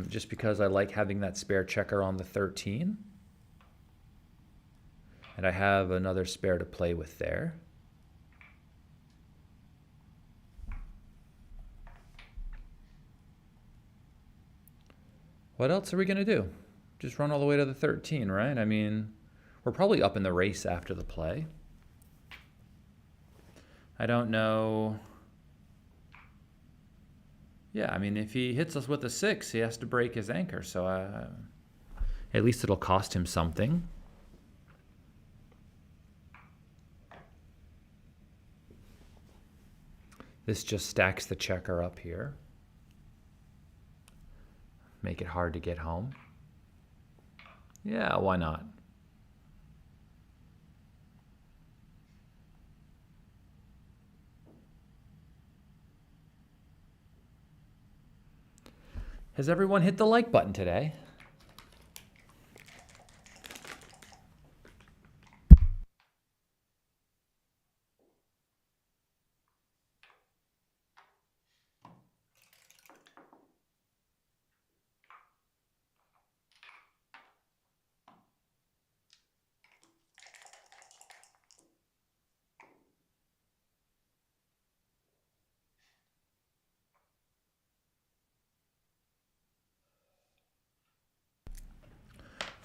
Just because I like having that spare checker on the 13. And I have another spare to play with there. What else are we going to do? Just run all the way to the 13, right? I mean, we're probably up in the race after the play. I don't know. Yeah, I mean, if he hits us with a 6, he has to break his anchor. So at least it'll cost him something. This just stacks the checker up here. Make it hard to get home. Yeah, why not? Has everyone hit the like button today?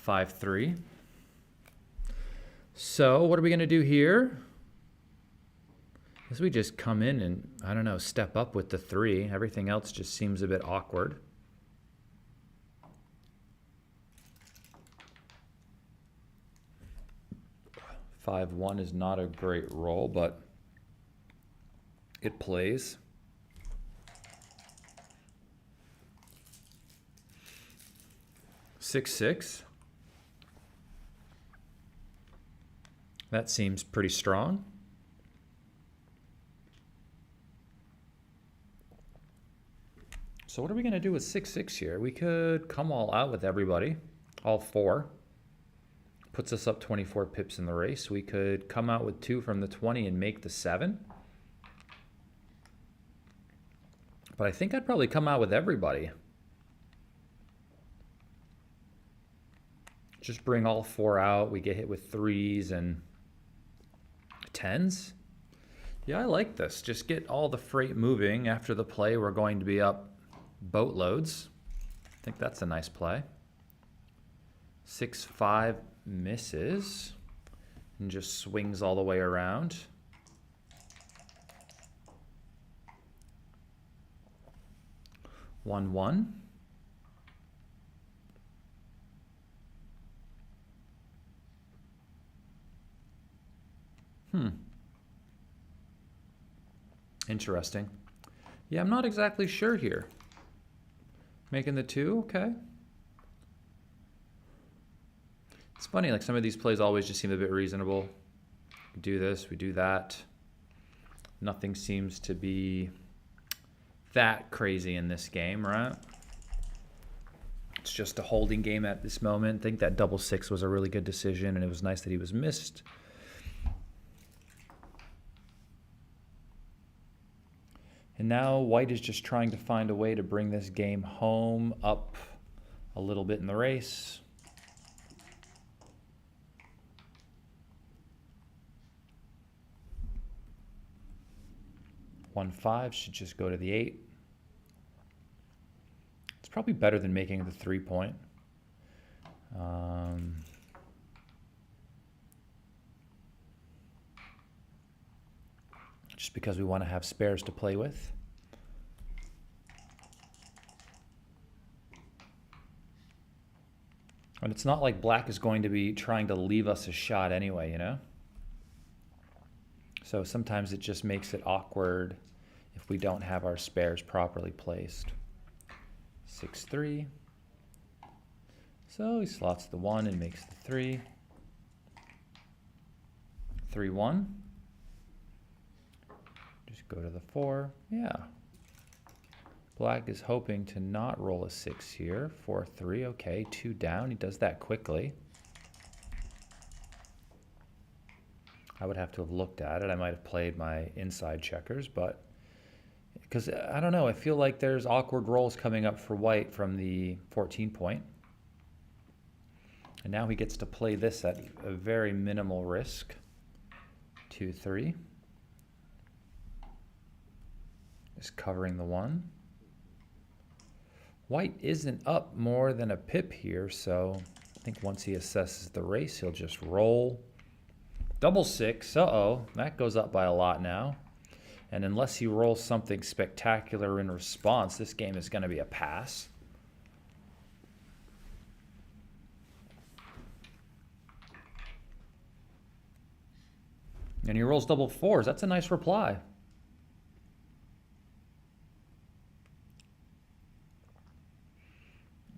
(5-3). So what are we going to do here? As we just come in and, I don't know, step up with the 3. Everything else just seems a bit awkward. (5-1) is not a great roll, but it plays. (6-6). That seems pretty strong. So what are we going to do with 6-6 here? We could come all out with everybody, all 4. puts us up 24 pips in the race. We could come out with 2 from the 20 and make the 7. But I think I'd probably come out with everybody. Just bring all 4 out. We get hit with 3s and 10s. Yeah, I like this. Just get all the freight moving. After the play, we're going to be up boatloads. I think that's a nice play. 6-5 misses and just swings all the way around. One. Interesting. Yeah, I'm not exactly sure here. Making the 2, okay. It's funny, like some of these plays always just seem a bit reasonable. We do this, we do that. Nothing seems to be that crazy in this game, right? It's just a holding game at this moment. I think that double 6 was a really good decision, and it was nice that he was missed. And now white is just trying to find a way to bring this game home, up a little bit in the race. One 5 should just go to the 8. It's probably better than making the 3-point. Just because we want to have spares to play with. And it's not like black is going to be trying to leave us a shot anyway, you know? So sometimes it just makes it awkward if we don't have our spares properly placed. 6-3. So he slots the 1 and makes the 3. 3-1. Just go to the 4. Yeah. Black is hoping to not roll a 6 here. 4-3. Okay, 2 down. He does that quickly. I would have to have looked at it. I might have played my inside checkers, but because I don't know, I feel like there's awkward rolls coming up for white from the 14 point. And now he gets to play this at a very minimal risk. 2-3. Just covering the 1. White isn't up more than a pip here, so I think once he assesses the race, he'll just roll. Double 6, uh-oh, that goes up by a lot now. And unless he rolls something spectacular in response, this game is going to be a pass. And he rolls double 4s. That's a nice reply.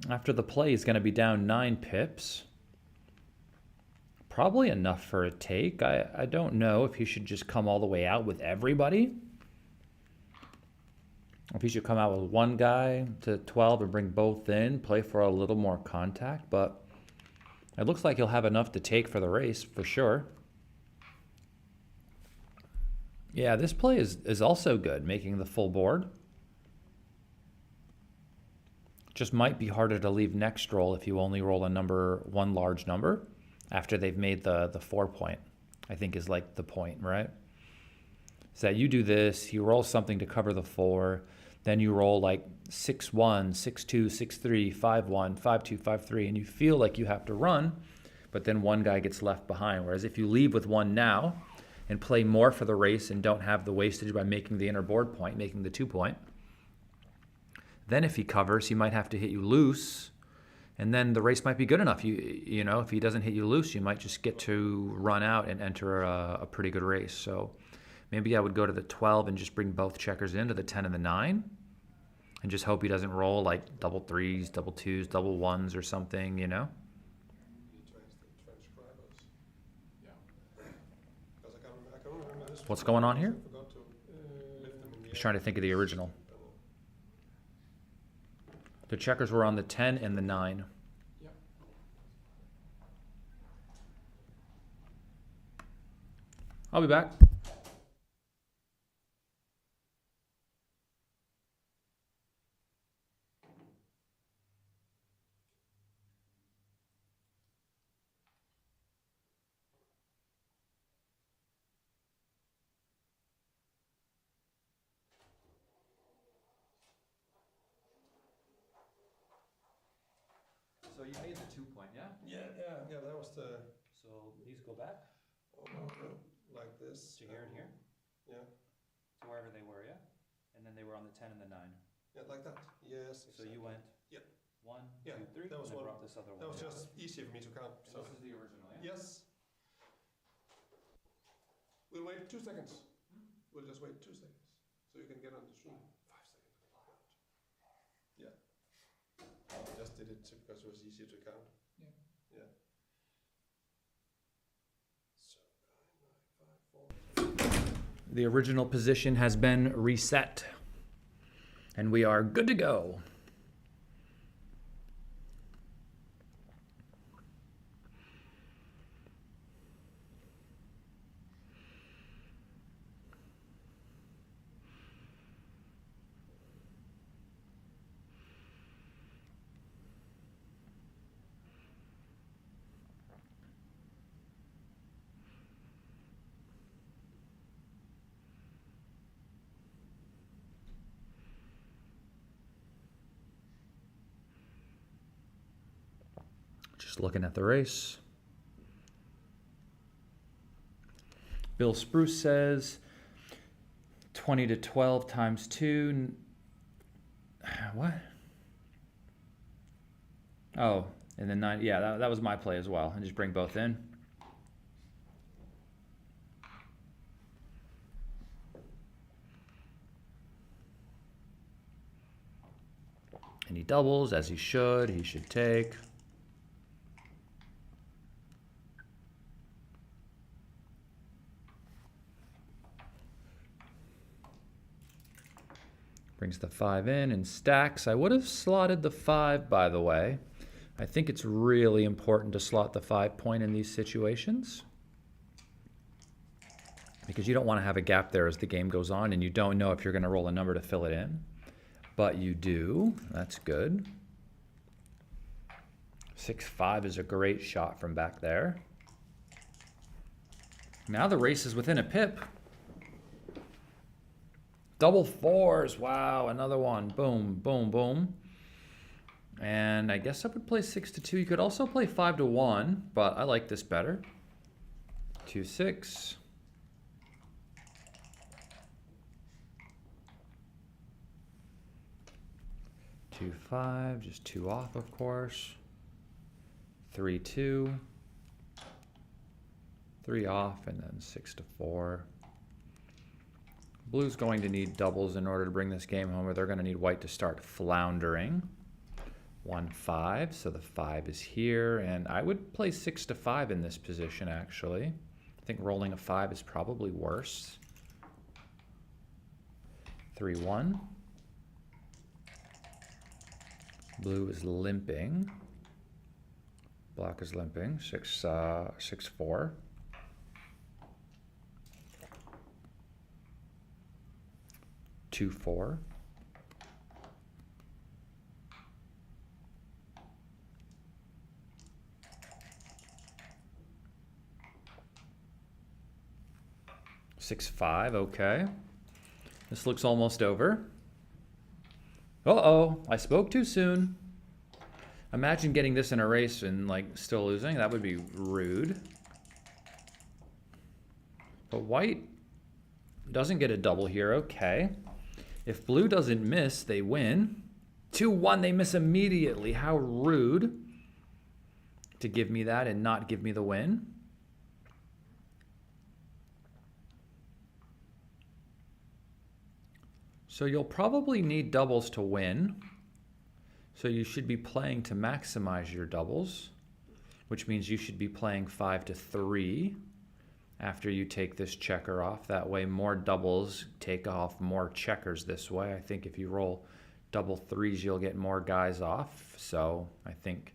After the play, he's going to be down 9 pips. Probably enough for a take. I don't know if he should just come all the way out with everybody. If he should come out with one guy to 12 and bring both in, play for a little more contact. But it looks like he'll have enough to take for the race, for sure. Yeah, this play is also good, making the full board. Just might be harder to leave next roll if you only roll one large number after they've made the 4 point, I think is like the point, right? So that you do this, he rolls something to cover the 4, then you roll like 6-1, 6-2, 6-3, 5-1, 5-2, 5-3, and you feel like you have to run, but then one guy gets left behind. Whereas if you leave with 1 now and play more for the race and don't have the wastage by making the inner board point, making the 2 point, then if he covers, he might have to hit you loose, and then the race might be good enough. You know, if he doesn't hit you loose, you might just get to run out and enter a pretty good race. So maybe I would go to the 12 and just bring both checkers into the 10 and the 9 and just hope he doesn't roll like double 3s, double 2s, double 1s or something, you know? What's going on here? He's trying to think of the original. The checkers were on the 10 and the 9. I'll be back. So you made the 2-point, yeah? Yeah, that was the, So these go back like this. to here and here, Yeah, to wherever they were, yeah? And then they were on the 10 and the 9. yeah, like that, yes. So you went Yeah. 1, Yeah, 2, 3, that was and then one. brought this other one. That was yeah. just easier for me to count, And so. this is the original, yeah? Yes. We'll wait 2 seconds. We'll just wait 2 seconds, so you can get on the stream. 5 seconds. Yeah. I just did it because it was easier to count. Yeah. So, 9, 5, 4. The original position has been reset, and we are good to go. Just looking at the race. Bill Spruce says 20 to 12 times 2. What? Oh, and then 9. Yeah, that was my play as well. And just bring both in. And he doubles, as he should. He should take. Brings the 5 in and stacks. I would have slotted the 5, by the way. I think it's really important to slot the 5-point in these situations, because you don't want to have a gap there as the game goes on, and you don't know if you're going to roll a number to fill it in. But you do. That's good. 6-5 is a great shot from back there. Now the race is within a pip. Double 4s. Wow, another one. Boom, boom, boom. And I guess I would play 6 to 2. You could also play 5 to 1, but I like this better. 2-6. 2-5, just 2 off, of course. 3-2. 3 off, and then 6 to 4. Blue's going to need doubles in order to bring this game home, or they're going to need white to start floundering. 1-5, so the 5 is here, and I would play 6 to 5 in this position, actually. I think rolling a 5 is probably worse. 3-1. Blue is limping. Black is limping. 6-4. 2-4. Six, 5, okay. This looks almost over. Uh-oh, I spoke too soon. Imagine getting this in a race and like still losing. That would be rude. But white doesn't get a double here, okay. If blue doesn't miss, they win. 2-1, they miss immediately. How rude to give me that and not give me the win. So you'll probably need doubles to win. So you should be playing to maximize your doubles, which means you should be playing 5 to 3 after you take this checker off. That way more doubles take off more checkers this way. I think if you roll double 3s, you'll get more guys off. So I think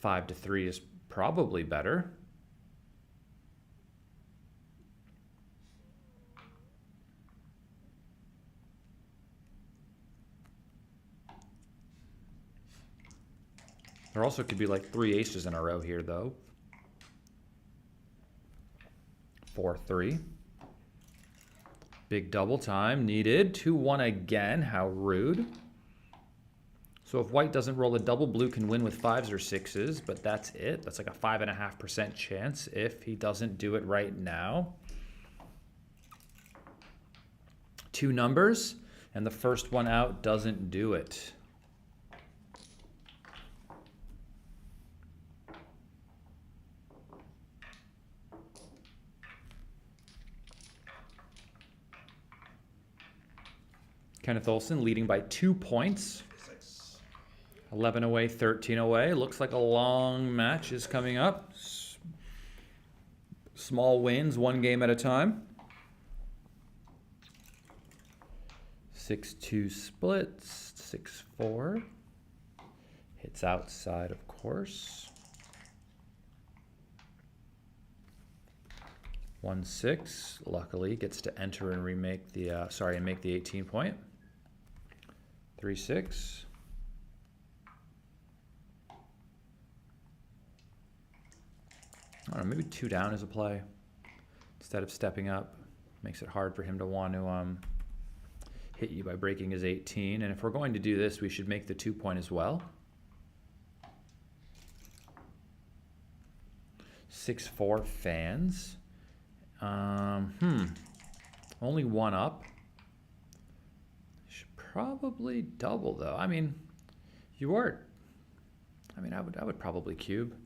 5 to 3 is probably better. There also could be like 3 aces in a row here, though. 4-3. Big double time needed. 2-1 again. How rude. So if white doesn't roll a double, blue can win with 5s or 6s, but that's it. That's like a 5.5% chance if he doesn't do it right now. 2 numbers, and the first one out doesn't do it. Kenneth Olsen leading by 2 points. 11 away, 13 away. Looks like a long match is coming up. Small wins, 1 game at a time. 6-2 splits, 6-4. Hits outside, of course. 1-6. Luckily, gets to enter and remake the and make the 18 point. 3-6. I don't know, maybe 2 down is a play instead of stepping up. Makes it hard for him to want to hit you by breaking his 18. And if we're going to do this, we should make the 2 point as well. 6-4 fans. Only 1 up. Should probably double though. I mean, I would probably cube.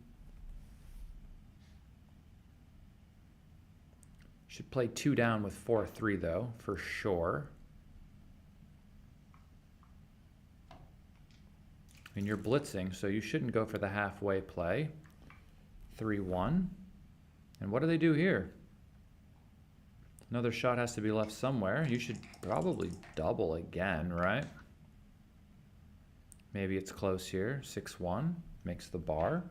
Should play 2 down with 4-3 though, for sure. I mean, you're blitzing, so you shouldn't go for the halfway play. 3-1. And what do they do here? Another shot has to be left somewhere. You should probably double again, right? Maybe it's close here. 6-1 makes the bar.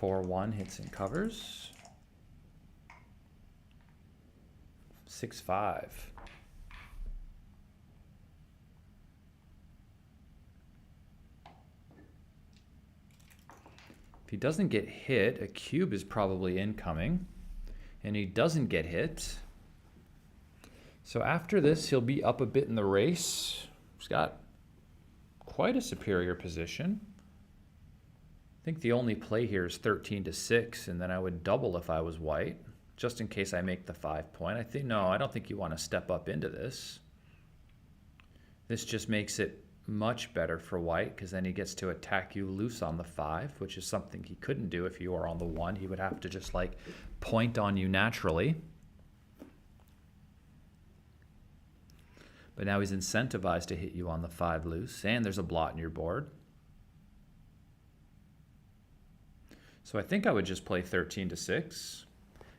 4-1 hits and covers. 6-5. If he doesn't get hit, a cube is probably incoming. And he doesn't get hit. So after this, he'll be up a bit in the race. He's got quite a superior position. I think the only play here is 13-6, and then I would double if I was white, just in case I make the 5 point. I don't think you want to step up into this. This just makes it much better for white, because then he gets to attack you loose on the 5, which is something he couldn't do if you were on the 1. He would have to just like point on you naturally. But now he's incentivized to hit you on the 5 loose, and there's a blot in your board. So I think I would just play 13-6.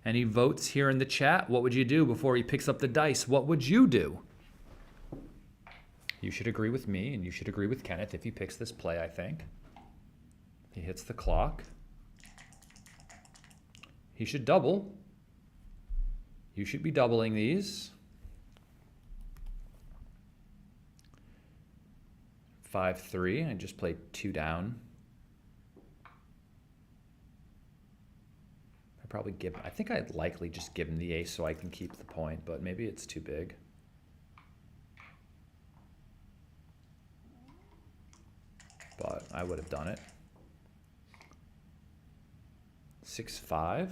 And he votes here in the chat. What would you do before he picks up the dice? What would you do? You should agree with me, and you should agree with Kenneth if he picks this play, I think. He hits the clock. He should double. You should be doubling these. 5-3. I just played 2 down. I think I'd likely just give him the ace so I can keep the point, but maybe it's too big. But I would have done it. 6-5.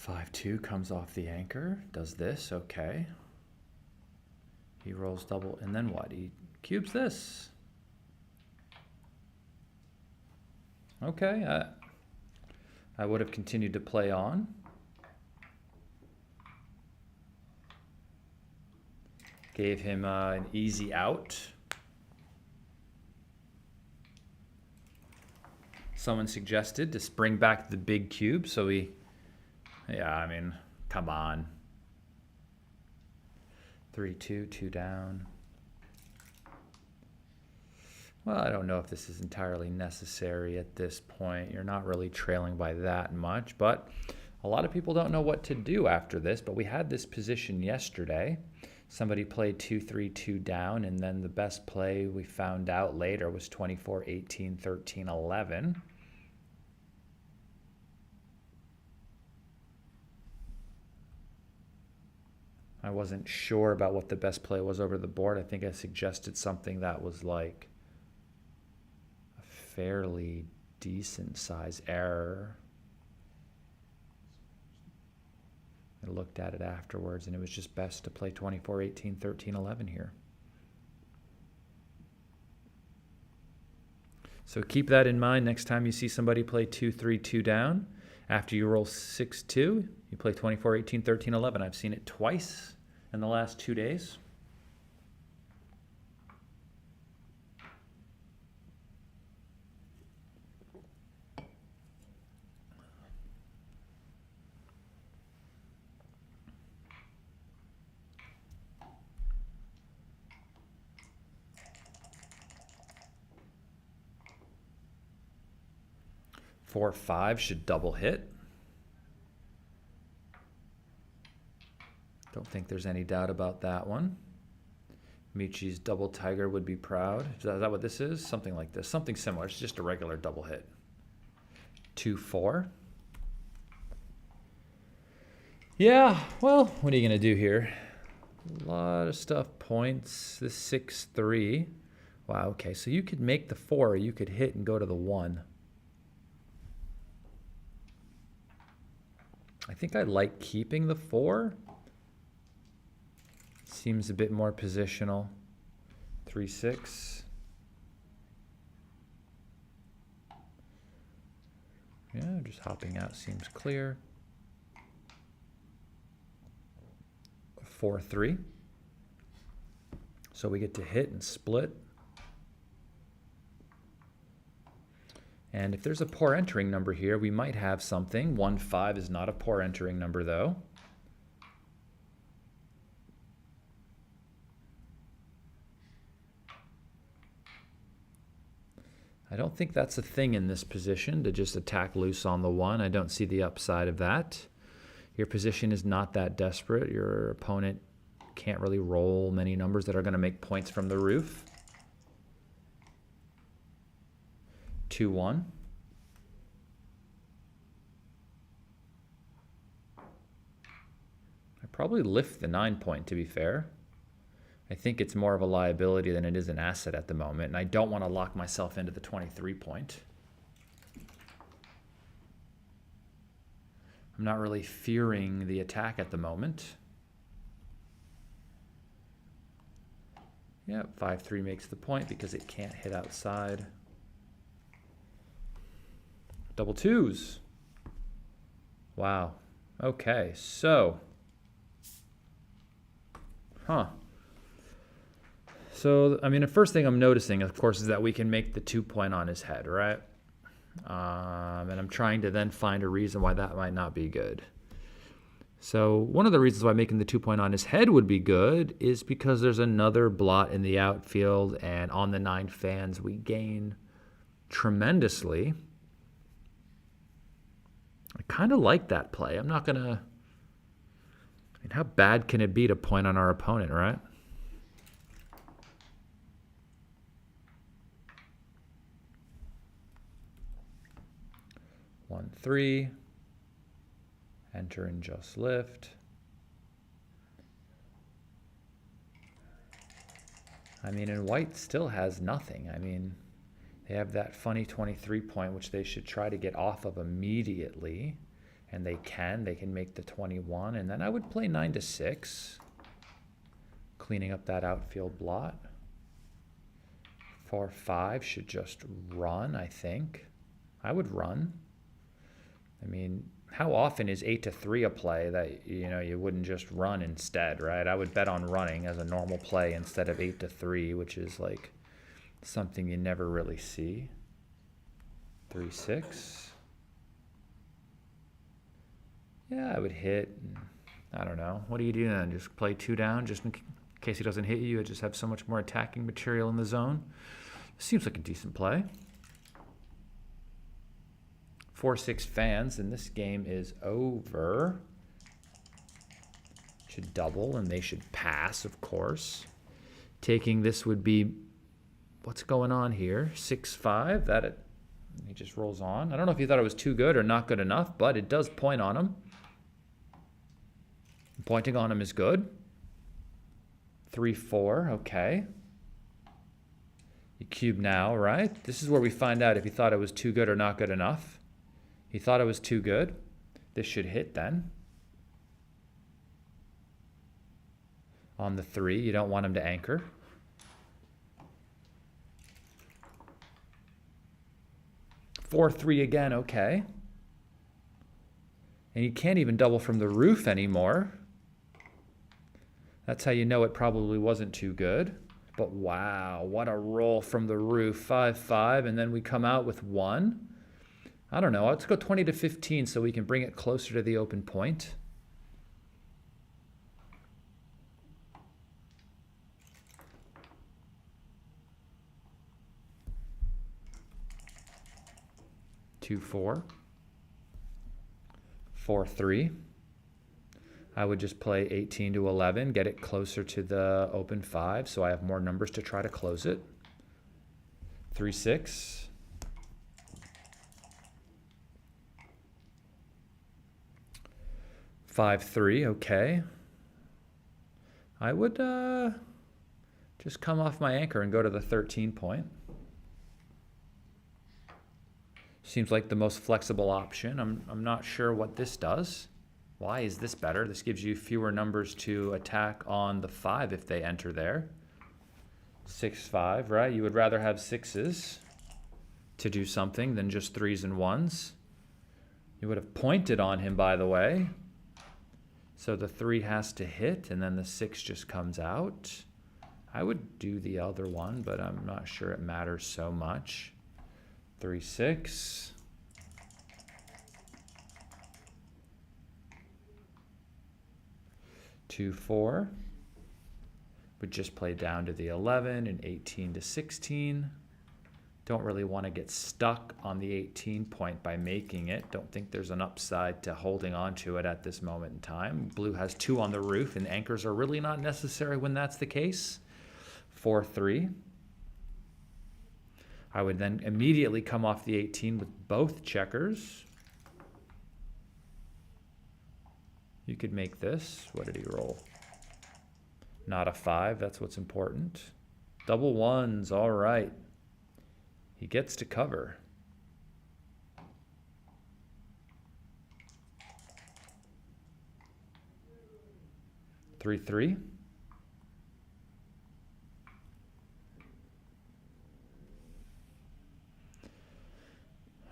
5-2 comes off the anchor, does this, okay. He rolls double, and then what? He cubes this. Okay, I would have continued to play on. Gave him an easy out. Someone suggested to bring back the big cube, so we, yeah, I mean, come on. 3-2, 2 down. Well, I don't know if this is entirely necessary at this point. You're not really trailing by that much, but a lot of people don't know what to do after this, but we had this position yesterday. Somebody played 2-3, 2 down, and then the best play we found out later was 24, 18, 13, 11. I wasn't sure about what the best play was over the board. I think I suggested something that was like a fairly decent size error. I looked at it afterwards, and it was just best to play 24, 18, 13, 11 here. So keep that in mind next time you see somebody play 2-3, 2 down. After you roll 6-2, you play 24, 18, 13, 11. I've seen it twice in the last 2 days. Four, 5 should double hit. Don't think there's any doubt about that one. Michi's double tiger would be proud. Is that what this is? Something like this. Something similar. It's just a regular double hit. 2-4. Yeah, well, what are you going to do here? A lot of stuff points. This 6-3. Wow, okay. So you could make the 4, or you could hit and go to the 1. I think I like keeping the 4. Seems a bit more positional. 3-6. Yeah, just hopping out seems clear. 4-3. So we get to hit and split. And if there's a poor entering number here, we might have something. 1-5 is not a poor entering number, though. I don't think that's a thing in this position, to just attack loose on the 1. I don't see the upside of that. Your position is not that desperate. Your opponent can't really roll many numbers that are going to make points from the roof. 2-1. I probably lift the 9 point, to be fair. I think it's more of a liability than it is an asset at the moment, and I don't want to lock myself into the 23 point. I'm not really fearing the attack at the moment. Yeah, 5-3 makes the point because it can't hit outside. Double 2s. Wow. Okay, so. So, I mean, the first thing I'm noticing, of course, is that we can make the 2 point on his head, right? And I'm trying to then find a reason why that might not be good. So one of the reasons why making the 2 point on his head would be good is because there's another blot in the outfield, and on the 9 fans we gain tremendously. I kind of like that play. I'm not going to... I mean, how bad can it be to point on our opponent, right? One, 3. Enter and just lift. I mean, and white still has nothing. I mean, they have that funny 23 point, which they should try to get off of immediately. and they can make the 21, and then I would play 9-6, cleaning up that outfield blot. 4-5 should just run, I think. I would run. I mean, how often is 8-3 a play that, you know, you wouldn't just run instead, right? I would bet on running as a normal play instead of 8-3, which is like something you never really see. 3-6. Yeah, I would hit. I don't know. What do you do then? Just play 2 down just in case he doesn't hit you? You just have so much more attacking material in the zone. Seems like a decent play. 4-6 fans, and this game is over. Should double, and they should pass, of course. Taking this would be, what's going on here? 6-5, that it, he just rolls on. I don't know if he thought it was too good or not good enough, but it does point on him. Pointing on him is good. 3-4, okay. You cube now, right? This is where we find out if he thought it was too good or not good enough. He thought it was too good. This should hit then. On the 3, you don't want him to anchor. Four, 3 again, okay. And you can't even double from the roof anymore. That's how you know it probably wasn't too good. But wow, what a roll from the roof. 5-5, and then we come out with 1. I don't know, let's go 20-15 so we can bring it closer to the open point. Two, 4. 4-3. I would just play 18-11, get it closer to the open 5 so I have more numbers to try to close it. 3-6. 5-3, okay. I would just come off my anchor and go to the 13 point. Seems like the most flexible option. I'm not sure what this does. Why is this better? This gives you fewer numbers to attack on the 5 if they enter there. 6-5, right? You would rather have 6s to do something than just 3s and 1s. You would have pointed on him, by the way. So the 3 has to hit, and then the 6 just comes out. I would do the other one, but I'm not sure it matters so much. 3-6. 2-4. Would just play down to the 11 and 18-16. Don't really want to get stuck on the 18 point by making it. Don't think there's an upside to holding on to it at this moment in time. Blue has 2 on the roof, and anchors are really not necessary when that's the case. 4-3. I would then immediately come off the 18 with both checkers. You could make this. What did he roll? Not a 5. That's what's important. Double 1s. All right. He gets to cover. 3-3.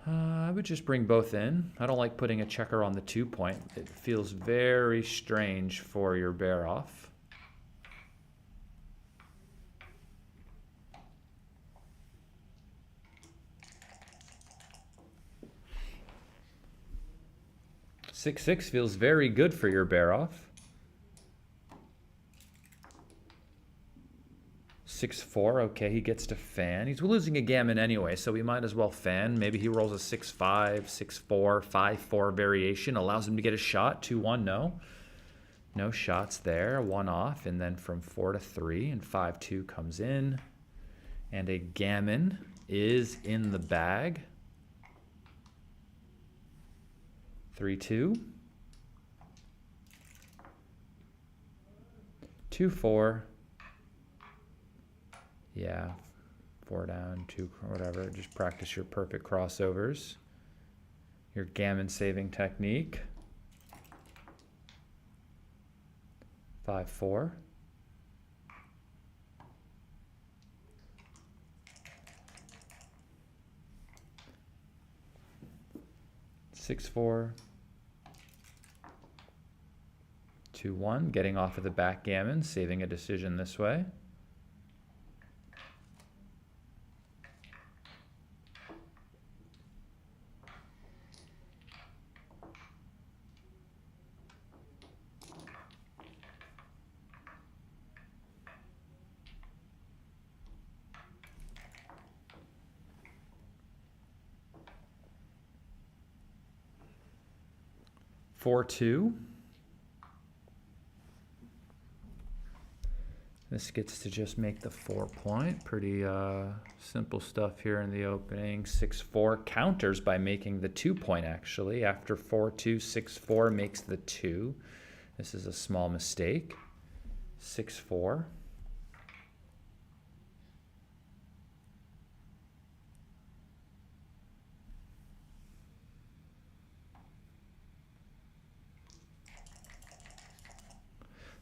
I would just bring both in. I don't like putting a checker on the 2 point. It feels very strange for your bear off. Six feels very good for your bear off. 6-4, okay, he gets to fan. He's losing a gammon anyway, so we might as well fan. Maybe he rolls a 6-5, 6-4, 5-4 variation, allows him to get a shot. 2-1, no. No shots there, 1 off, and then from 4-3, and 5-2 comes in. And a gammon is in the bag. 3-2. 2-4. Yeah, 4 down, 2, whatever. Just practice your perfect crossovers. your gammon saving technique. 5-4. 6-4. 2-1, getting off of the backgammon, saving a decision this way. Four-two. This gets to just make the 4-point. Pretty simple stuff here in the opening. 6-4 counters by making the 2-point actually. After 4-2, 6-4 makes the 2. This is a small mistake. 6-4.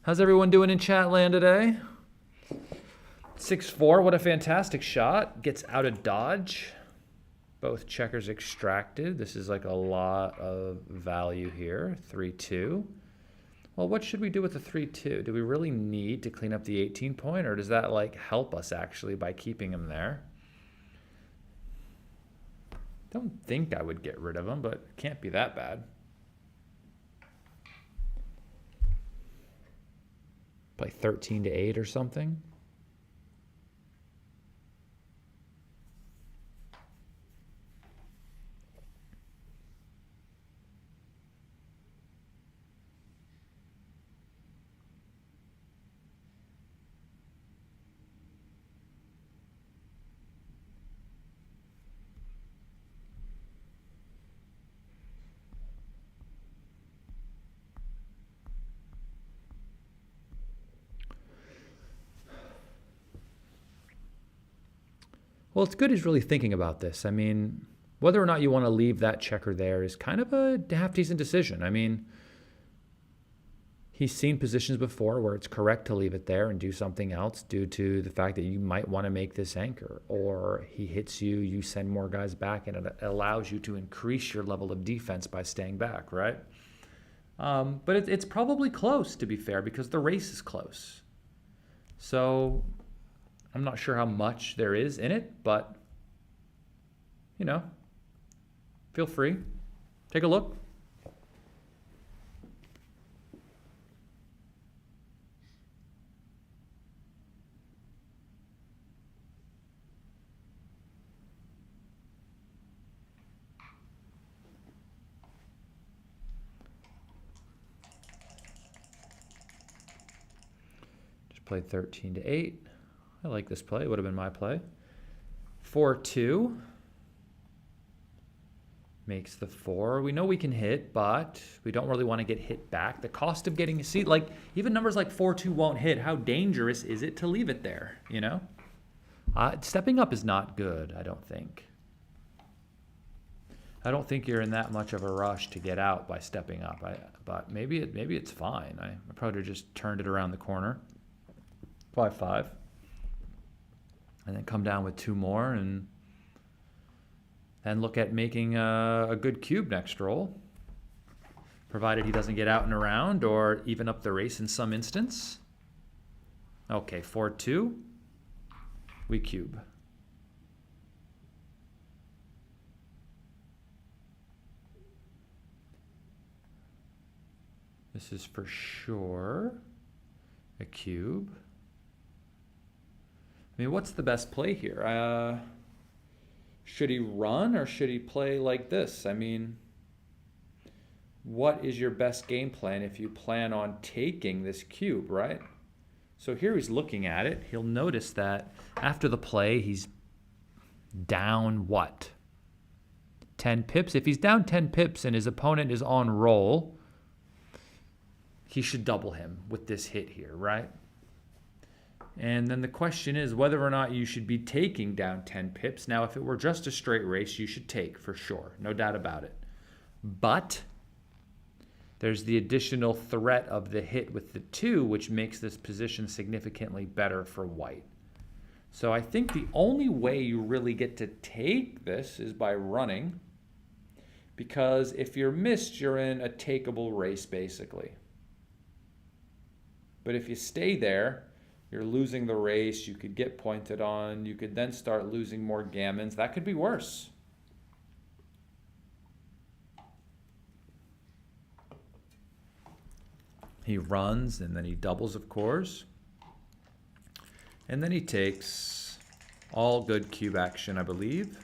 How's everyone doing in chat land today? 6-4, what a fantastic shot. Gets out of dodge. Both checkers extracted. This is like a lot of value here. 3-2. Well, what should we do with the 3-2? Do we really need to clean up the 18-point, or does that like help us actually by keeping him there? Don't think I would get rid of him, but it can't be that bad. Play 13-8 or something. Well, it's good he's really thinking about this. I mean, whether or not you want to leave that checker there is kind of a half-decent decision. I mean, he's seen positions before where it's correct to leave it there and do something else due to the fact that you might want to make this anchor. Or he hits you, you send more guys back, and it allows you to increase your level of defense by staying back, right? But it's probably close, to be fair, because the race is close. So I'm not sure how much there is in it, but, you know, feel free. Take a look. Just played 13-8. I like this play. It would have been my play. 4-2 makes the 4. We know we can hit, but we don't really want to get hit back. The cost of getting a seat, like even numbers like 4-2 won't hit. How dangerous is it to leave it there? You know, stepping up is not good. I don't think. I don't think you're in that much of a rush to get out by stepping up. But maybe it's fine. I probably just turned it around the corner. 5-5. And then come down with 2 more and look at making a good cube next roll, provided he doesn't get out and around or even up the race in some instance. Okay, 4-2. We cube. This is for sure a cube. I mean, what's the best play here? Should he run or should he play like this? I mean, what is your best game plan if you plan on taking this cube, right? So here he's looking at it. He'll notice that after the play, he's down what? 10 pips? If he's down 10 pips and his opponent is on roll, he should double him with this hit here, right? And then the question is whether or not you should be taking down 10 pips. Now, if it were just a straight race, you should take for sure. No doubt about it. But there's the additional threat of the hit with the 2, which makes this position significantly better for white. So I think the only way you really get to take this is by running, because if you're missed, you're in a takeable race, basically. But if you stay there, you're losing the race. You could get pointed on. You could then start losing more gammons. That could be worse. He runs, and then he doubles, of course. And then he takes all good cube action, I believe.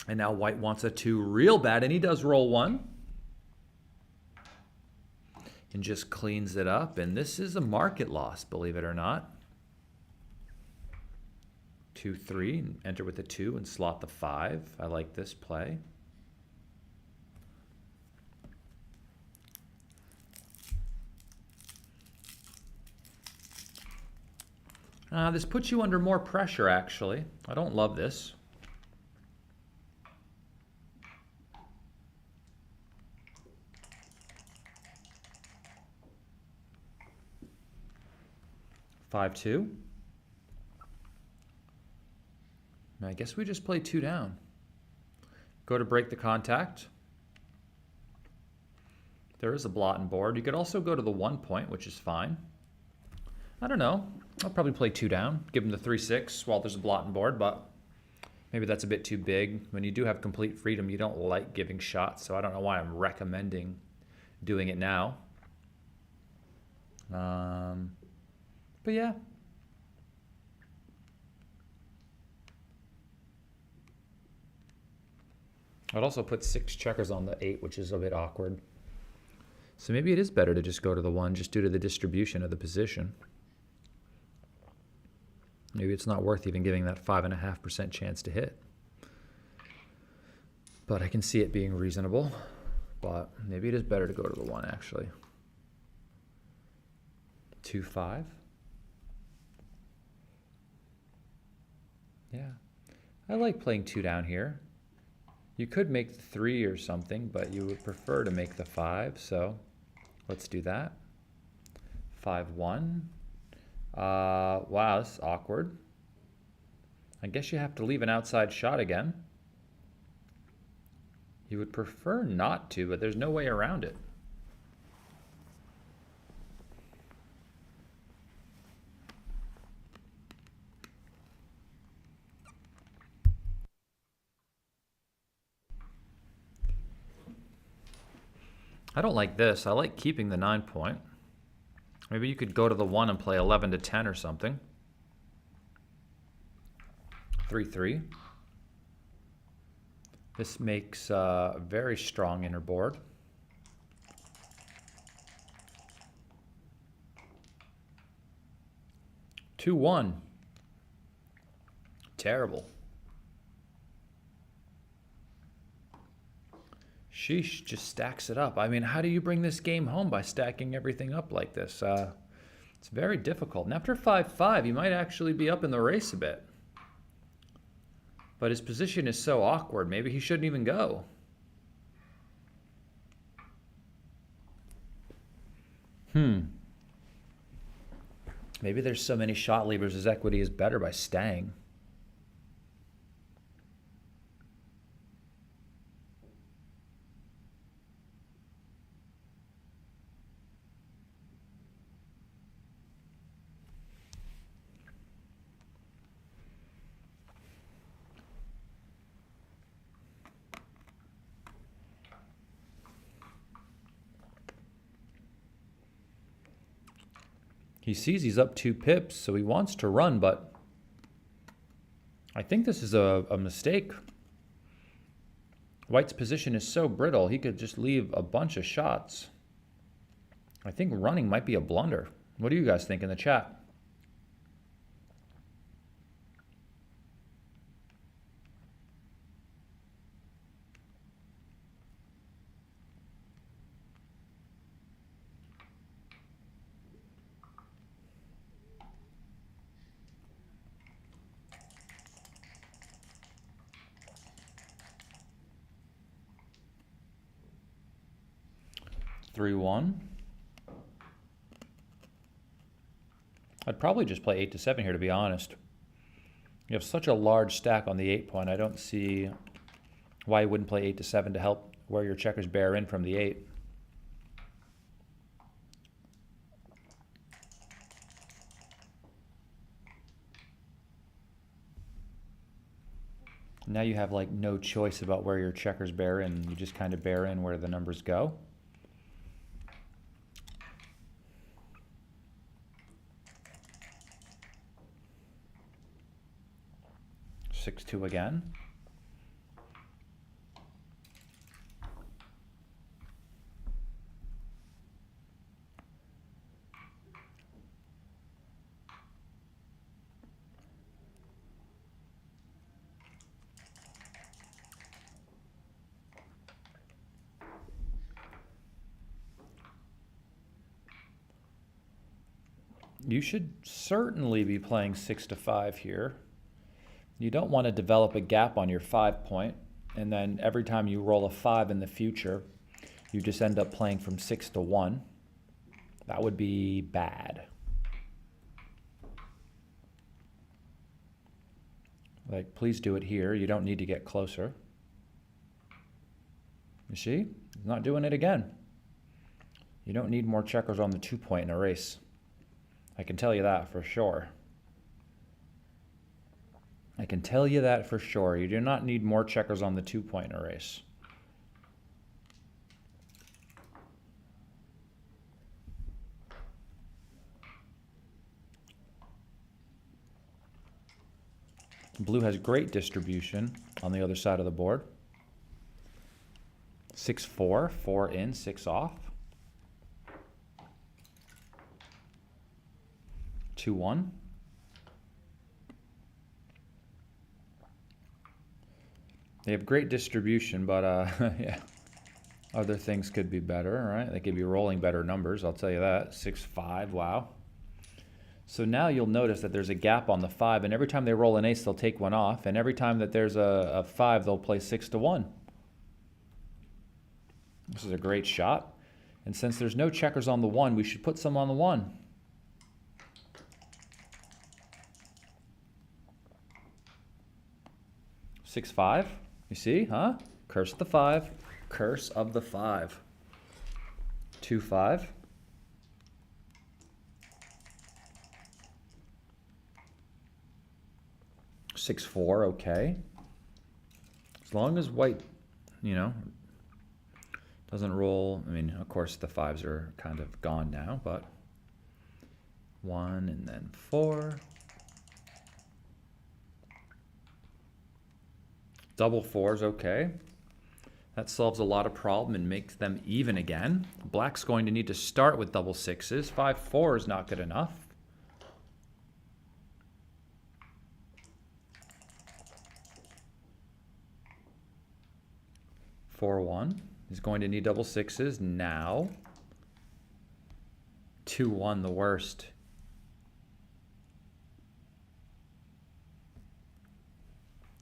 And now white wants a 2 real bad, and he does roll 1. And just cleans it up. And this is a market loss, believe it or not. 2, 3, and enter with the 2 and slot the 5. I like this play. This puts you under more pressure, actually. I don't love this. Five, 2. I guess we just play 2 down. Go to break the contact. There is a blot and board. You could also go to the 1 point, which is fine. I don't know. I'll probably play 2 down, give him the 3-6 while there's a blot and board, but maybe that's a bit too big. When you do have complete freedom, you don't like giving shots, so I don't know why I'm recommending doing it now. But yeah. I'd also put 6 checkers on the 8, which is a bit awkward. So maybe it is better to just go to the 1 just due to the distribution of the position. Maybe it's not worth even giving that 5.5% chance to hit. But I can see it being reasonable. But maybe it is better to go to the 1, actually. 2, 5. Yeah. I like playing 2 down here. You could make the 3 or something, but you would prefer to make the 5, so let's do that. 5, 1. Wow, this is awkward. I guess you have to leave an outside shot again. You would prefer not to, but there's no way around it. I don't like this. I like keeping the 9 point. Maybe you could go to the 1 and play 11 to 10 or something. 3, 3. This makes a very strong inner board. Two, 1. Terrible. Sheesh, just stacks it up. I mean, how do you bring this game home by stacking everything up like this? It's very difficult. And after 5-5, you might actually be up in the race a bit. But his position is so awkward, maybe he shouldn't even go. Maybe there's so many shot levers, his equity is better by staying. He sees he's up 2 pips, so he wants to run, but I think this is a mistake. White's position is so brittle, he could just leave a bunch of shots. I think running might be a blunder. What do you guys think in the chat? 3-1. I'd probably just play 8-7 here, to be honest. You have such a large stack on the 8 point. I don't see why you wouldn't play 8-7 to help where your checkers bear in from the 8. Now you have like no choice about where your checkers bear in. You just kind of bear in where the numbers go. Six, 2 again. You should certainly be playing 6-5 here. You don't want to develop a gap on your 5 point, and then every time you roll a 5 in the future, you just end up playing from 6-1. That would be bad. Like, please do it here. You don't need to get closer. You see? He's not doing it again. You don't need more checkers on the 2 point in a race. I can tell you that for sure. I can tell you that for sure. You do not need more checkers on the 2 point in a race. Blue has great distribution on the other side of the board. 6-4, 4 in, 6 off. 2-1. They have great distribution, but yeah, other things could be better, right? They could be rolling better numbers, I'll tell you that. 6-5, wow. So now you'll notice that there's a gap on the 5, and every time they roll an ace, they'll take one off, and every time that there's a 5, they'll play 6-1. This is a great shot, and since there's no checkers on the 1, we should put some on the 1. Six, 5. You see, huh? Curse of the 5. Curse of the 5. 2-5. 6-4, okay. As long as white, doesn't roll. I mean, of course, the 5s are kind of gone now, but 1 and then 4. Double 4s, okay. That solves a lot of problem and makes them even again. Black's going to need to start with double 6s. 5-4 is not good enough. Four, 1. He's going to need double 6s now. 2-1, the worst.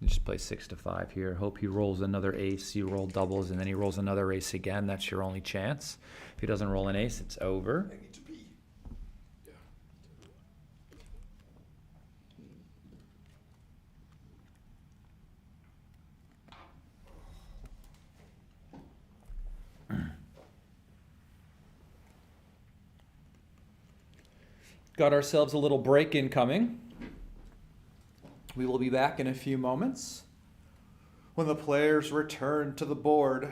You just play 6-5 here. Hope he rolls another ace. You roll doubles, and then he rolls another ace again. That's your only chance. If he doesn't roll an ace, it's over. I need to pee. Yeah. Got ourselves a little break incoming. We will be back in a few moments when the players return to the board.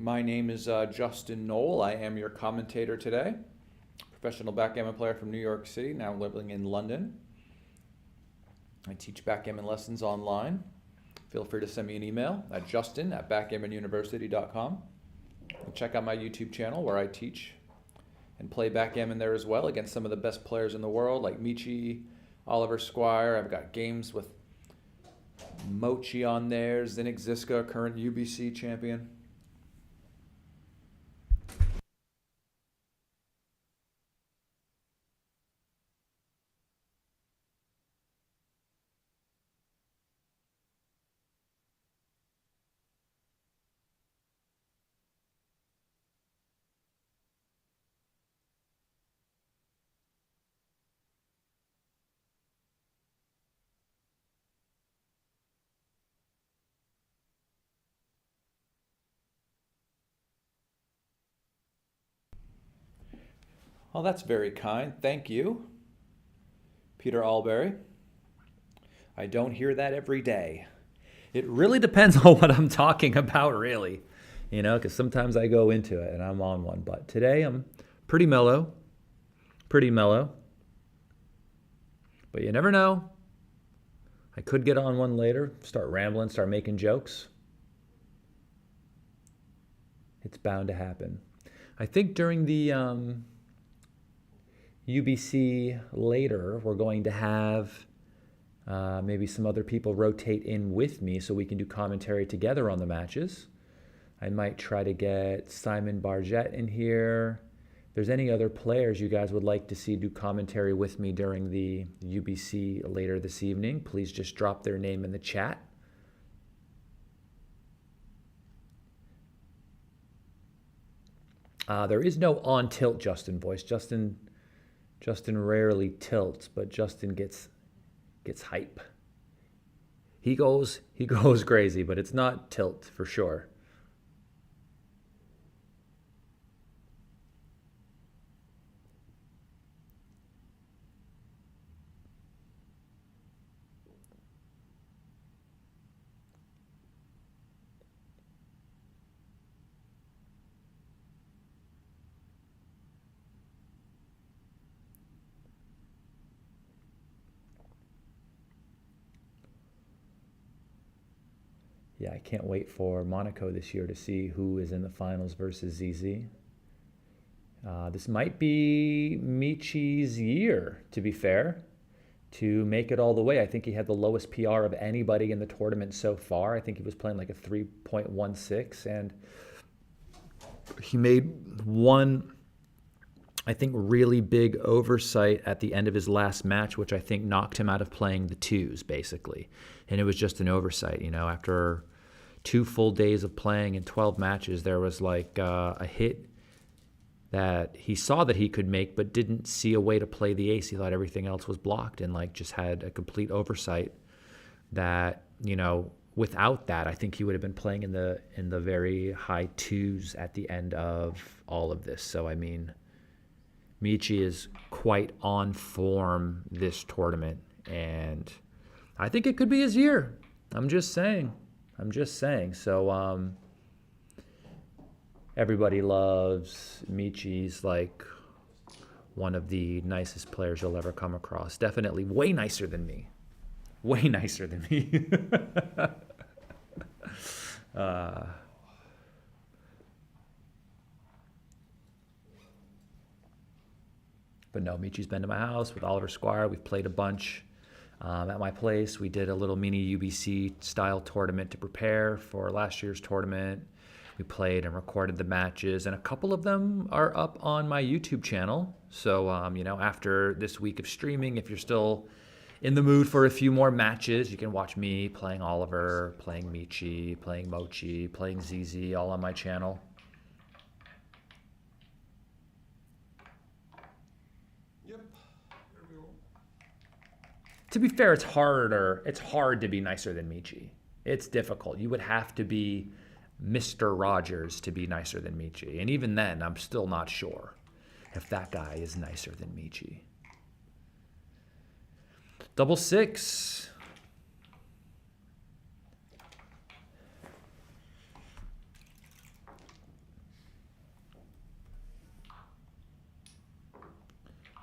My name is Justin Knoll. I am your commentator today. Professional backgammon player from New York City, now living in London. I teach backgammon lessons online. Feel free to send me an email at justin@backgammonuniversity.com. And check out my YouTube channel where I teach and play backgammon there as well against some of the best players in the world like Michi, Oliver Squire. I've got games with Mochi on there, Zinnik Ziska, current UBC champion. Oh, that's very kind. Thank you, Peter Alberry. I don't hear that every day. It really depends on what I'm talking about, really. You know, because sometimes I go into it and I'm on one. But today I'm pretty mellow. Pretty mellow. But you never know. I could get on one later, start rambling, start making jokes. It's bound to happen. I think during the UBC later, we're going to have maybe some other people rotate in with me so we can do commentary together on the matches. I might try to get Simon Bargett in here. If there's any other players you guys would like to see do commentary with me during the UBC later this evening, please just drop their name in the chat. There is no on tilt Justin voice. Justin rarely tilts, but Justin gets hype. He goes crazy, but it's not tilt for sure. Yeah, I can't wait for Monaco this year to see who is in the finals versus ZZ. This might be Michi's year, to be fair, to make it all the way. I think he had the lowest PR of anybody in the tournament so far. I think he was playing like a 3.16, and he made one, I think, really big oversight at the end of his last match, which I think knocked him out of playing the twos, basically. And it was just an oversight, you know. After 2 full days of playing in 12 matches, there was like a hit that he saw that he could make, but didn't see a way to play the ace. He thought everything else was blocked, and like just had a complete oversight that, you know, without that, I think he would have been playing in the very high twos at the end of all of this. So, I mean, Michi is quite on form this tournament, and I think it could be his year. I'm just saying. So, everybody loves Michi's like one of the nicest players you'll ever come across. Definitely way nicer than me. Way nicer than me. But no, Michi's been to my house with Oliver Squire. We've played a bunch at my place. We did a little mini UBC style tournament to prepare for last year's tournament. We played and recorded the matches, and a couple of them are up on my YouTube channel. So, you know, after this week of streaming, if you're still in the mood for a few more matches, you can watch me playing Oliver, playing Michi, playing Mochi, playing ZZ, all on my channel. Yep. There we go. To be fair, it's hard to be nicer than Michi. It's difficult. You would have to be Mr. Rogers to be nicer than Michi. And even then, I'm still not sure if that guy is nicer than Michi. 6-6.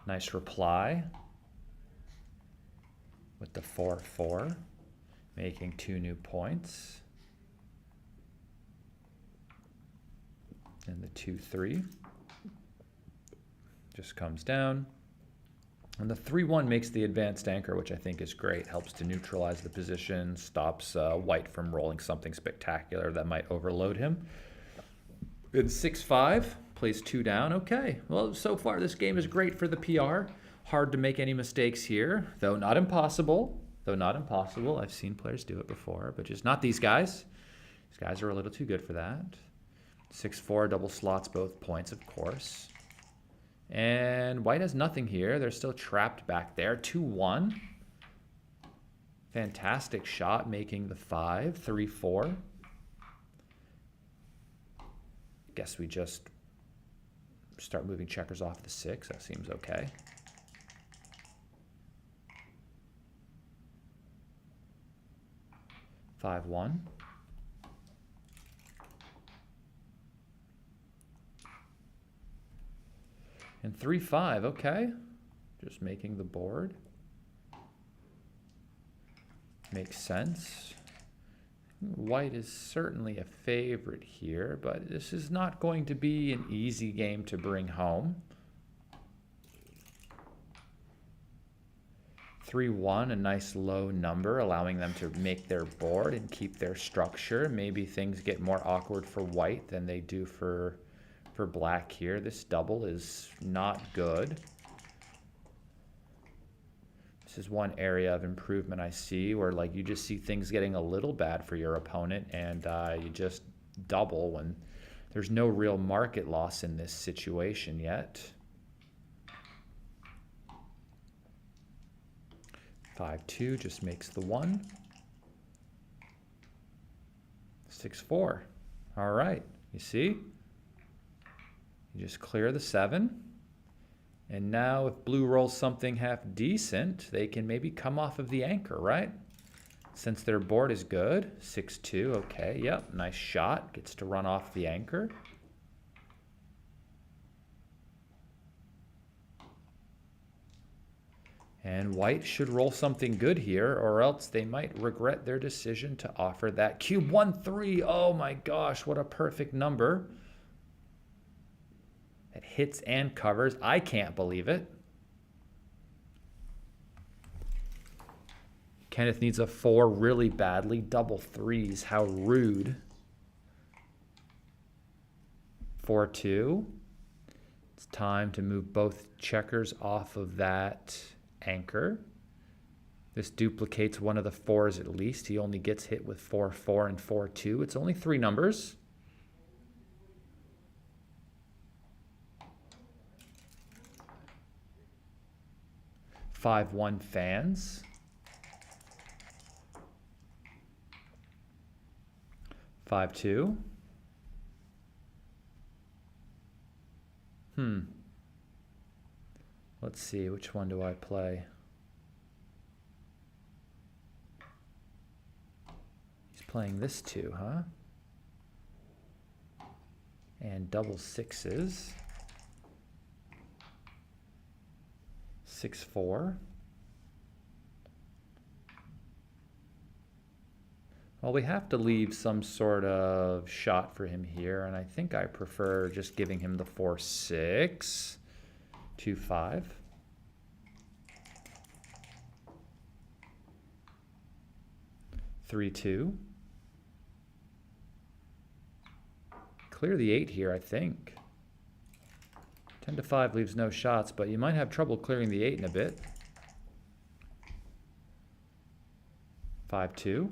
Nice reply with the 4-4, making 2 new points. And the 2-3 just comes down. And the 3-1 makes the advanced anchor, which I think is great. Helps to neutralize the position, stops white from rolling something spectacular that might overload him. And 6-5, plays 2 down. Okay, well, so far this game is great for the PR. Hard to make any mistakes here, though not impossible. I've seen players do it before, but just not these guys. These guys are a little too good for that. 6-4, double slots both points, of course. And white has nothing here. They're still trapped back there. 2-1. Fantastic shot, making the 5. 3-4. Guess we just start moving checkers off the 6. That seems okay. Five, 1. And 3, 5, okay. Just making the board. Makes sense. White is certainly a favorite here, but this is not going to be an easy game to bring home. 3, 1, a nice low number, allowing them to make their board and keep their structure. Maybe things get more awkward for white than they do for black here. This double is not good. This is one area of improvement I see where like you just see things getting a little bad for your opponent, and you just double when there's no real market loss in this situation yet. 5, 2 just makes the 1. 6, 4. All right, you see? You just clear the 7. And now if blue rolls something half decent, they can maybe come off of the anchor, right? Since their board is good. 6, 2, okay, yep, nice shot. Gets to run off the anchor. And white should roll something good here, or else they might regret their decision to offer that cube. 1, 3, oh my gosh, what a perfect number. It hits and covers. I can't believe it. Kenneth needs a 4 really badly. Double 3s. How rude. 4, 2. It's time to move both checkers off of that anchor. This duplicates one of the 4s at least. He only gets hit with 4, 4, and 4, 2. It's only 3 numbers. 5, 1 fans. 5, 2. Let's see, which one do I play? He's playing this 2, huh? And double 6s. 6, 4. Well, we have to leave some sort of shot for him here, and I think I prefer just giving him the 4, 6. 2, 5. Three, 2. Clear the 8 here, I think. 10 to 5 leaves no shots, but you might have trouble clearing the 8 in a bit. 5, 2.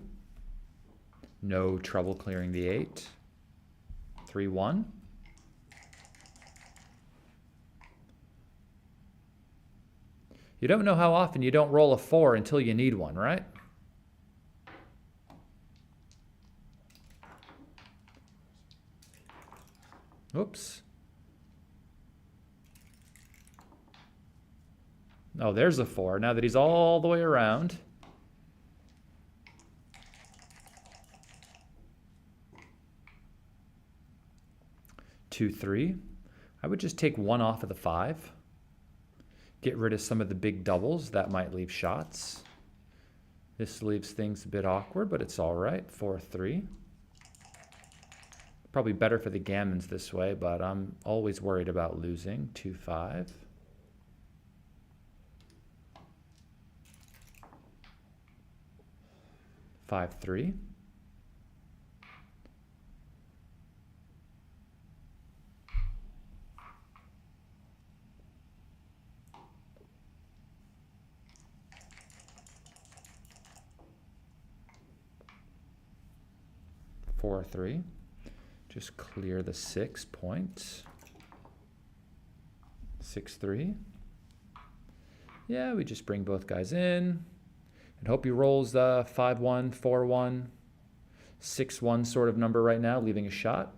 No trouble clearing the 8. 3, 1. You don't know how often you don't roll a 4 until you need one, right? Oops. Oh, there's a 4. Now that he's all the way around. Two, 3. I would just take 1 off of the 5. Get rid of some of the big doubles. That might leave shots. This leaves things a bit awkward, but it's all right. 4, 3. Probably better for the gammons this way, but I'm always worried about losing. 2, 5. 5, 3. Four, 3. Just clear the 6 points. 6, 3. Yeah, we just bring both guys in. And hope he rolls the 5, 1, 4, 1, 6, 1 sort of number right now, leaving a shot.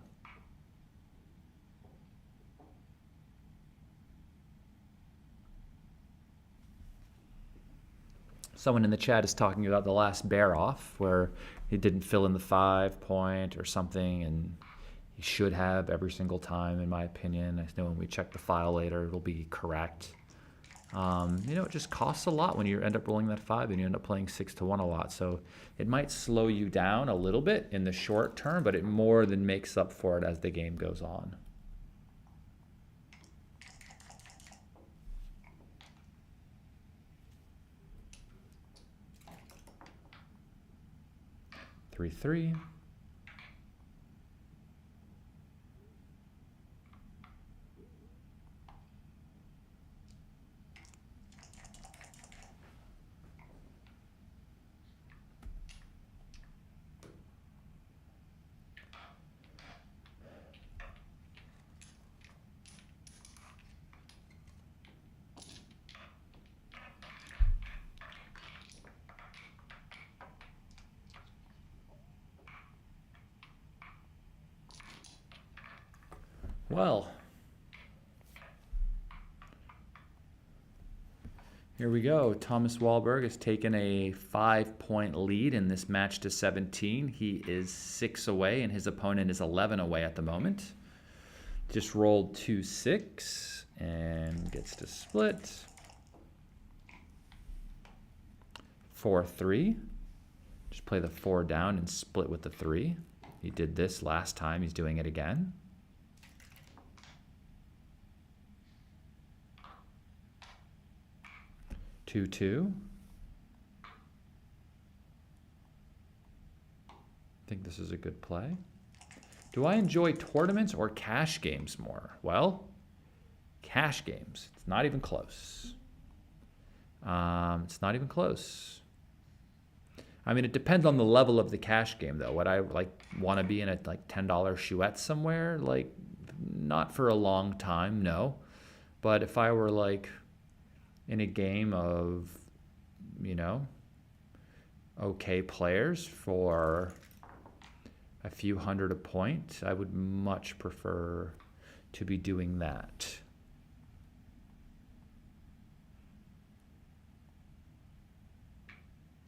Someone in the chat is talking about the last bear off where he didn't fill in the 5 point or something, and he should have every single time, in my opinion. I know when we check the file later, it'll be correct. You know, it just costs a lot when you end up rolling that 5 and you end up playing 6-1 a lot. So it might slow you down a little bit in the short term, but it more than makes up for it as the game goes on. Three, three. Well, here we go. Thomas Wahlberg has taken a 5-point lead in this match to 17. He is 6 away, and his opponent is 11 away at the moment. Just rolled 2-6 and gets to split. 4-3. Just play the 4 down and split with the 3. He did this last time. He's doing it again. 2-2. I think this is a good play. Do I enjoy tournaments or cash games more? Well, cash games. It's not even close. It's not even close. I mean, it depends on the level of the cash game, though. Would I want to be in a $10 chouette somewhere? Not for a long time, no. But if I were in a game of, okay players for a few hundred a point, I would much prefer to be doing that.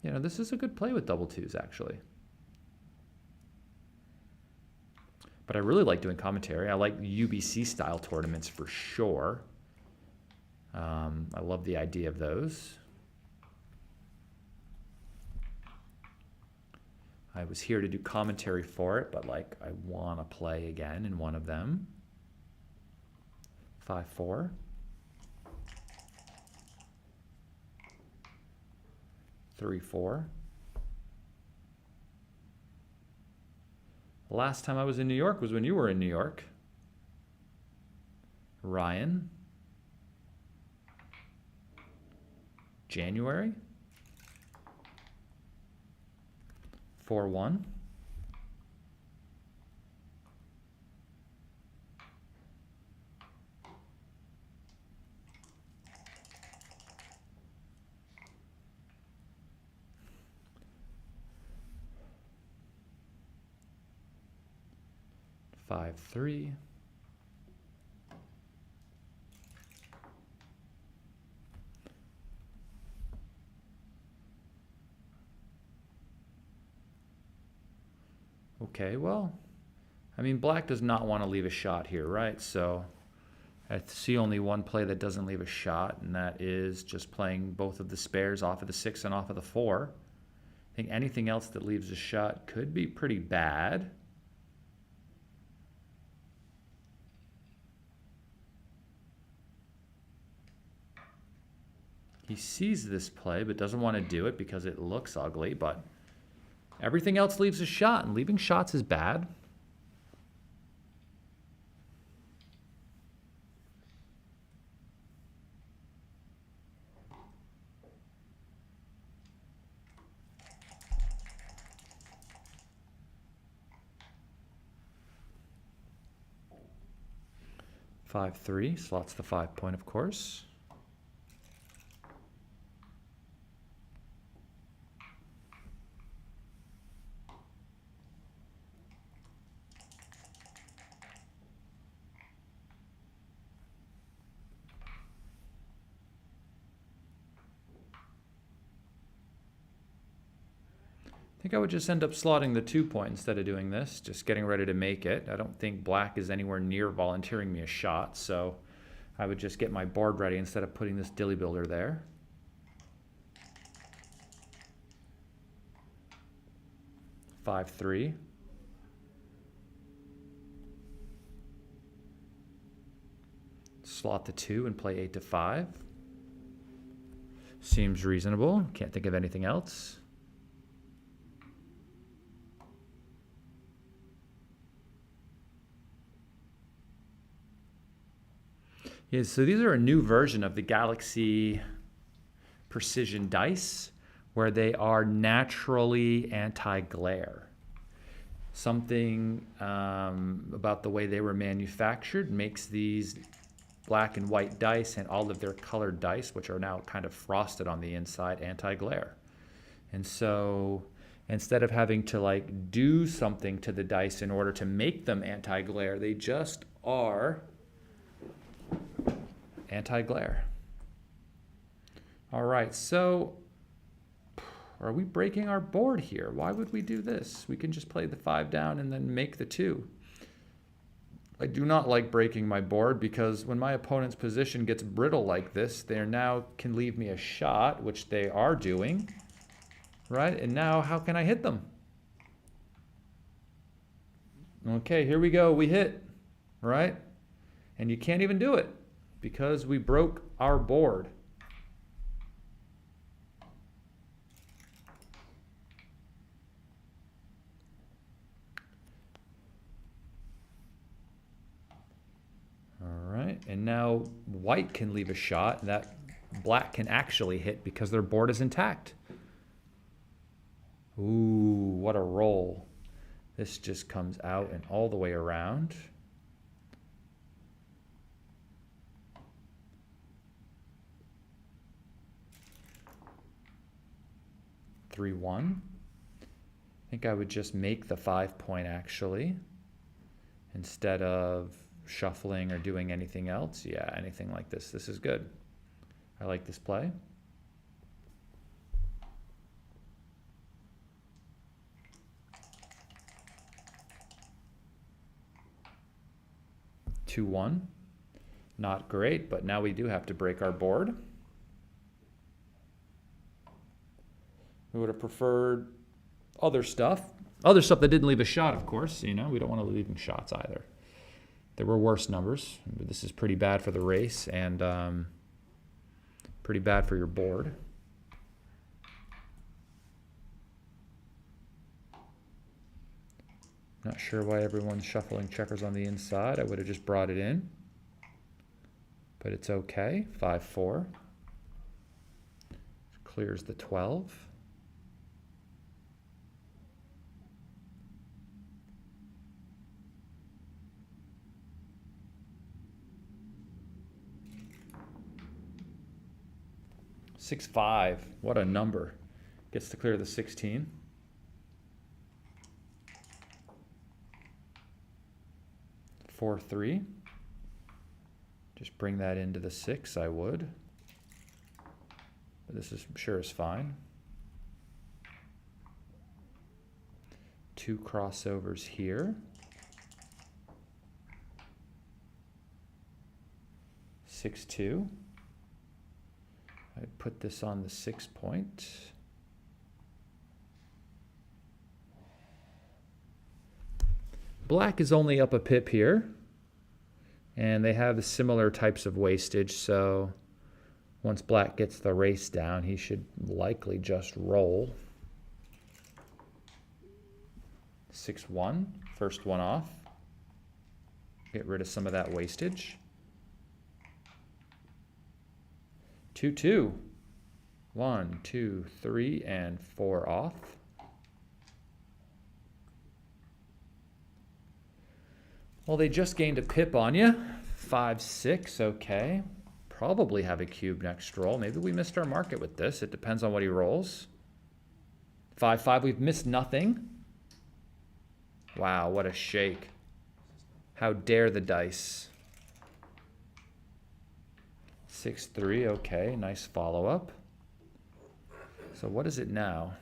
This is a good play with double twos, actually. But I really like doing commentary. I like UBC style tournaments for sure. I love the idea of those. I was here to do commentary for it, but I want to play again in one of them. 5-4. 3-4. Last time I was in New York was when you were in New York. Ryan. January. 4-1. Five, 3. Okay, well, I mean, black does not want to leave a shot here, right? So I see only one play that doesn't leave a shot, and that is just playing both of the spares off of the 6 and off of the 4. I think anything else that leaves a shot could be pretty bad. He sees this play but doesn't want to do it because it looks ugly, but everything else leaves a shot, and leaving shots is bad. Five, 3 slots the 5 point, of course. I think I would just end up slotting the 2 point instead of doing this, just getting ready to make it. I don't think black is anywhere near volunteering me a shot, so I would just get my board ready instead of putting this dilly builder there. Five, 3. Slot the 2 and play 8 to 5. Seems reasonable. Can't think of anything else. Yeah, so these are a new version of the Galaxy Precision dice where they are naturally anti-glare. Something about the way they were manufactured makes these black and white dice and all of their colored dice, which are now kind of frosted on the inside, anti-glare. And so instead of having to like do something to the dice in order to make them anti-glare, they just are anti-glare. All right, so are we breaking our board here? Why would we do this? We can just play the 5 down and then make the 2. I do not like breaking my board because when my opponent's position gets brittle like this, they now can leave me a shot, which they are doing, right? And now how can I hit them? Okay, here we go. We hit, right? And you can't even do it because we broke our board. All right, and now white can leave a shot that black can actually hit because their board is intact. Ooh, what a roll. This just comes out and all the way around. Three, 1. I think I would just make the 5 point actually, instead of shuffling or doing anything else. Yeah, anything like this. This is good. I like this play. Two, 1. Not great, but now we do have to break our board. We would have preferred other stuff. Other stuff that didn't leave a shot, of course. You know, we don't want to leave shots either. There were worse numbers. This is pretty bad for the race and pretty bad for your board. Not sure why everyone's shuffling checkers on the inside. I would have just brought it in. But it's okay. 5, 4. Clears the 12. Six, 5. What a number. Gets to clear the 16. Four, 3. Just bring that into the 6, I would. But this is sure is fine. 2 crossovers here. 6, 2. I put this on the 6 point. Black is only up a pip here, and they have similar types of wastage, so once black gets the race down, he should likely just roll. 6, 1, first one off. Get rid of some of that wastage. 2, 2. 1, 2, 3, and 4 off. Well, they just gained a pip on you. 5, 6, okay. Probably have a cube next roll. Maybe we missed our market with this. It depends on what he rolls. 5, 5, we've missed nothing. Wow, what a shake. How dare the dice. 6, 3, okay, nice follow-up. So what is it now?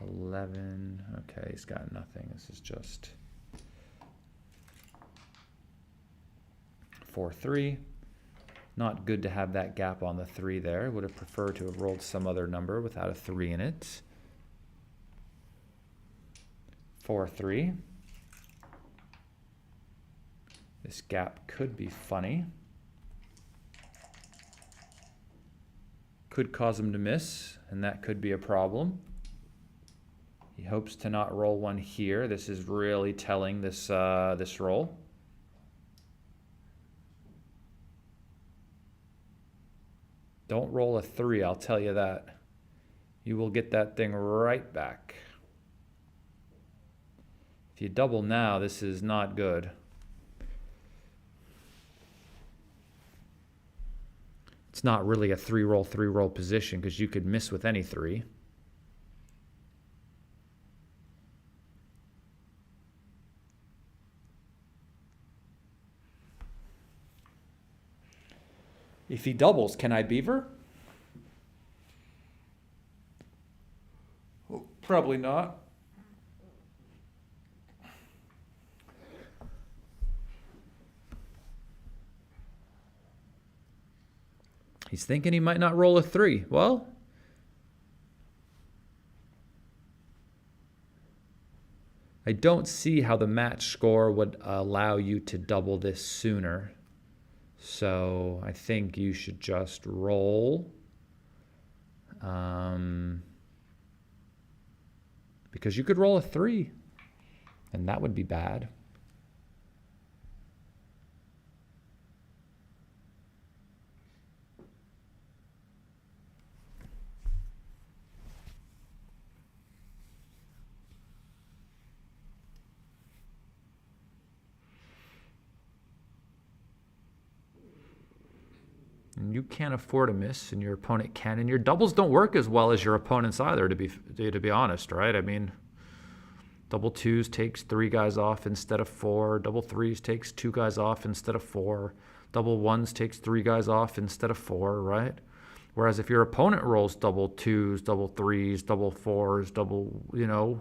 11. Okay, he's got nothing. This is just 4-3. Not good to have that gap on the 3 there. Would have preferred to have rolled some other number without a 3 in it. 4-3. This gap could be funny. Could cause him to miss, and that could be a problem. He hopes to not roll one here. This is really telling this this roll. Don't roll a 3, I'll tell you that. You will get that thing right back. If you double now, this is not good. It's not really a 3-roll position because you could miss with any 3. If he doubles, can I beaver? Oh, probably not. He's thinking he might not roll a 3. Well, I don't see how the match score would allow you to double this sooner. So I think you should just roll. Because you could roll a 3, and that would be bad. And you can't afford a miss, and your opponent can. And your doubles don't work as well as your opponent's either, to be honest, right? I mean, double 2s takes 3 guys off instead of 4. Double 3s takes 2 guys off instead of 4. Double 1s takes 3 guys off instead of 4, right? Whereas if your opponent rolls double 2s, double 3s, double 4s, double, you know,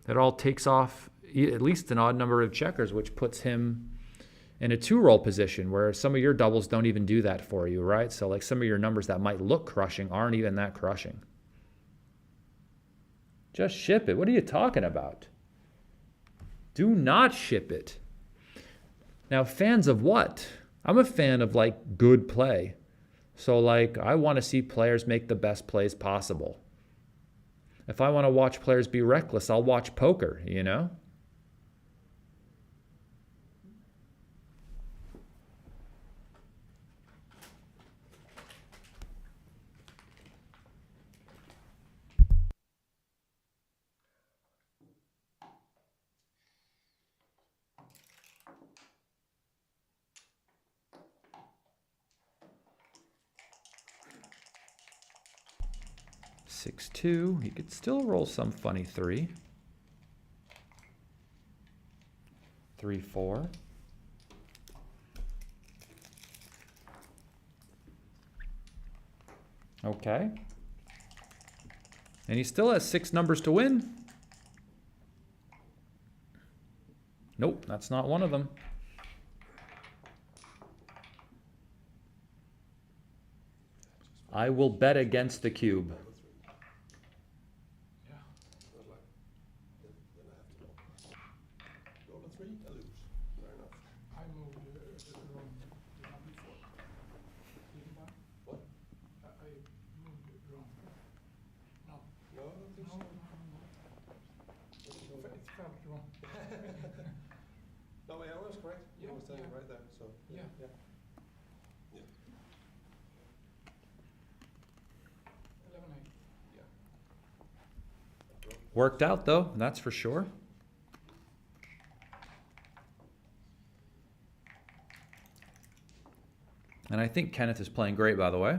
it all takes off at least an odd number of checkers, which puts him in a 2-roll position where some of your doubles don't even do that for you, right? So like some of your numbers that might look crushing aren't even that crushing. Just ship it. What are you talking about? Do not ship it. Now, fans of what? I'm a fan of like good play. So like I want to see players make the best plays possible. If I want to watch players be reckless, I'll watch poker, you know? Six, 2. He could still roll some funny 3. 3, 4. Okay. And he still has 6 numbers to win. Nope, that's not one of them. I will bet against the cube. No, yeah, I was correct. Yeah, I was saying yeah. right there. So Yeah. yeah. Yeah. 11-8. Yeah. Worked out though, that's for sure. And I think Kenneth is playing great, by the way.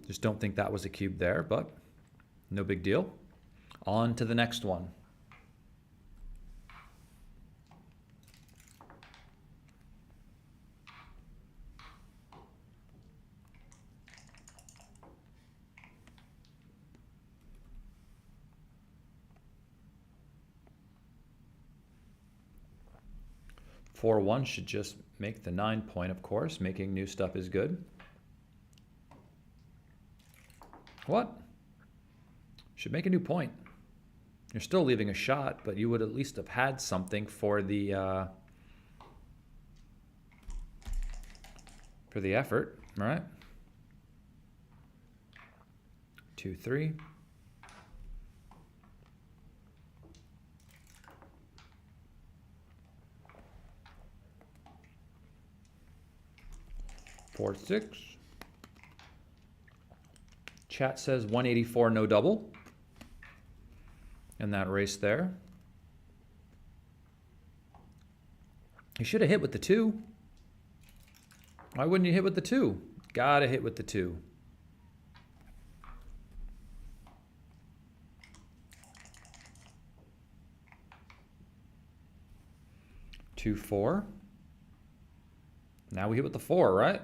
Just don't think that was a cube there, but no big deal. On to the next one. 4-1 should just make the 9 point, of course. Making new stuff is good. What? Should make a new point. You're still leaving a shot, but you would at least have had something for the effort, right? 2-3. Four, 6. Chat says 184 no double in that race there. You should have hit with the 2. Why wouldn't you hit with the 2? Gotta hit with the 2. Two, 4. Now we hit with the 4, right?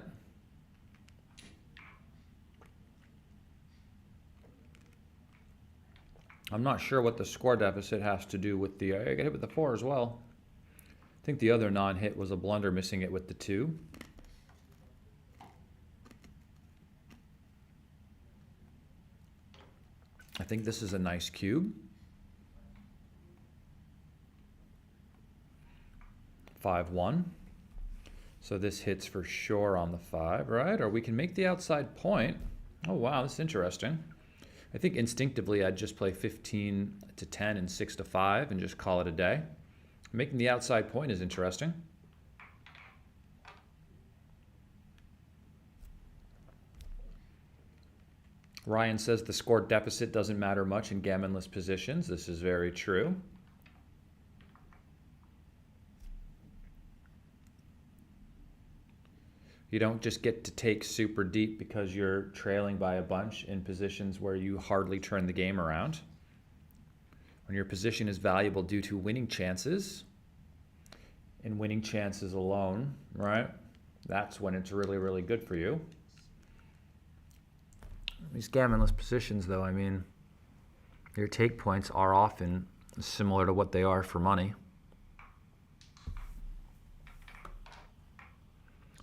I'm not sure what the score deficit has to do with the... I got hit with the 4 as well. I think the other non-hit was a blunder missing it with the 2. I think this is a nice cube. 5-1. So this hits for sure on the 5, right? Or we can make the outside point. Oh, wow, that's interesting. I think instinctively I'd just play 15 to 10 and 6 to 5 and just call it a day. Making the outside point is interesting. Ryan says the score deficit doesn't matter much in gammonless positions. This is very true. You don't just get to take super deep because you're trailing by a bunch in positions where you hardly turn the game around. When your position is valuable due to winning chances, and winning chances alone, right? That's when it's really, really good for you. These gammonless positions, though, I mean, your take points are often similar to what they are for money.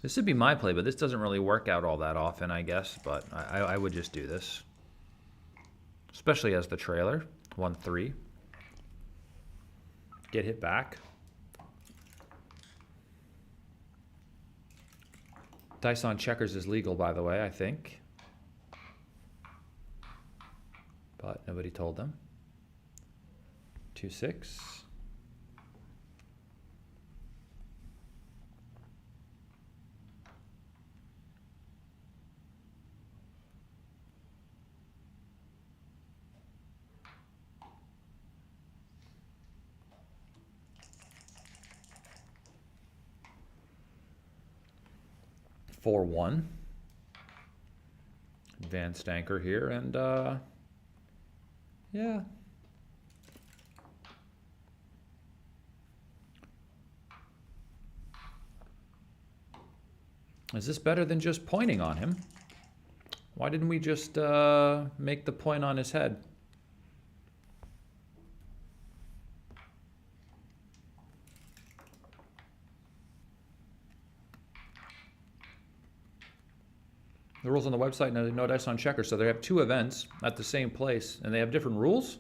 This would be my play, but this doesn't really work out all that often, I guess. But I would just do this, especially as the trailer. 1-3. Get hit back. Dice on checkers is legal, by the way, I think. But nobody told them. 2-6. Four, 1. Advanced anchor here, and yeah. Is this better than just pointing on him? Why didn't we just make the point on his head? The rules on the website, no dice on checkers, so they have 2 events at the same place, and they have different rules?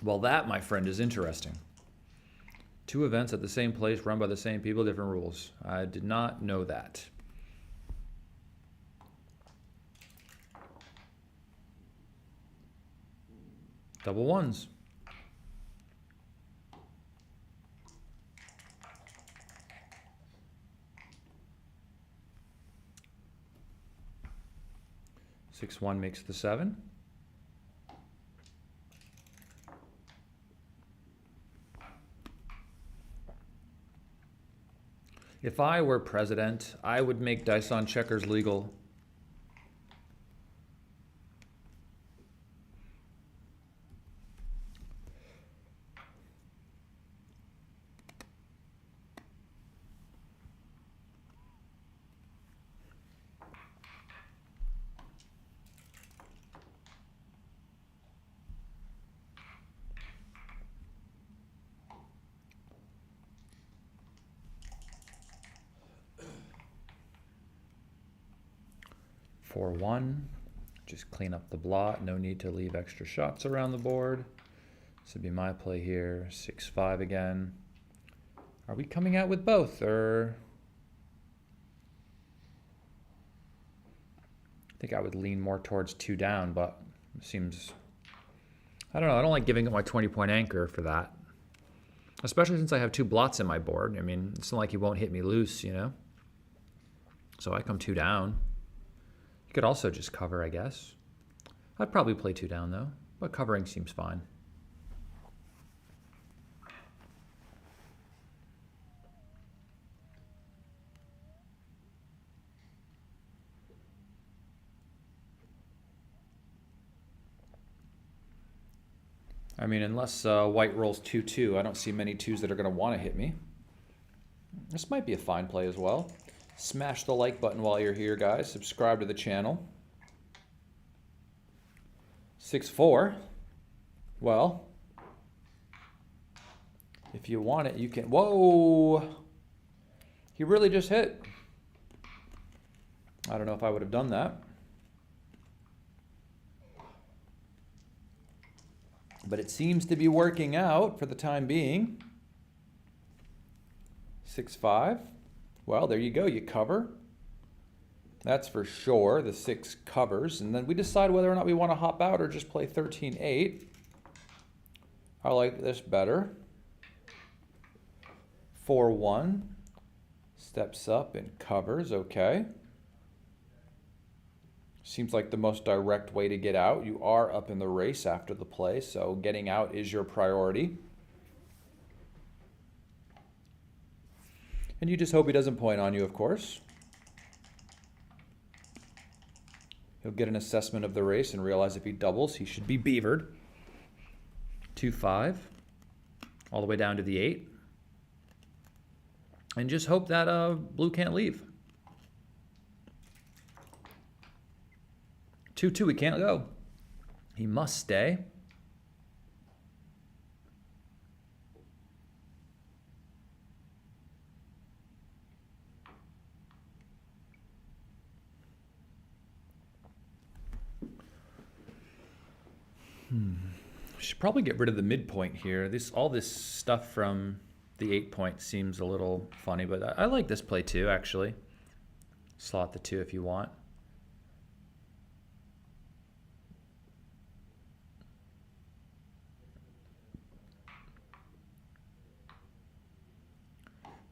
Well, that, my friend, is interesting. 2 events at the same place, run by the same people, different rules. I did not know that. Double 1s. Six, 1 makes the 7. If I were president, I would make dice on checkers legal. 4-1. Just clean up the blot. No need to leave extra shots around the board. This would be my play here. 6-5 again. Are we coming out with both, or? I think I would lean more towards 2 down, but it seems, I don't know. I don't like giving up my 20-point anchor for that. Especially since I have 2 blots in my board. I mean, it's not like he won't hit me loose, you know? So I come 2 down. You could also just cover, I guess. I'd probably play 2 down, though. But covering seems fine. I mean, unless white rolls 2-2, I don't see many 2s that are going to want to hit me. This might be a fine play as well. Smash the like button while you're here, guys. Subscribe to the channel. 6-4. Well, if you want it, you can. Whoa! He really just hit. I don't know if I would have done that. But it seems to be working out for the time being. 6-5. Well, there you go. You cover. That's for sure. The 6 covers. And then we decide whether or not we want to hop out or just play 13-8. I like this better. 4-1. Steps up and covers. Okay. Seems like the most direct way to get out. You are up in the race after the play, so getting out is your priority. And you just hope he doesn't point on you, of course. He'll get an assessment of the race and realize if he doubles, he should be beavered. 2-5, all the way down to the 8. And just hope that blue can't leave. 2-2, he can't go. He must stay. Should probably get rid of the midpoint here. All this stuff from the 8 point seems a little funny, but I like this play too, actually. Slot the 2 if you want.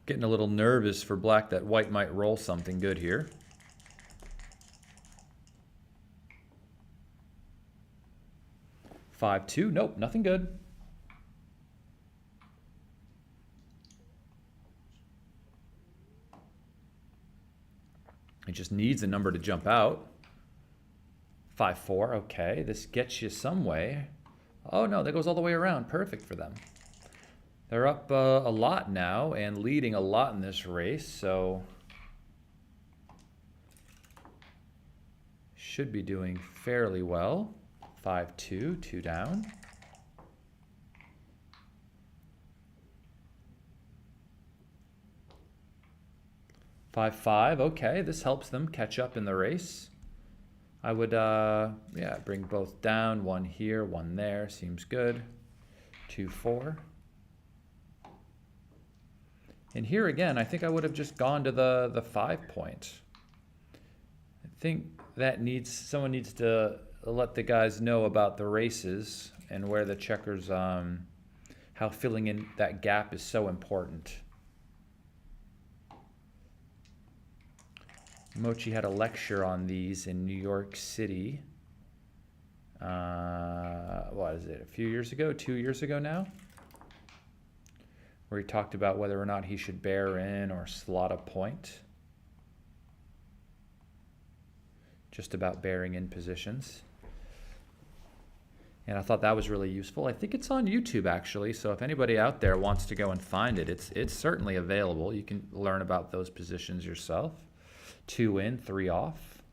Getting a little nervous for black that white might roll something good here. Five, 2, nope, nothing good. It just needs a number to jump out. 5-4, okay, this gets you some way. Oh no, that goes all the way around, perfect for them. They're up a lot now and leading a lot in this race, so should be doing fairly well. 5-2, 2 down. Five, 5, okay, this helps them catch up in the race. I would, yeah, bring both down, 1 here, 1 there, seems good. 2-4. And here again, I think I would have just gone to the 5 point. I think that someone needs to let the guys know about the races and where the checkers, how filling in that gap is so important. Mochi had a lecture on these in New York City. What is it, a few years ago, 2 years ago now? Where he talked about whether or not he should bear in or slot a point. Just about bearing in positions. And I thought that was really useful. I think it's on YouTube, actually, so if anybody out there wants to go and find it, it's certainly available. You can learn about those positions yourself. 2 in, 3 off.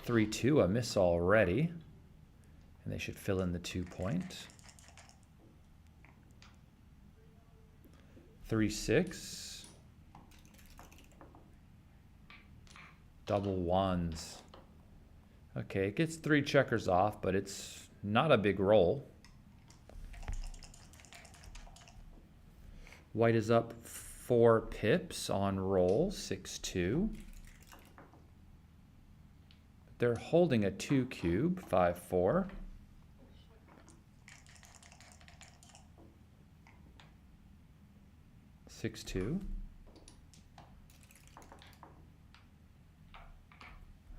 Three, 2, a miss already. And they should fill in the 2 point. 3-6. Double ones. Okay, it gets 3 checkers off, but it's not a big roll. White is up 4 pips on roll, 6-2. They're holding a 2 cube, 5-4. 6-2.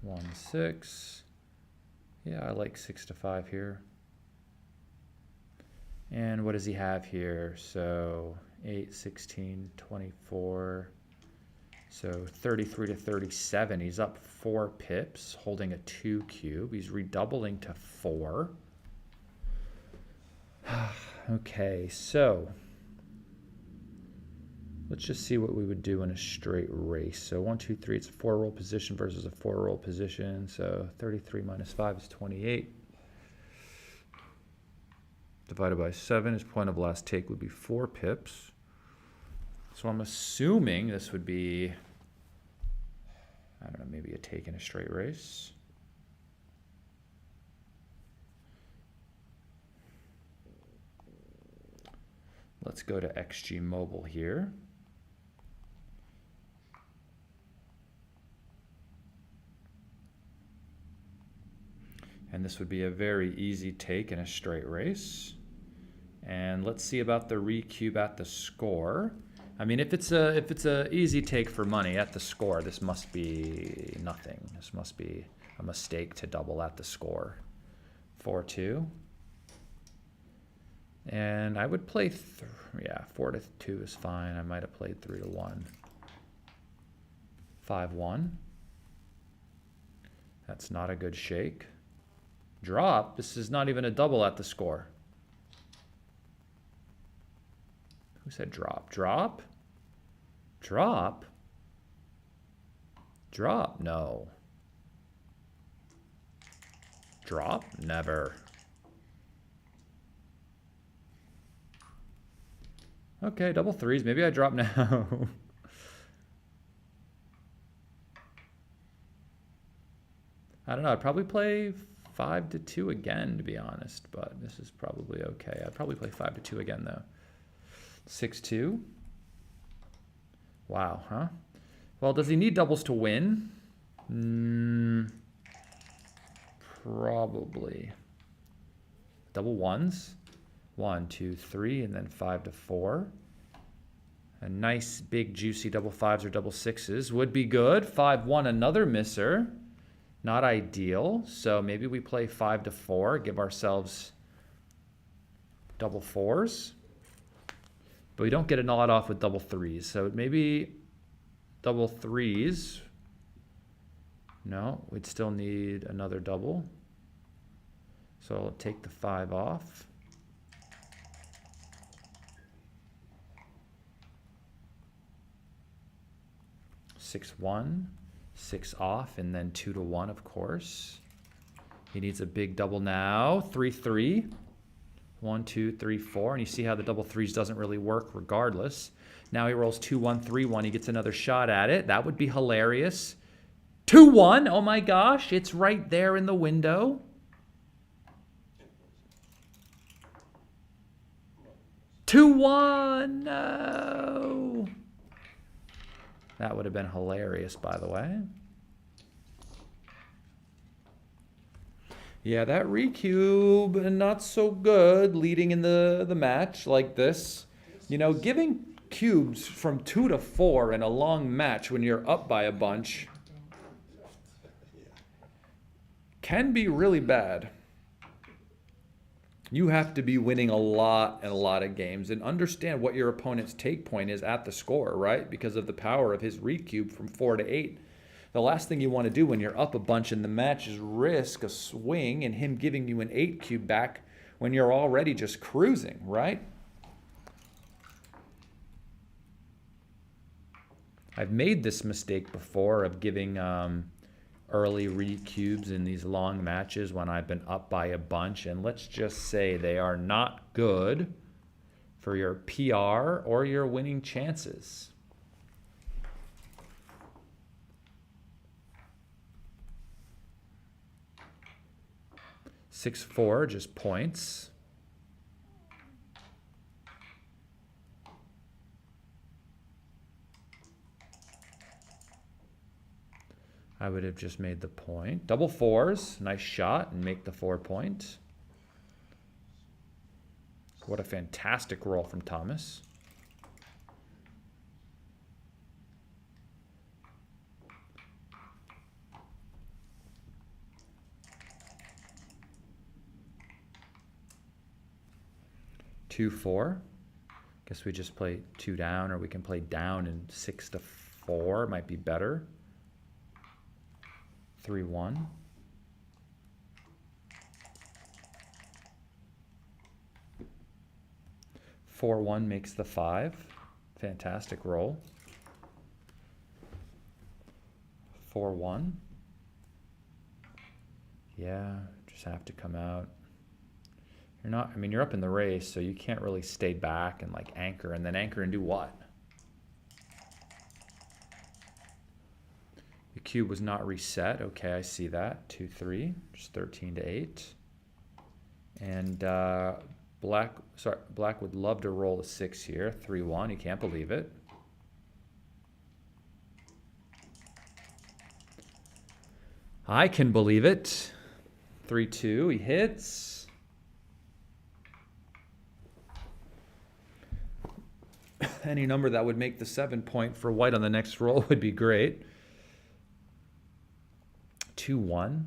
1-6. Yeah, I like 6-5 here. And what does he have here? So 8, 16, 24. So 33 to 37. He's up 4 pips, holding a 2 cube. He's redoubling to 4. Okay, so let's just see what we would do in a straight race. So 1, 2, 3, it's a 4-roll position versus a 4-roll position. So 33 minus 5 is 28. Divided by 7, his point of last take would be 4 pips. So I'm assuming this would be, I don't know, maybe a take in a straight race. Let's go to XG Mobile here. And this would be a very easy take in a straight race. And let's see about the recube at the score. I mean, if it's a easy take for money at the score, this must be nothing. This must be a mistake to double at the score. 4-2. And I would play, 4-2 is fine. I might have played 3-1. 5-1. That's not a good shake. Drop. This is not even a double at the score. Who said drop? Drop? Drop? Drop? No. Drop? Never. Okay, double threes. Maybe I drop now. I don't know. I'd probably play 5-2 again, to be honest, but this is probably okay. I'd probably play 5-2 again, though. 6-2. Wow, huh? Well, does he need doubles to win? Probably. Double ones. 1, 2, 3, and then 5-4. A nice, big, juicy double fives or double sixes would be good. 5-1, another misser. Not ideal. So maybe we play 5-4, give ourselves double fours. But we don't get a lot off with double threes. So maybe double threes. No, we'd still need another double. So I'll take the 5 off. Six, 1, 6 off, and then 2-1, of course. He needs a big double now. 3-3. 1, 2, 3, 4. And you see how the double threes doesn't really work regardless. Now he rolls 2-1, 3-1. He gets another shot at it. That would be hilarious. 2-1. Oh my gosh. It's right there in the window. $2-1. No. That would have been hilarious, by the way. Yeah, that recube, not so good leading in the match like this. You know, giving cubes from 2 to 4 in a long match when you're up by a bunch can be really bad. You have to be winning a lot of games and understand what your opponent's take point is at the score, right? Because of the power of his recube from 4 to 8. The last thing you want to do when you're up a bunch in the match is risk a swing and him giving you an 8 cube back when you're already just cruising, right? I've made this mistake before of giving early recubes in these long matches when I've been up by a bunch, and let's just say they are not good for your PR or your winning chances. 6-4, just points. I would have just made the point. Double fours, nice shot, and make the 4 point. What a fantastic roll from Thomas. Two, 4. Guess we just play 2 down, or we can play down and 6-4. Might be better. 3-1. 4-1 makes the 5. Fantastic roll. 4-1. Yeah, just have to come out. You're not, I mean, you're up in the race, so you can't really stay back and like anchor, and then anchor and do what? The cube was not reset. Okay, I see that. 2-3, just 13-8. And Black would love to roll a 6 here. 3-1, he can't believe it. I can believe it. 3-2, he hits. Any number that would make the 7 point for white on the next roll would be great. 2-1.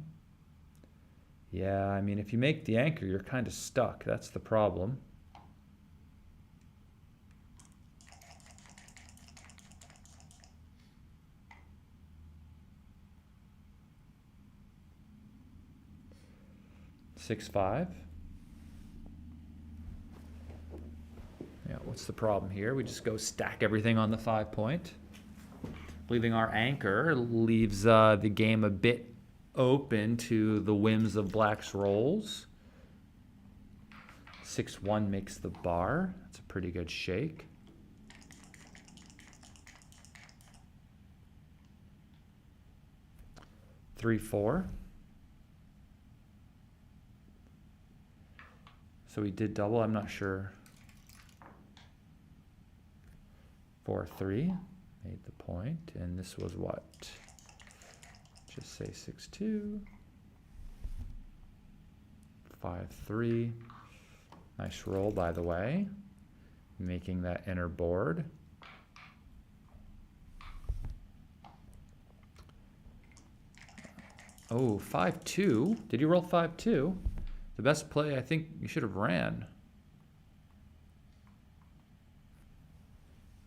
Yeah, I mean, if you make the anchor, you're kind of stuck. That's the problem. 6-5. Yeah, what's the problem here? We just go stack everything on the 5 point. Leaving our anchor leaves the game a bit open to the whims of Black's rolls. 6-1 makes the bar. That's a pretty good shake. Three, 4. So he did double, I'm not sure. 4-3, made the point, and this was what? Just say 6-2. 5-3. Nice roll, by the way. Making that inner board. Oh, 5-2. Did you roll 5-2? The best play, I think you should have ran.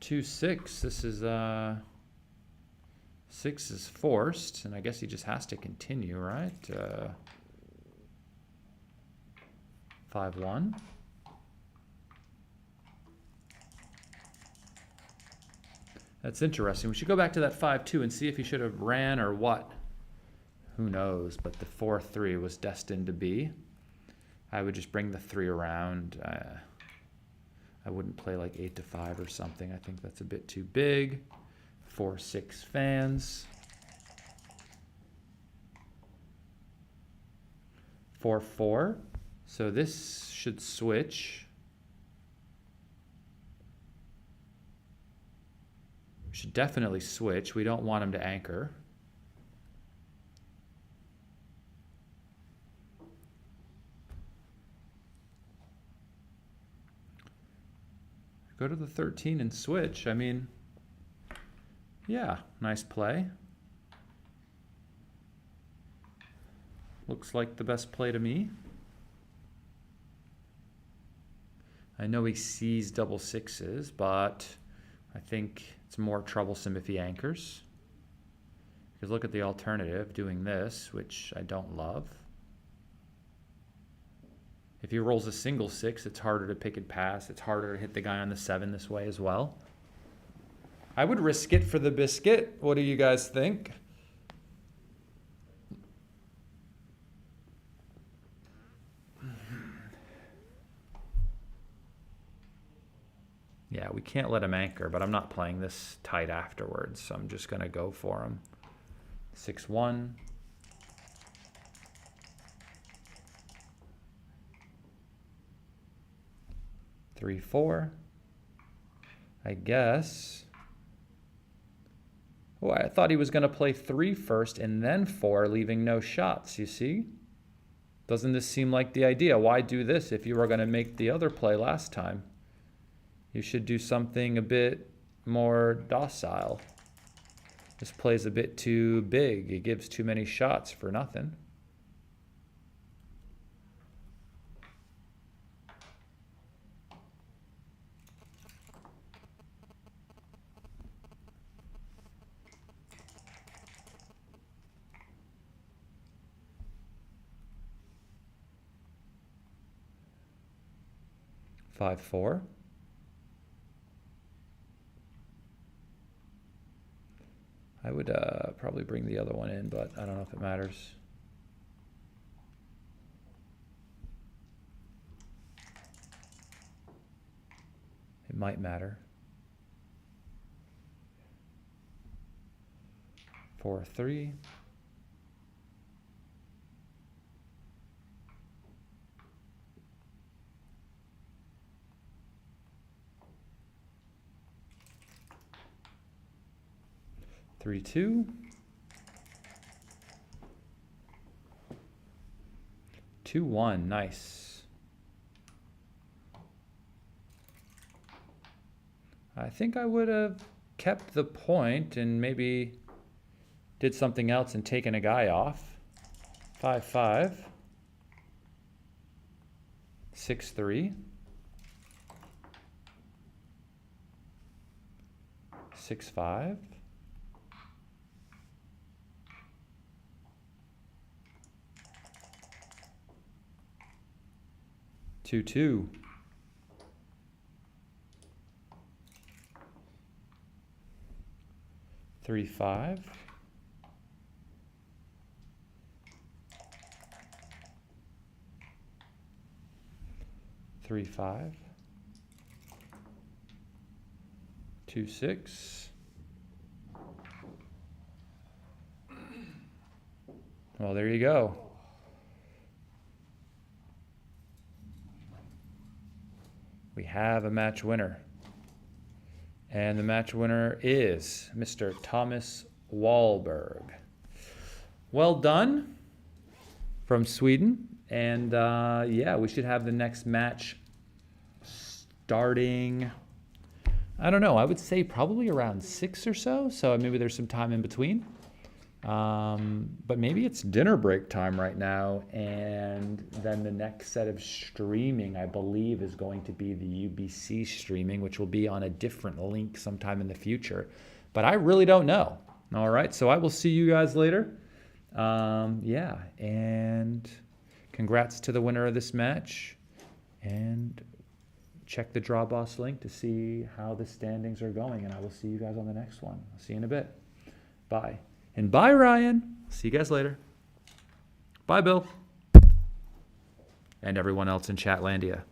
2-6. This is 6 is forced, and I guess he just has to continue, right? 5-1. That's interesting. We should go back to that 5-2 and see if he should have ran or what. Who knows? But the 4-3 was destined to be. I would just bring the 3 around. I wouldn't play like 8-5 or something. I think that's a bit too big. 4-6 fans. 4-4. So this should switch. Should definitely switch. We don't want him to anchor. Go to the 13 and switch. I mean, yeah, nice play. Looks like the best play to me. I know he sees double 6s, but I think it's more troublesome if he anchors. Because look at the alternative, doing this, which I don't love. If he rolls a single 6, it's harder to pick and pass. It's harder to hit the guy on the 7 this way as well. I would risk it for the biscuit. What do you guys think? Yeah, we can't let him anchor, but I'm not playing this tight afterwards, so I'm just going to go for him. 6-1. 3-4. I guess. Oh, I thought he was going to play 3 first and then 4, leaving no shots, you see? Doesn't this seem like the idea? Why do this if you were going to make the other play last time? You should do something a bit more docile. This play's a bit too big. It gives too many shots for nothing. Five, 4. I would probably bring the other one in, but I don't know if it matters. It might matter. 4, 3. Three, 2. 2-1, nice. I think I would have kept the point and maybe did something else and taken a guy off. 5-5. 6-3. 6-5. 2-2. 3-5. 3-5. 2-6. Well, there you go. We have a match winner. And the match winner is Mr. Thomas Wahlberg. Well done from Sweden. And yeah, we should have the next match starting, I don't know, I would say probably around 6 or so. So maybe there's some time in between. But maybe it's dinner break time right now, and then the next set of streaming, I believe, is going to be the UBC streaming, which will be on a different link sometime in the future. But I really don't know. All right, so I will see you guys later. Yeah, and congrats to the winner of this match. And check the Draw Boss link to see how the standings are going, and I will see you guys on the next one. I'll see you in a bit. Bye. And bye, Ryan. See you guys later. Bye, Bill. And everyone else in Chatlandia.